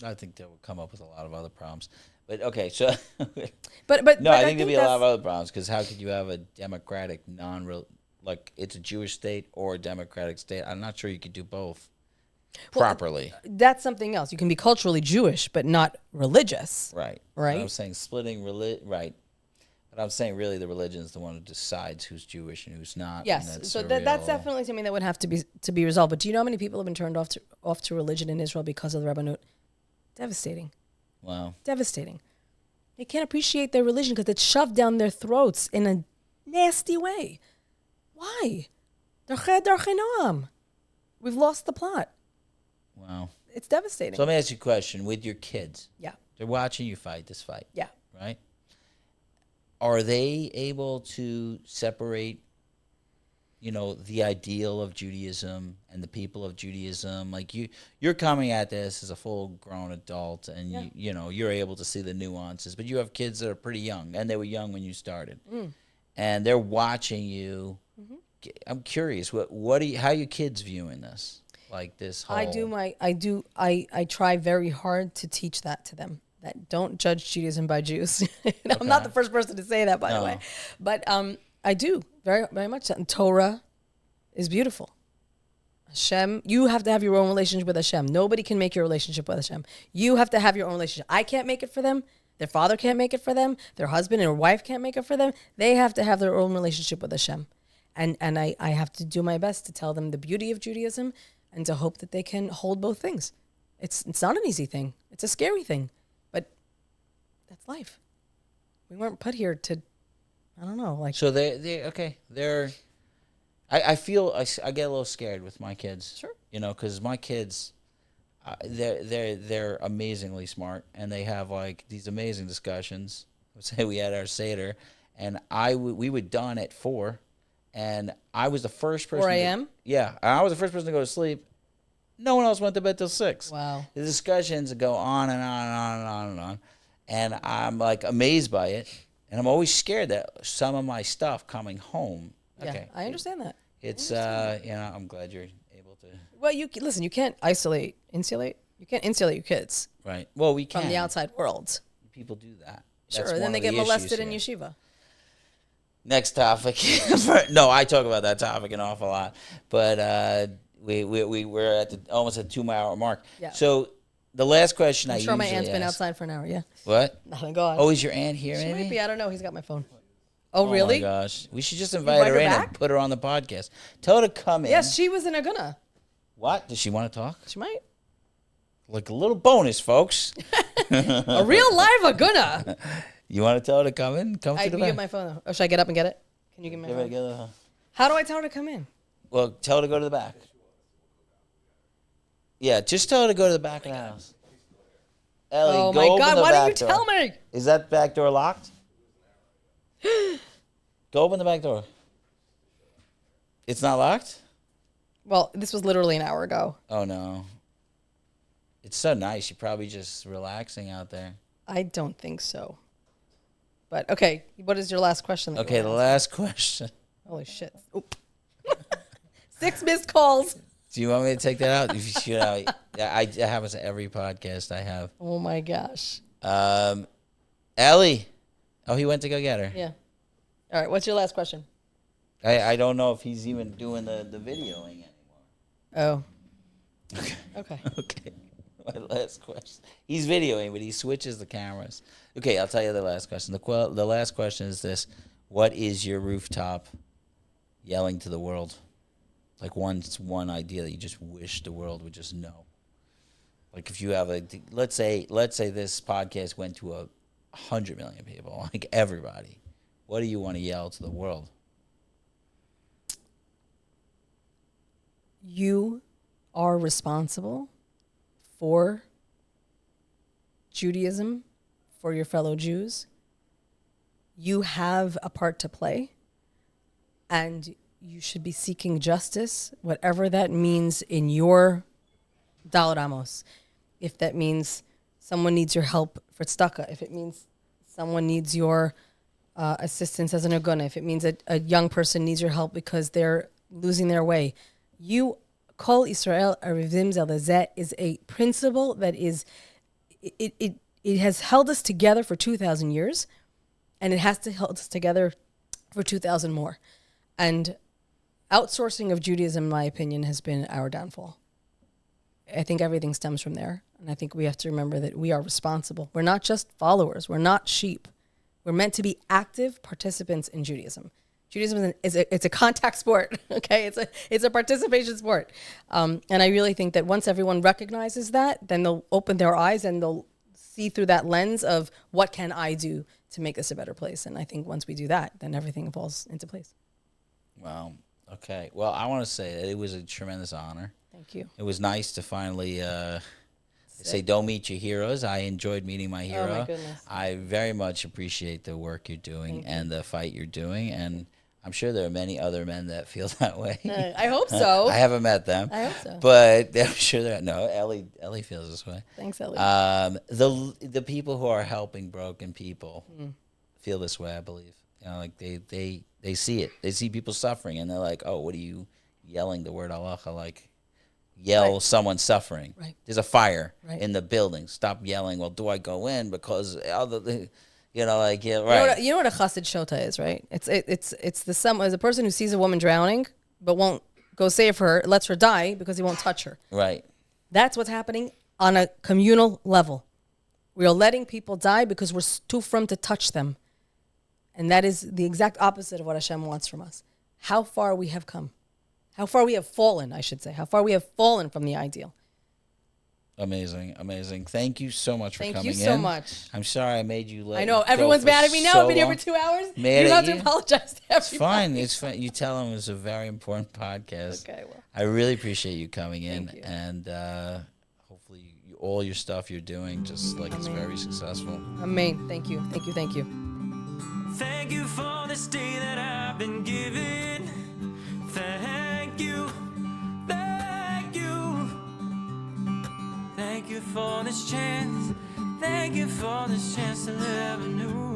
[SPEAKER 1] I think that would come up with a lot of other problems. But okay, so
[SPEAKER 3] but
[SPEAKER 1] no, I think there'd be a lot of other problems because how could you have a democratic like it's a Jewish state or a democratic state? I'm not sure you could do both properly.
[SPEAKER 3] That's something else. You can be culturally Jewish but not religious.
[SPEAKER 1] Right.
[SPEAKER 3] Right.
[SPEAKER 1] I'm saying splitting right. But I'm saying really the religion is the one who decides who's Jewish and who's not.
[SPEAKER 3] Yes, so that's definitely something that would have to be resolved. But do you know how many people have been turned off to religion in Israel because of the Rabbanut? Devastating.
[SPEAKER 1] Wow.
[SPEAKER 3] Devastating. They can't appreciate their religion because it's shoved down their throats in a nasty way. Why? We've lost the plot.
[SPEAKER 1] Wow.
[SPEAKER 3] It's devastating.
[SPEAKER 1] So let me ask you a question. With your kids.
[SPEAKER 3] Yeah.
[SPEAKER 1] They're watching you fight this fight.
[SPEAKER 3] Yeah.
[SPEAKER 1] Right? Are they able to separate, the ideal of Judaism and the people of Judaism? Like you're coming at this as a full-grown adult, and you're able to see the nuances. But you have kids that are pretty young, and they were young when you started, and they're watching you. Mm-hmm. I'm curious, how are your kids viewing this? Like this whole.
[SPEAKER 3] I try very hard to teach that to them. That don't judge Judaism by Jews. I'm not the first person to say that, by the way. But I do, very, very much. And Torah is beautiful. Hashem, you have to have your own relationship with Hashem. Nobody can make your relationship with Hashem. You have to have your own relationship. I can't make it for them. Their father can't make it for them. Their husband and wife can't make it for them. They have to have their own relationship with Hashem. And I have to do my best to tell them the beauty of Judaism and to hope that they can hold both things. It's not an easy thing. It's a scary thing. That's life. We weren't put here to, I don't know, like.
[SPEAKER 1] So they're. I feel I get a little scared with my kids.
[SPEAKER 3] Sure.
[SPEAKER 1] Because my kids, they're amazingly smart, and they have like these amazing discussions. Let's say we had our Seder, and we were done at 4, and I was the first person.
[SPEAKER 3] 4 a.m.
[SPEAKER 1] Yeah, I was the first person to go to sleep. No one else went to bed till 6.
[SPEAKER 3] Wow.
[SPEAKER 1] The discussions go on and on and on and on and on. And I'm like amazed by it, and I'm always scared that some of my stuff coming home.
[SPEAKER 3] Yeah, I understand that.
[SPEAKER 1] It's I'm glad you're able to.
[SPEAKER 3] Well, you can't insulate. You can't insulate your kids.
[SPEAKER 1] Right. Well, we can
[SPEAKER 3] from the outside world.
[SPEAKER 1] People do that.
[SPEAKER 3] Sure, and then they get molested in yeshiva.
[SPEAKER 1] Next topic. No, I talk about that topic an awful lot, but we're at almost a 2-hour mark.
[SPEAKER 3] Yeah.
[SPEAKER 1] So The last question
[SPEAKER 3] I'm sure my aunt's been outside for an hour. Yeah.
[SPEAKER 1] What?
[SPEAKER 3] Nothing. Go on.
[SPEAKER 1] Oh, is your aunt here?
[SPEAKER 3] She
[SPEAKER 1] maybe?
[SPEAKER 3] might be. I don't know. He's got my phone. Oh, really?
[SPEAKER 1] Oh my gosh, we should just invite her in and put her on the podcast. Tell her to come in.
[SPEAKER 3] Yes, she was in Aguna.
[SPEAKER 1] What? Does she want to talk?
[SPEAKER 3] She might.
[SPEAKER 1] Like a little bonus, folks.
[SPEAKER 3] A real live Aguna.
[SPEAKER 1] You want to tell her to come in? Come to the back.
[SPEAKER 3] You give my phone. Oh, should I get up and get it? Can you give me my phone? How do I tell her to come in?
[SPEAKER 1] Well, tell her to go to the back. Yeah, just tell her to go to the back of the house. Ellie,
[SPEAKER 3] oh
[SPEAKER 1] go
[SPEAKER 3] my
[SPEAKER 1] open
[SPEAKER 3] God!
[SPEAKER 1] the
[SPEAKER 3] Why
[SPEAKER 1] back
[SPEAKER 3] didn't you tell me?
[SPEAKER 1] Is that back door locked? Go open the back door. It's not locked?
[SPEAKER 3] Well, this was literally an hour ago.
[SPEAKER 1] Oh, no. It's so nice. You're probably just relaxing out there.
[SPEAKER 3] I don't think so. But, okay, what is your last question?
[SPEAKER 1] Okay, the last question.
[SPEAKER 3] Holy shit. 6 missed calls.
[SPEAKER 1] Do you want me to take that out? If you should, that happens to every podcast I have.
[SPEAKER 3] Oh, my gosh.
[SPEAKER 1] Ellie. Oh, he went to go get her.
[SPEAKER 3] Yeah. All right, what's your last question?
[SPEAKER 1] I don't know if he's even doing the videoing anymore.
[SPEAKER 3] Oh.
[SPEAKER 1] Okay.
[SPEAKER 3] Okay.
[SPEAKER 1] Okay. My last question. He's videoing, but he switches the cameras. Okay, I'll tell you the last question. The last question is this. What is your rooftop yelling to the world? Like one idea that you just wish the world would just know. Like if you have let's say this podcast went to 100 million people, like everybody. What do you want to yell to the world?
[SPEAKER 3] You are responsible for Judaism, for your fellow Jews. You have a part to play, and you should be seeking justice, whatever that means in your Daled Amos. If that means someone needs your help for tzedakah, if it means someone needs your assistance as an aguna, if it means a young person needs your help because they're losing their way. You, Kol Israel Arivim Zelazeh, is a principle that is, it has held us together for 2,000 years, and it has to hold us together for 2,000 more. And outsourcing of Judaism, in my opinion, has been our downfall. I think everything stems from there. And I think we have to remember that we are responsible. We're not just followers. We're not sheep. We're meant to be active participants in Judaism. Judaism is a contact sport, okay? It's a participation sport. And I really think that once everyone recognizes that, then they'll open their eyes and they'll see through that lens of what can I do to make this a better place. And I think once we do that, then everything falls into place.
[SPEAKER 1] Wow. Okay. Well, I want to say that it was a tremendous honor.
[SPEAKER 3] Thank you.
[SPEAKER 1] It was nice to finally say don't meet your heroes. I enjoyed meeting my hero.
[SPEAKER 3] Oh, my goodness.
[SPEAKER 1] I very much appreciate the work you're doing and the fight you're doing. And I'm sure there are many other men that feel that way.
[SPEAKER 3] I hope so.
[SPEAKER 1] I haven't met them.
[SPEAKER 3] I hope so.
[SPEAKER 1] But I'm sure that Ellie feels this way.
[SPEAKER 3] Thanks, Ellie.
[SPEAKER 1] The people who are helping broken people feel this way, I believe. You know, like they see it. They see people suffering, and they're like, "Oh, what are you yelling the word halacha?" Like, yell someone suffering.
[SPEAKER 3] Right.
[SPEAKER 1] There's a fire in the building. Stop yelling. Well, do I go in because other? You know, like right.
[SPEAKER 3] You know what a chassid shota is, right? It's as a person who sees a woman drowning but won't go save her, lets her die because he won't touch her.
[SPEAKER 1] Right.
[SPEAKER 3] That's what's happening on a communal level. We are letting people die because we're too firm to touch them. And that is the exact opposite of what Hashem wants from us. How far we have come. How far we have fallen, I should say. How far we have fallen from the ideal.
[SPEAKER 1] Amazing, amazing. Thank you so much for coming in.
[SPEAKER 3] Thank you so much.
[SPEAKER 1] I'm sorry I made you late.
[SPEAKER 3] I know. Everyone's mad at me now. I've been here for 2 hours. You have to apologize to everybody.
[SPEAKER 1] It's fine. It's fine. You tell them it's a very important podcast.
[SPEAKER 3] Okay, well.
[SPEAKER 1] I really appreciate you coming in.
[SPEAKER 3] Thank you.
[SPEAKER 1] And hopefully all your stuff you're doing just like it's very successful.
[SPEAKER 3] Amen. Thank you. Thank you. Thank you.
[SPEAKER 2] Thank you for this day that I've been given. Thank you. Thank you. Thank you for this chance. Thank you for this chance to live anew.